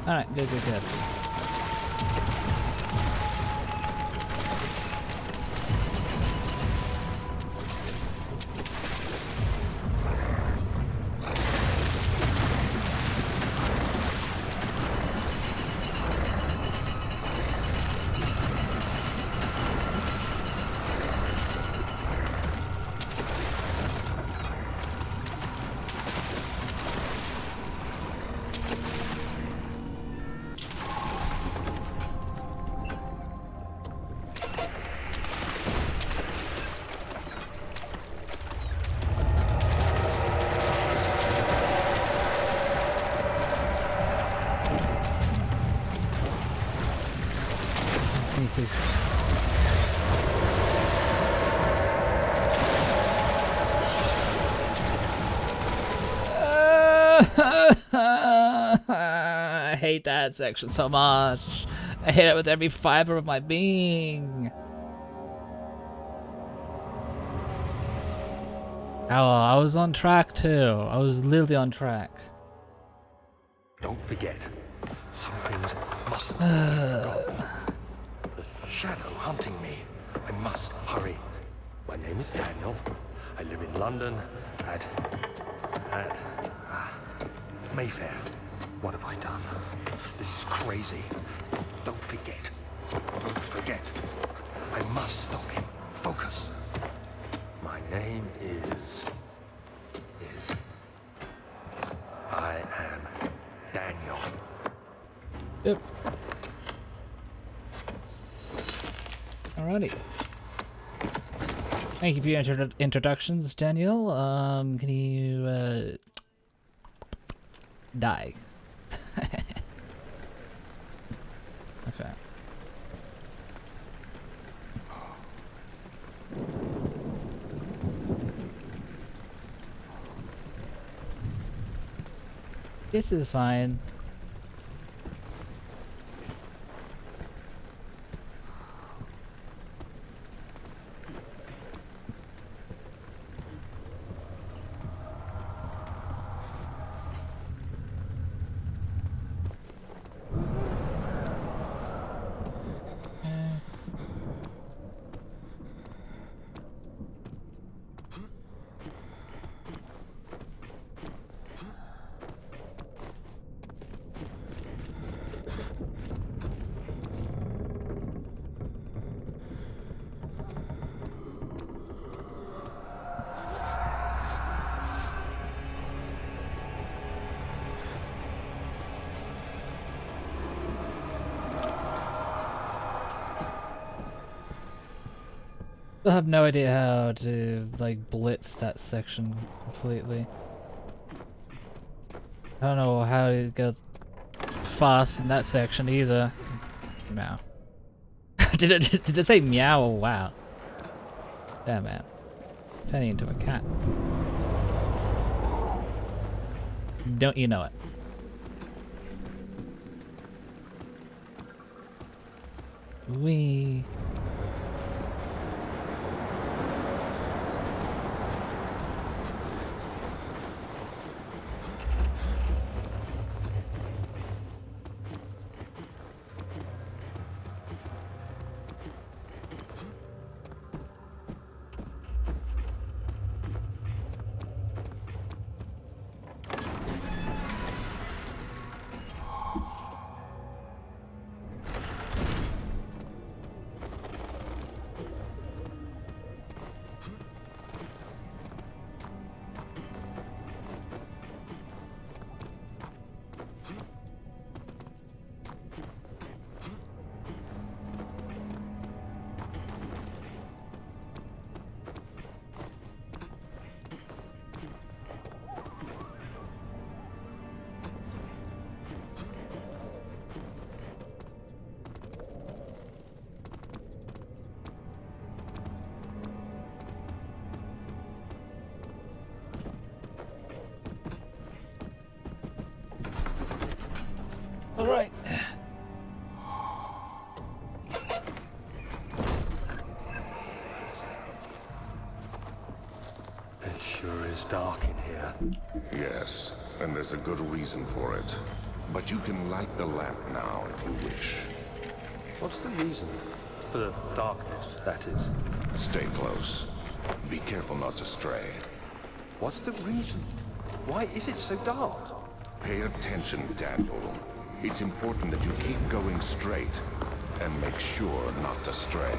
Alright, good, good, good. hate that section so much. I hate it with every fiber of my being. Oh, I was on track too. I was literally on track. Don't forget, some things mustn't be forgotten. The shadow hunting me. I must hurry. My name is Daniel. I live in London at Mayfair. What have I done? This is crazy. Don't forget. Don't forget. I must stop him. Focus. My name is... I am Daniel. Yep. Alrighty. Thank you for your introductions, Daniel. Can you, die? Okay. This is fine. I have no idea how to, like, blitz that section completely. I don't know how to go fast in that section either. Meow. did it say meow? Oh, wow. Damn, man. Turning into a cat. Don't you know it? Wee. All right. It sure is dark in here. Yes, and there's a good reason for it. But you can light the lamp now if you wish. What's the reason? For the darkness, that is. Stay close. Be careful not to stray. What's the reason? Why is it so dark? Pay attention, Daniel. It's important that you keep going straight and make sure not to stray.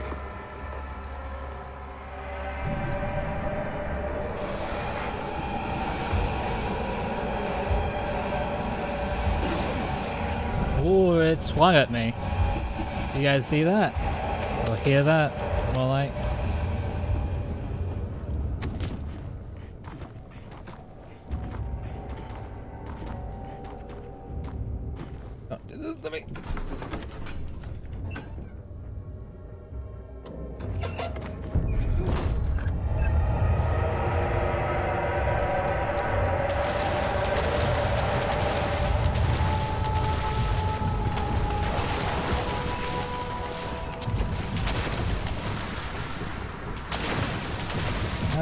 Ooh, it swung at me. You guys see that? Or hear that? More like. Oh, let me.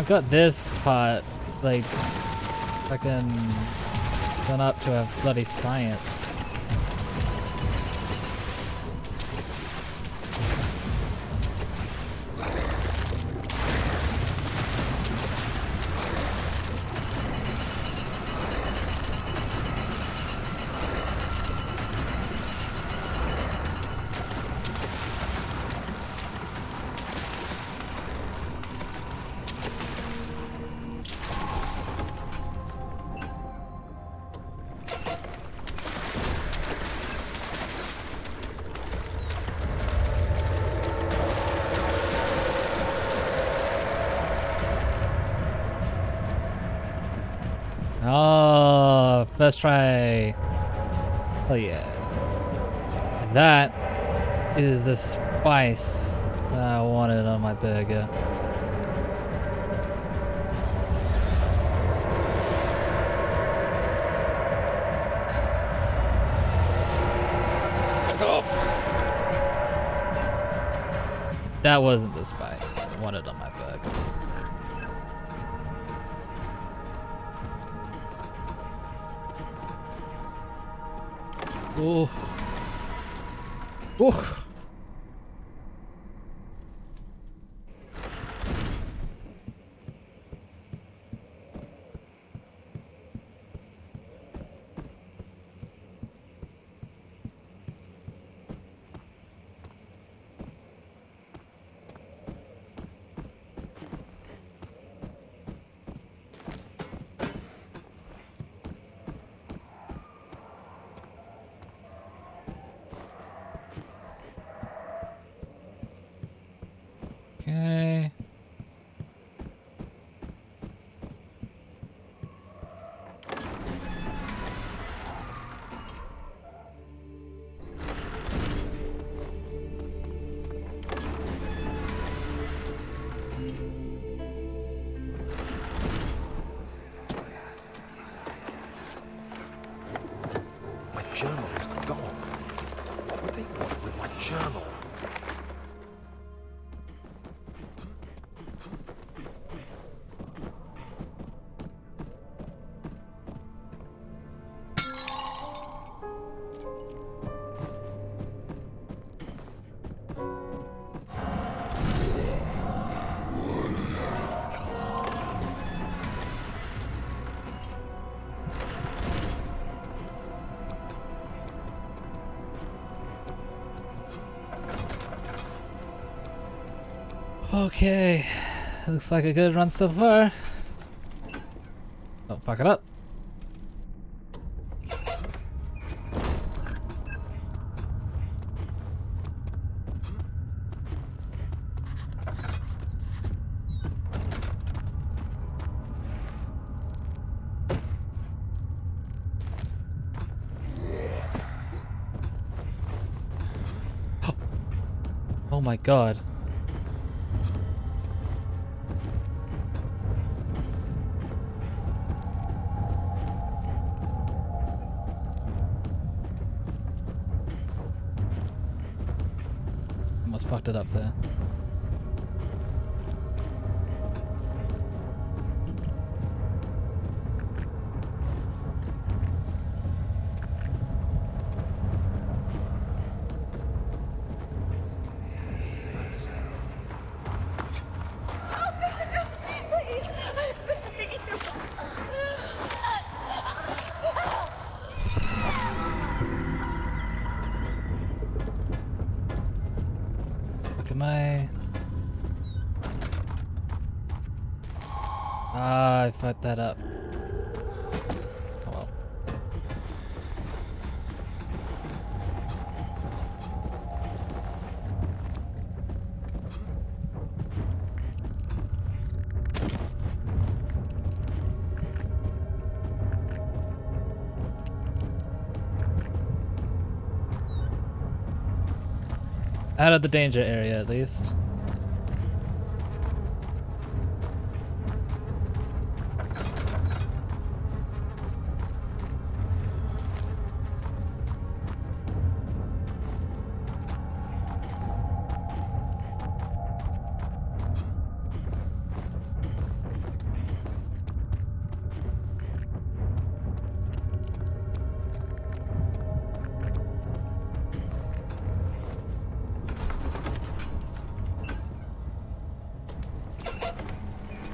I've got this part, like, fucking done up to a bloody science. Oh, first try. Oh yeah. And that is the spice that I wanted on my burger. That wasn't the spice I wanted on my burger. Ooh. Ooh. Okay. My journal is gone. What would they want with my journal? Okay. Looks like a good run so far. Don't fuck it up. Oh my god. Almost fucked it up there. Look at my... Ah, I fucked that up. Oh well. Out of the danger area, at least.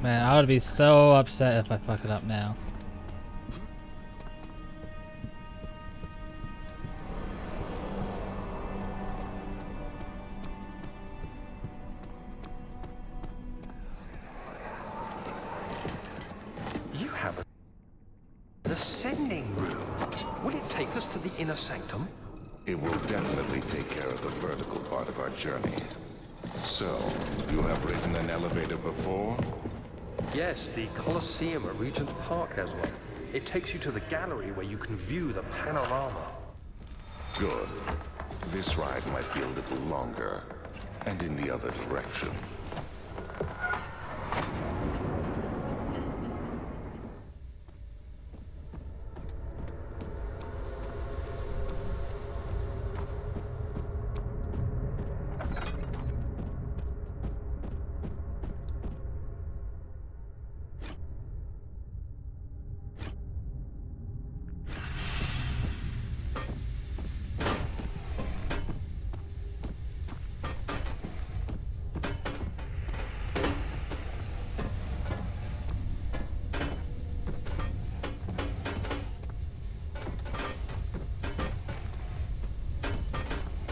Man, I would be so upset if I fuck it up now. You have an ascending room. Will it take us to the inner sanctum? It will definitely take care of the vertical part of our journey. So, you have ridden an elevator before? Yes, the Colosseum at Regent's Park has one. It takes you to the gallery where you can view the panorama. Good. This ride might be a little longer, and in the other direction.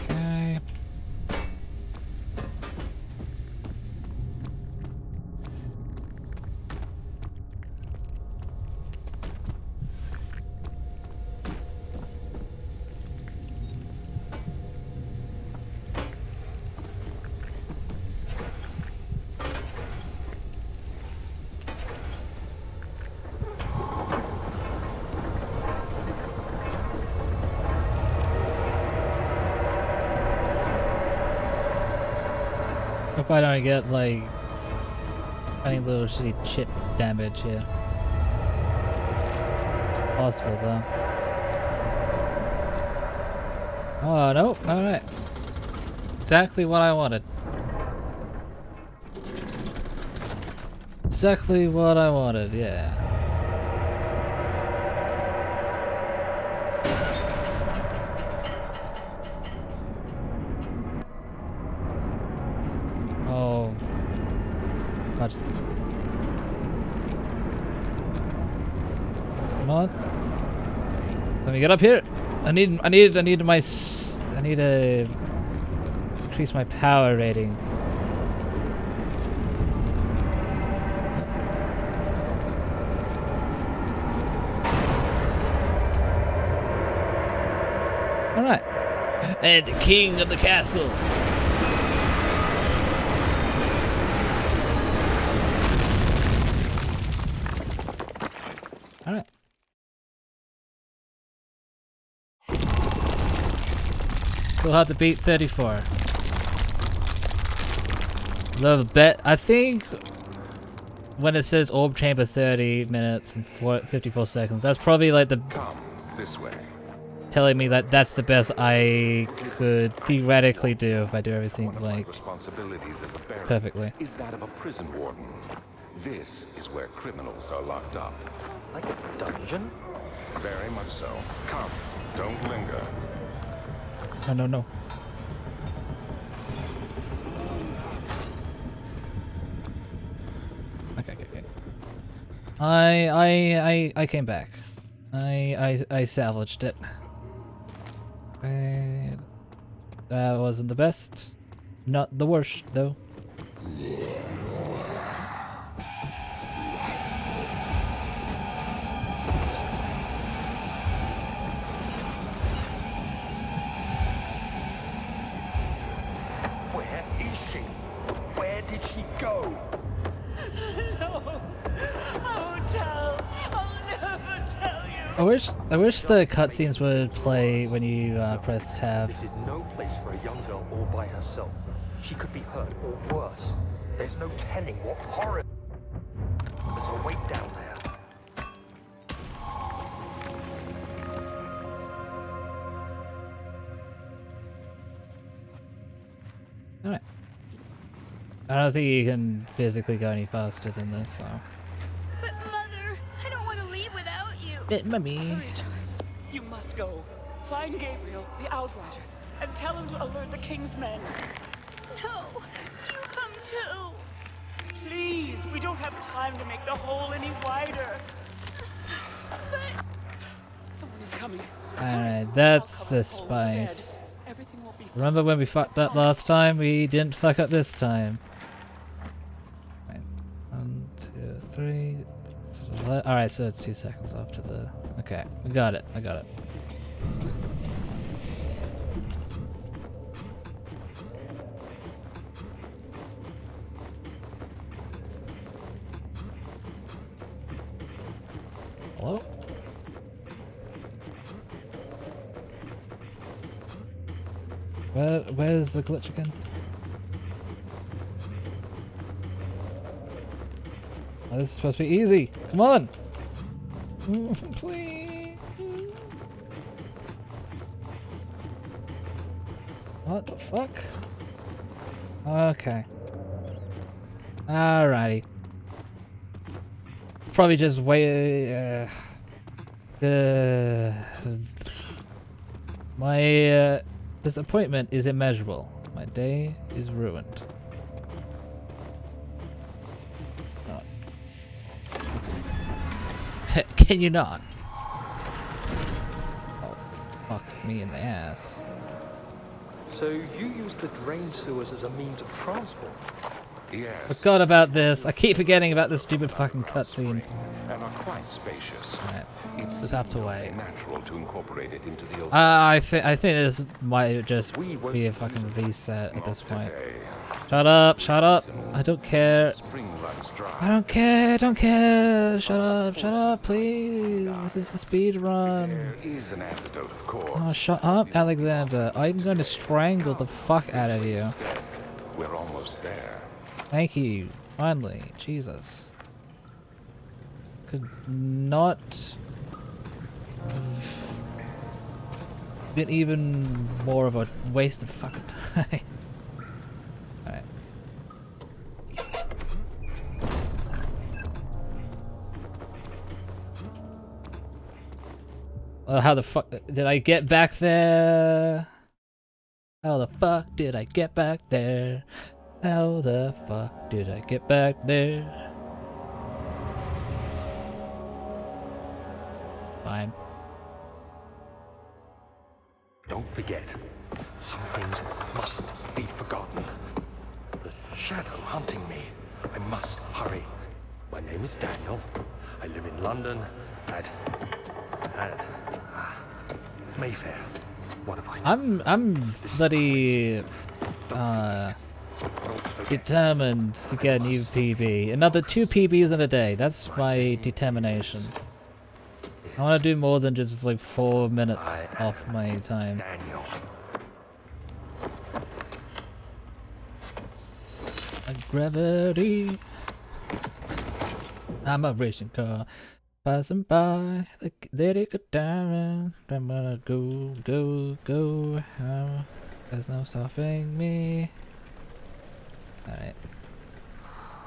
Okay. Hope I don't get like any little shitty chip damage here. Possible though. Oh no, alright. Exactly what I wanted. Exactly what I wanted, yeah. Oh. God. Come on. Let me get up here. I need to increase my power rating. Alright. And the king of the castle. Alright. Still have to beat 34. Love bet. I think when it says orb chamber 30 minutes and 54 seconds, that's probably like the Come this way. telling me that that's the best I could theoretically do if I do everything One of my like responsibilities as a baron perfectly. is that of a prison warden. This is where criminals are locked up. Like a dungeon? Very much so. Come, don't linger. No, no, no. Okay, okay, okay. I came back. I salvaged it. That wasn't the best. Not the worst, though. Where is she? Where did she go? No, I won't tell. I'll never tell you. I wish the cutscenes would play when you press tab. This is no place for a young girl all by herself. She could be hurt or worse. There's no telling what horror is await down there. Alright. I don't think you can physically go any faster than this, so. But Mother, I don't want to leave without you. Bit mummy. Hurry, child. You must go. Find Gabriel, the Outrider, and tell him to alert the King's men. No, you come too. Please, we don't have time to make the hole any wider. Someone is coming. Alright, that's the spice. Remember when we fucked up last time? We didn't fuck up this time. Right. 1, 2, 3. Alright, so it's 2 seconds after the... Okay, we got it. I got it. Hello? Where's the glitch again? Oh, this is supposed to be easy. Come on! Please! What the fuck? Okay. Alrighty. Probably just wait. My disappointment is immeasurable. My day is ruined. Oh. Can you not? Oh, fuck me in the ass. So you use the drain sewers as a means of transport? Yes. Forgot about this. I keep forgetting about this stupid fucking cutscene. And are quite spacious. Right. It's Just have to wait. natural to incorporate it into the I think this might just be a fucking reset at this point. today. Shut up! Shut up! I don't care. Spring runs dry. I don't care! I don't care! Shut up! Shut up, please! This is a speed run. There is an antidote, of course. Oh, shut up, Alexander! I'm going to strangle the fuck out of you. Instead, we're almost there. Thank you. Finally, Jesus. Could not have been even more of a waste of fucking time. Alright. How the fuck did I get back there? How the fuck did I get back there? How the fuck did I get back there? Fine. Don't forget, some things mustn't be forgotten. The shadow hunting me. I must hurry. My name is Daniel. I live in London at Mayfair. What have I done? I'm bloody determined to get a new PB. Another 2 PBs in a day. That's my determination. I want to do more than just like 4 minutes off my time. Daniel. Gravity. I'm a racing car passing by. Let it go down. I'm gonna go, go, go. There's no stopping me. Alright.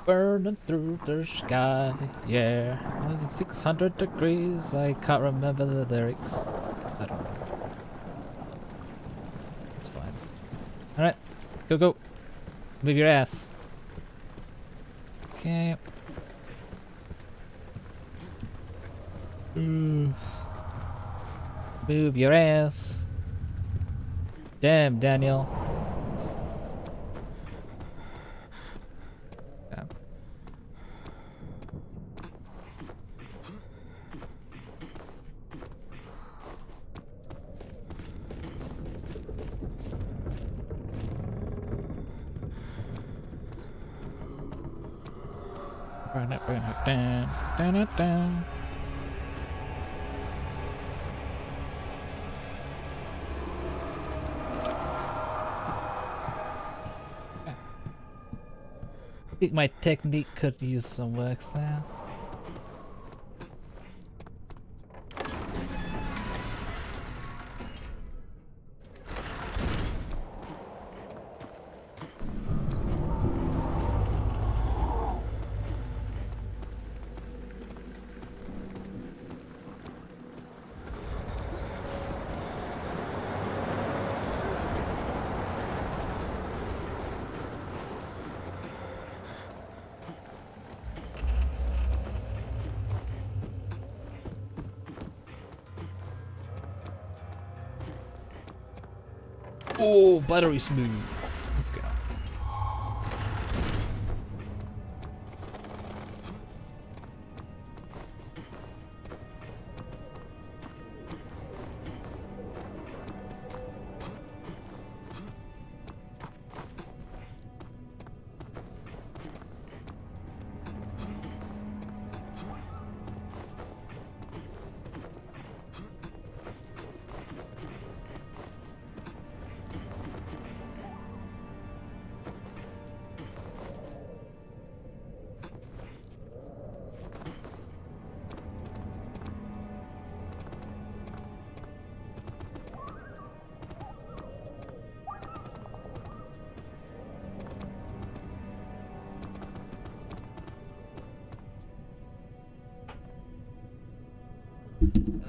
Burning through the sky, yeah. 600 degrees. I can't remember the lyrics. I don't know. It's fine. Alright. Go, go. Move your ass. Okay. Move your ass. Damn, Daniel. Yeah. Burn it down, burn it down. I think my technique could use some work there. Oh, buttery smooth. Let's go.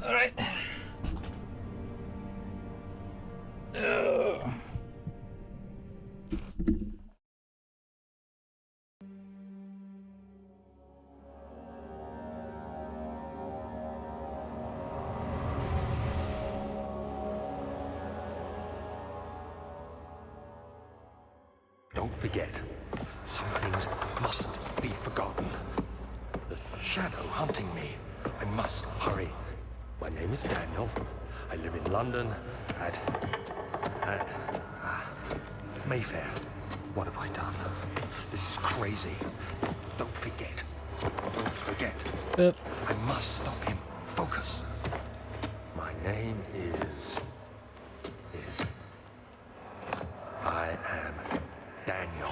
All right. Don't forget, some things mustn't be forgotten. The shadow hunting me. I must hurry. My name is Daniel. I live in London at Mayfair. What have I done? This is crazy. Don't forget. Don't forget. I must stop him. Focus. My name is... I am Daniel.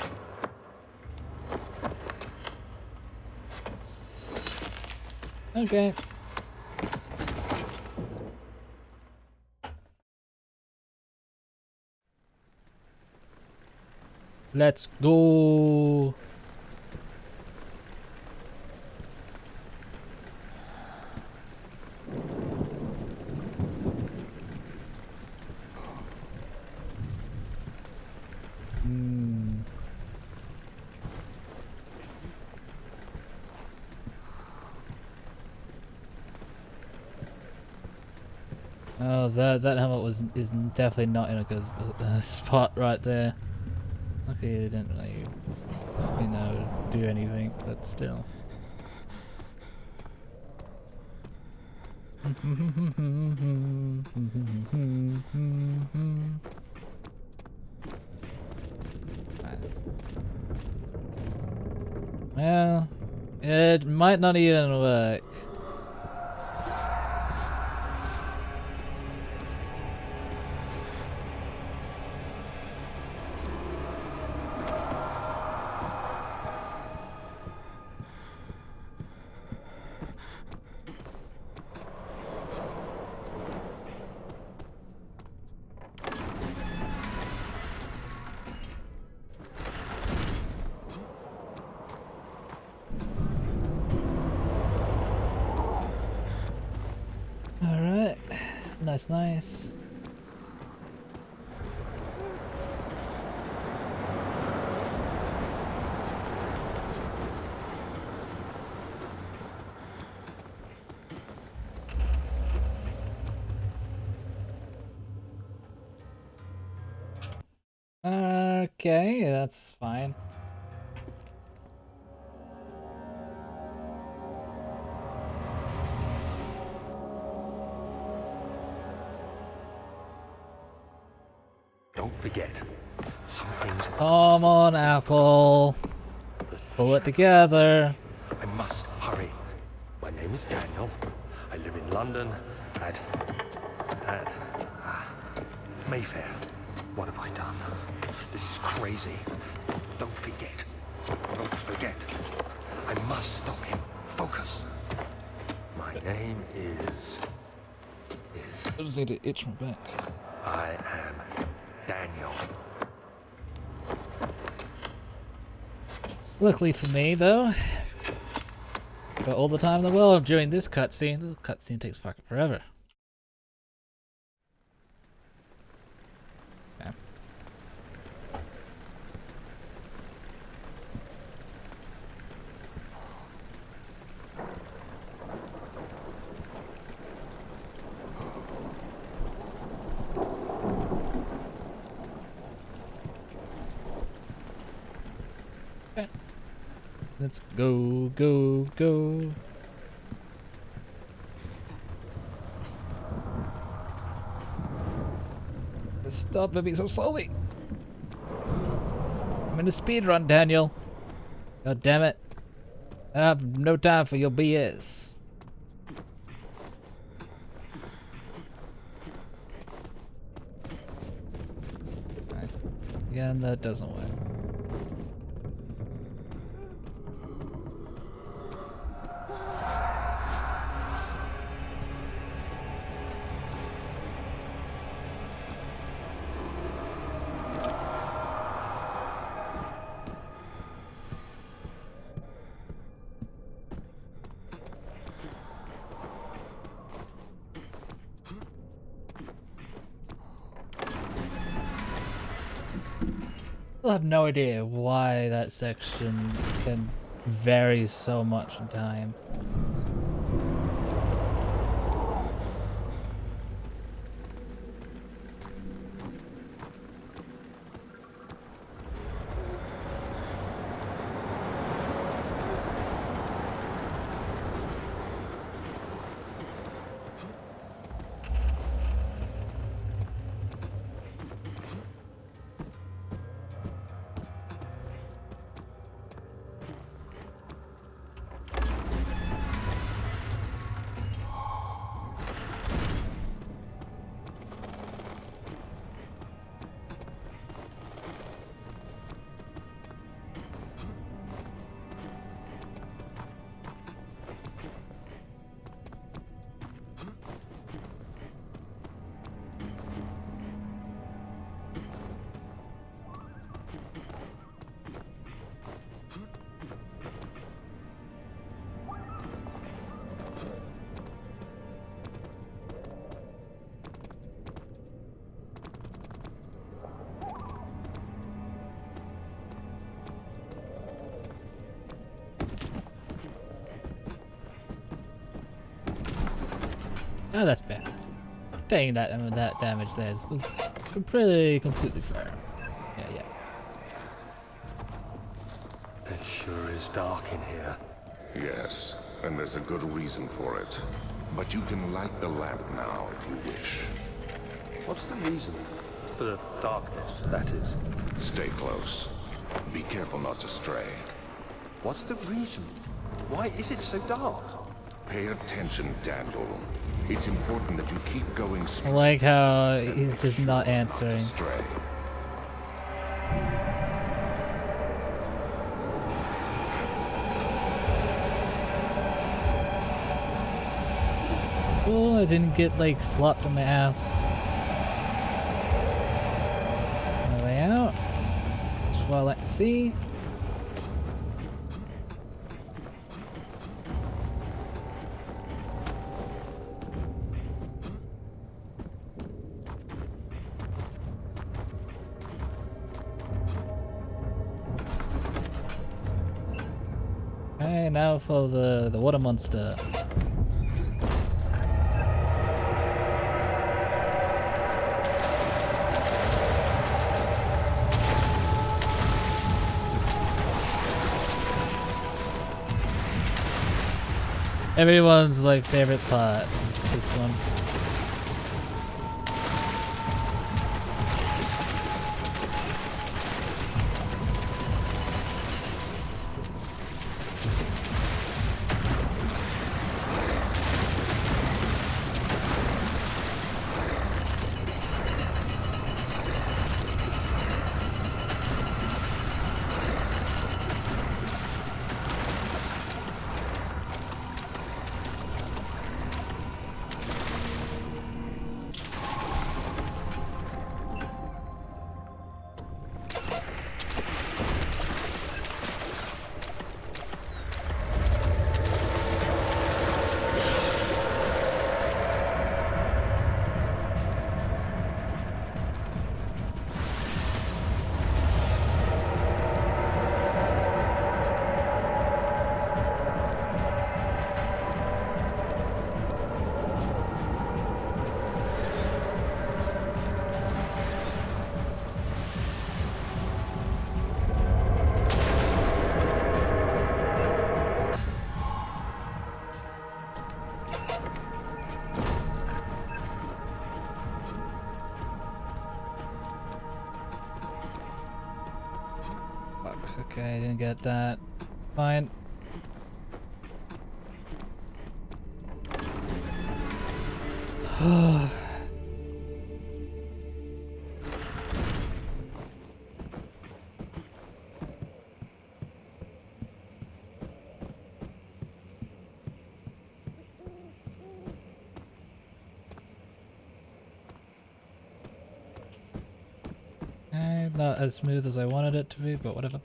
Okay. Let's go. Oh, that helmet is definitely not in a good spot right there. Luckily, it didn't really, you know, do anything, but still. Well, it might not even work. Alright, nice. Okay, that's fine. Don't forget, some things... Come on, Apple. Pull it together. I must hurry. My name is Daniel. I live in London at Mayfair. What have I done? This is crazy. Don't forget. Don't forget. I must stop him. Focus. My name is... I just need to itch my back. I am Daniel. Luckily for me, though, got all the time in the world during this cutscene. This cutscene takes fucking forever. Okay. Let's go, go, go. Stop moving so slowly. I'm in a speed run, Daniel. God damn it. I have no time for your BS. Right. Again, that doesn't work. I have no idea why that section can vary so much in time. Oh, that's bad. Taking that damage there is completely fair. Yeah, yeah. It sure is dark in here. Yes, and there's a good reason for it. But you can light the lamp now if you wish. What's the reason for the darkness, that is? Stay close. Be careful not to stray. What's the reason? Why is it so dark? Pay attention, Daniel. It's important that you keep going I straight. like how he's just not answering. Stray. Cool, I didn't get like slapped on the ass. On the way out. That's what I like to see. Okay, now for the water monster. Everyone's like favorite part is this one. Okay, didn't get that. Fine. Not as smooth as I wanted it to be, but whatever.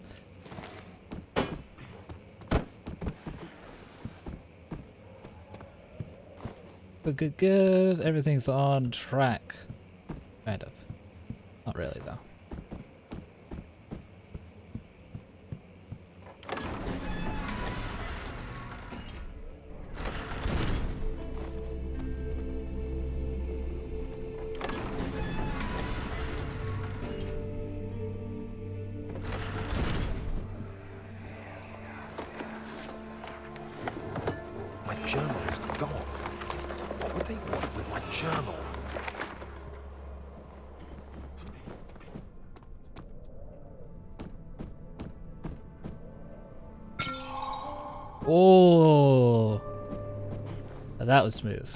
Good. Everything's on track. Kind of. Not really, though. My journal is gone. What would they want with my journal? Oh, that was smooth.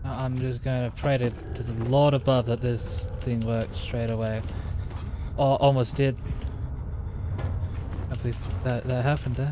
I'm just gonna pray to the Lord above that this thing works straight away. Or almost did. I believe that happened there.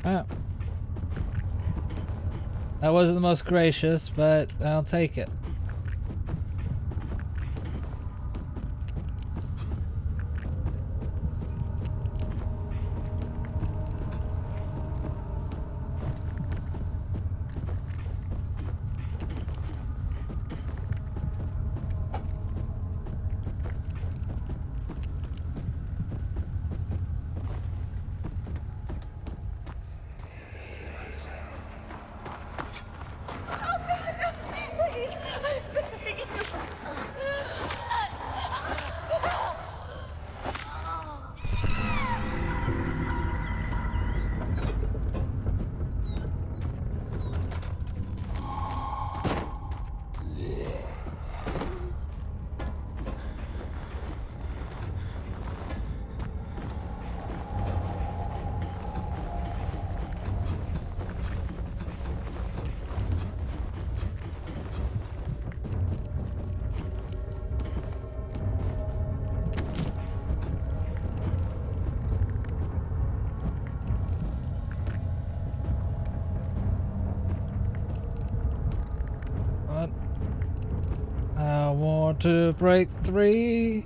Ah. That wasn't the most gracious, but I'll take it. What? I want to break 3.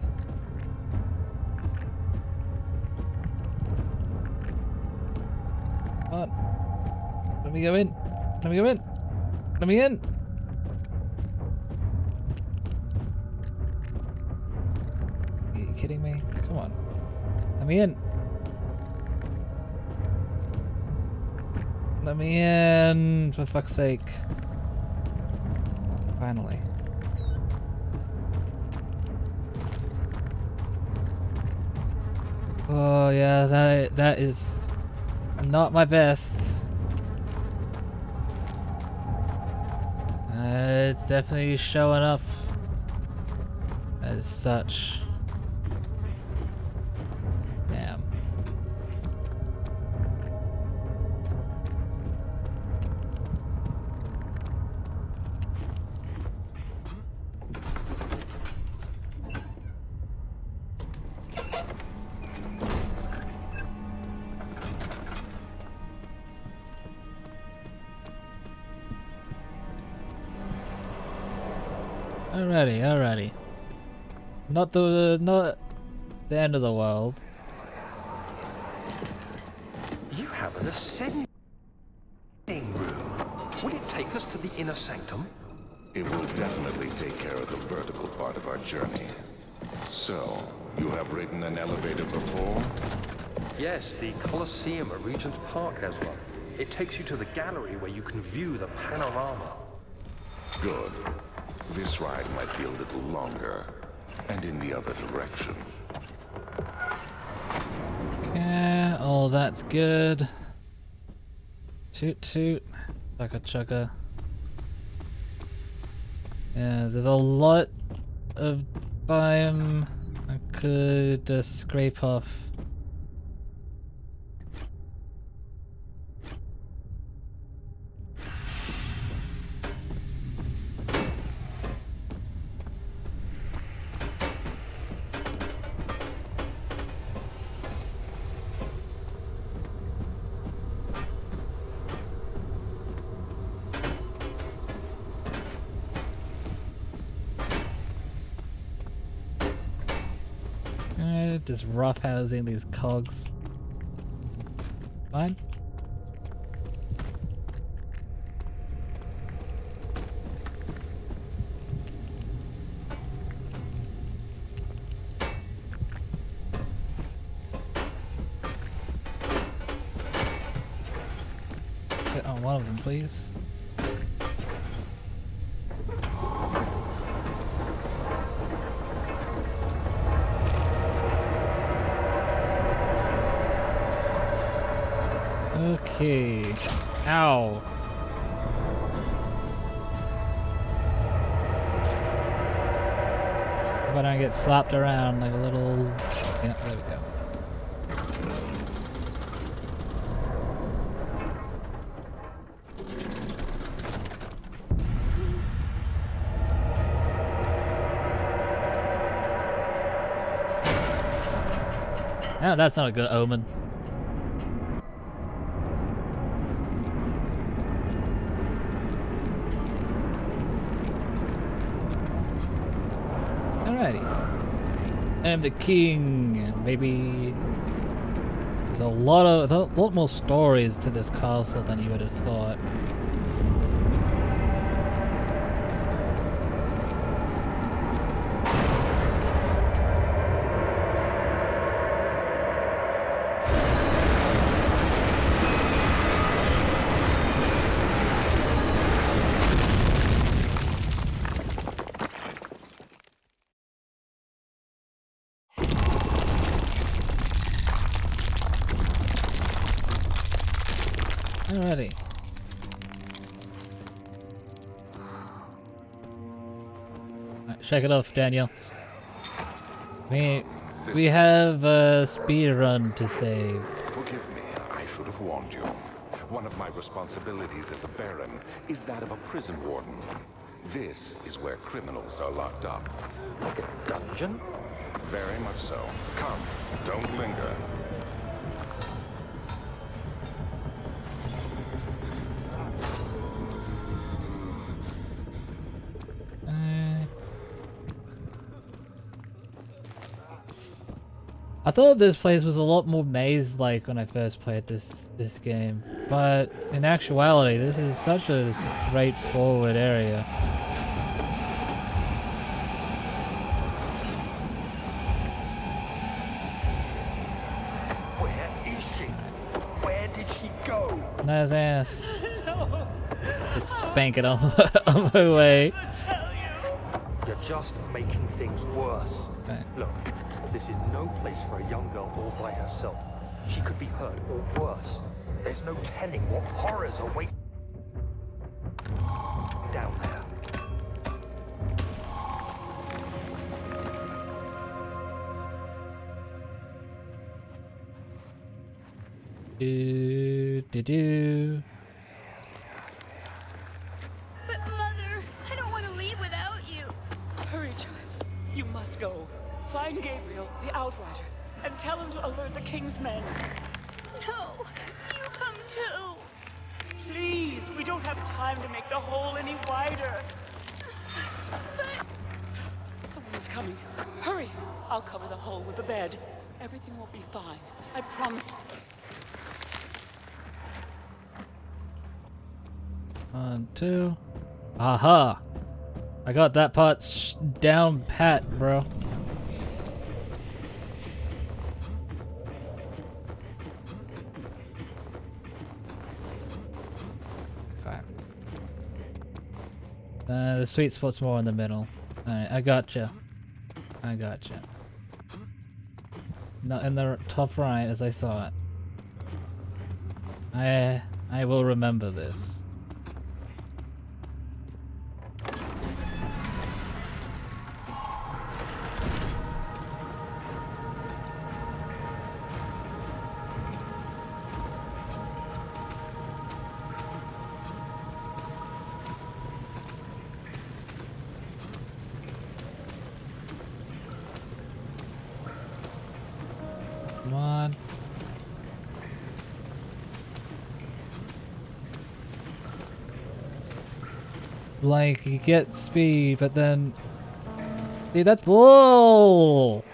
What? Let me go in. Let me go in. Let me in. Are you kidding me? Come on. Let me in. Let me in, for fuck's sake. Finally. Oh yeah, that is not my best. It's definitely showing up as such. Damn. Alrighty, alrighty. Not the end of the world. You have an ascending room. Will it take us to the inner sanctum? It will definitely take care of the vertical part of our journey. So, you have ridden an elevator before? Yes, the Colosseum at Regent's Park has one. It takes you to the gallery where you can view the panorama. Good. This ride might be a little longer, and in the other direction. Okay, oh that's good. Toot toot. Chugga chugga. Yeah, there's a lot of time I could scrape off. Just roughhousing these cogs. Fine. Hit on one of them, please. Okay. Ow. But I get slapped around like a little... Yeah, there we go. Now that's not a good omen. Alrighty. I'm the king, baby. There's a lot more stories to this castle than you would have thought. Alrighty. Right, shake it off, Daniel. We have a speed run to save. Forgive me, I should have warned you. One of my responsibilities as a Baron is that of a prison warden. This is where criminals are locked up. Like a dungeon? Very much so. Come, don't linger. I thought this place was a lot more maze-like when I first played this game, but in actuality, this is such a straightforward area. Where is she? Where did she go? Nice ass. Just spank it on, on my way. You're just making things worse. Okay. Look, this is no place for a young girl all by herself. She could be hurt or worse. There's no telling what horrors await down there. Do. But Mother, I don't want to leave without you. Hurry, child. You must go. Find Gabriel, the Outrider, and tell him to alert the King's men. No, you come too. Please, we don't have time to make the hole any wider. But I'll cover the hole with the bed. Everything will be fine. I promise. 1, 2. Aha! I got that part down pat, bro. Okay. The sweet spot's more in the middle. Alright, I gotcha. I gotcha. Not in the top right as I thought. I will remember this. Come on. Like, you get speed, but then... See, that's bull!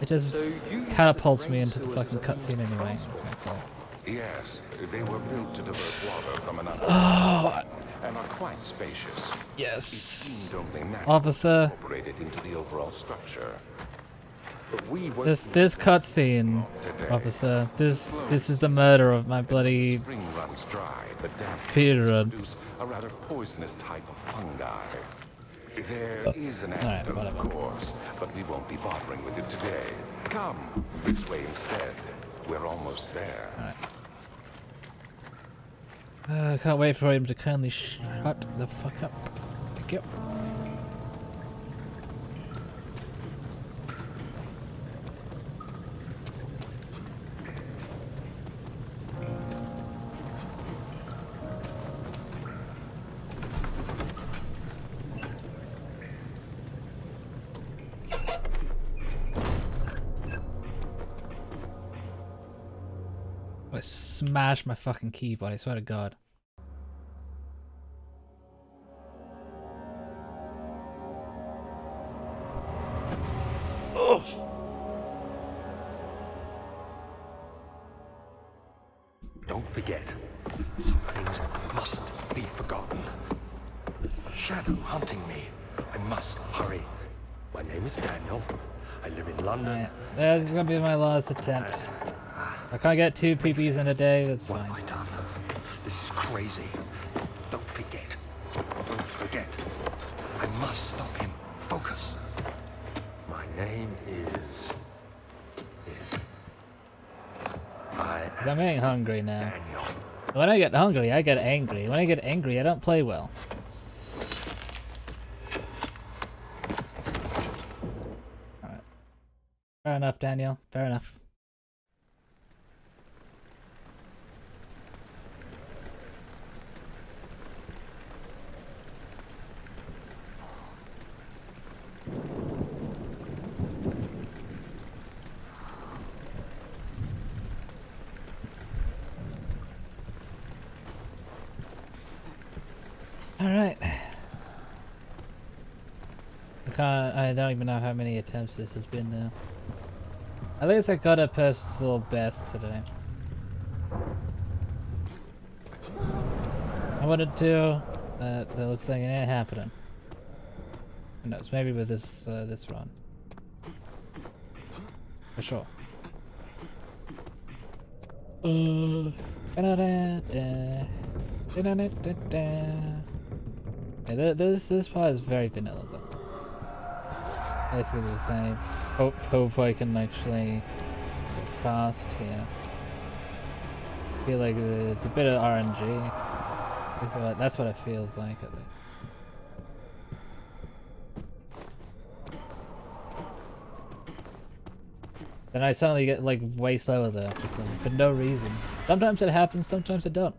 It just catapults me into the fucking cutscene anyway. Yes, they were built to divert water from an Oh, and are quite spacious. yes. Seemed only natural Officer, incorporated into the overall structure. But we were this cutscene, officer, this is the murder of my bloody spring runs dry. The damp speedrun. produce a rather poisonous type of fungi. There is an Alright, antidote, whatever. of course, but we won't be bothering with it today. Come this way instead. We're almost there. I can't wait for him to kindly shut the fuck up. Thank you. I smashed my fucking keyboard, I swear to God. Don't forget, some things mustn't be forgotten. The shadow hunting me. I must hurry. My name is Daniel. I live in London. Alright, this is gonna be my last attempt. I can't get 2 PBs in a day, that's What fine. have I done? This is crazy. Don't forget. Don't forget. I must stop him. Focus. My name is... I'm getting hungry now. Daniel. When I get hungry, I get angry. When I get angry, I don't play well. Alright. Fair enough, Daniel. Fair enough. Alright. I don't even know how many attempts this has been now. At least I got a personal best today. I wanted to, that looks like it ain't happening. Who knows, maybe with this, this run. For sure. Yeah, this part is very vanilla though. Basically the same. Hope I can actually get fast here. I feel like it's a bit of RNG. That's what it feels like, I think. Then I suddenly get like way slower there for no reason. Sometimes it happens, sometimes it don't.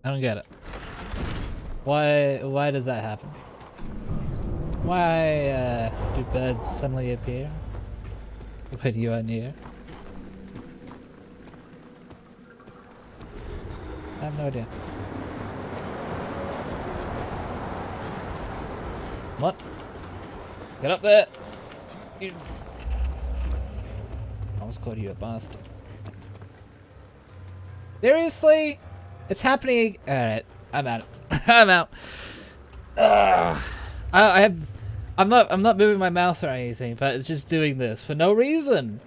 I don't get it. Why does that happen? Why do birds suddenly appear when you are near? I have no idea. What? Get up there! I almost called you a bastard. Seriously? It's happening. Alright, I'm out. I'm out. I'm not moving my mouse or anything, but it's just doing this for no reason.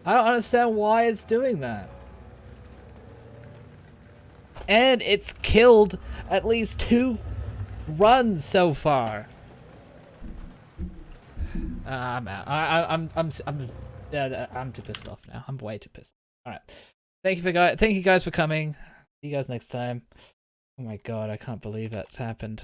I don't understand why it's doing that. And it's killed at least 2 runs so far. I'm out. I'm too pissed off now. I'm way too pissed. All right. Thank you guys for coming. See you guys next time. Oh my god, I can't believe that's happened.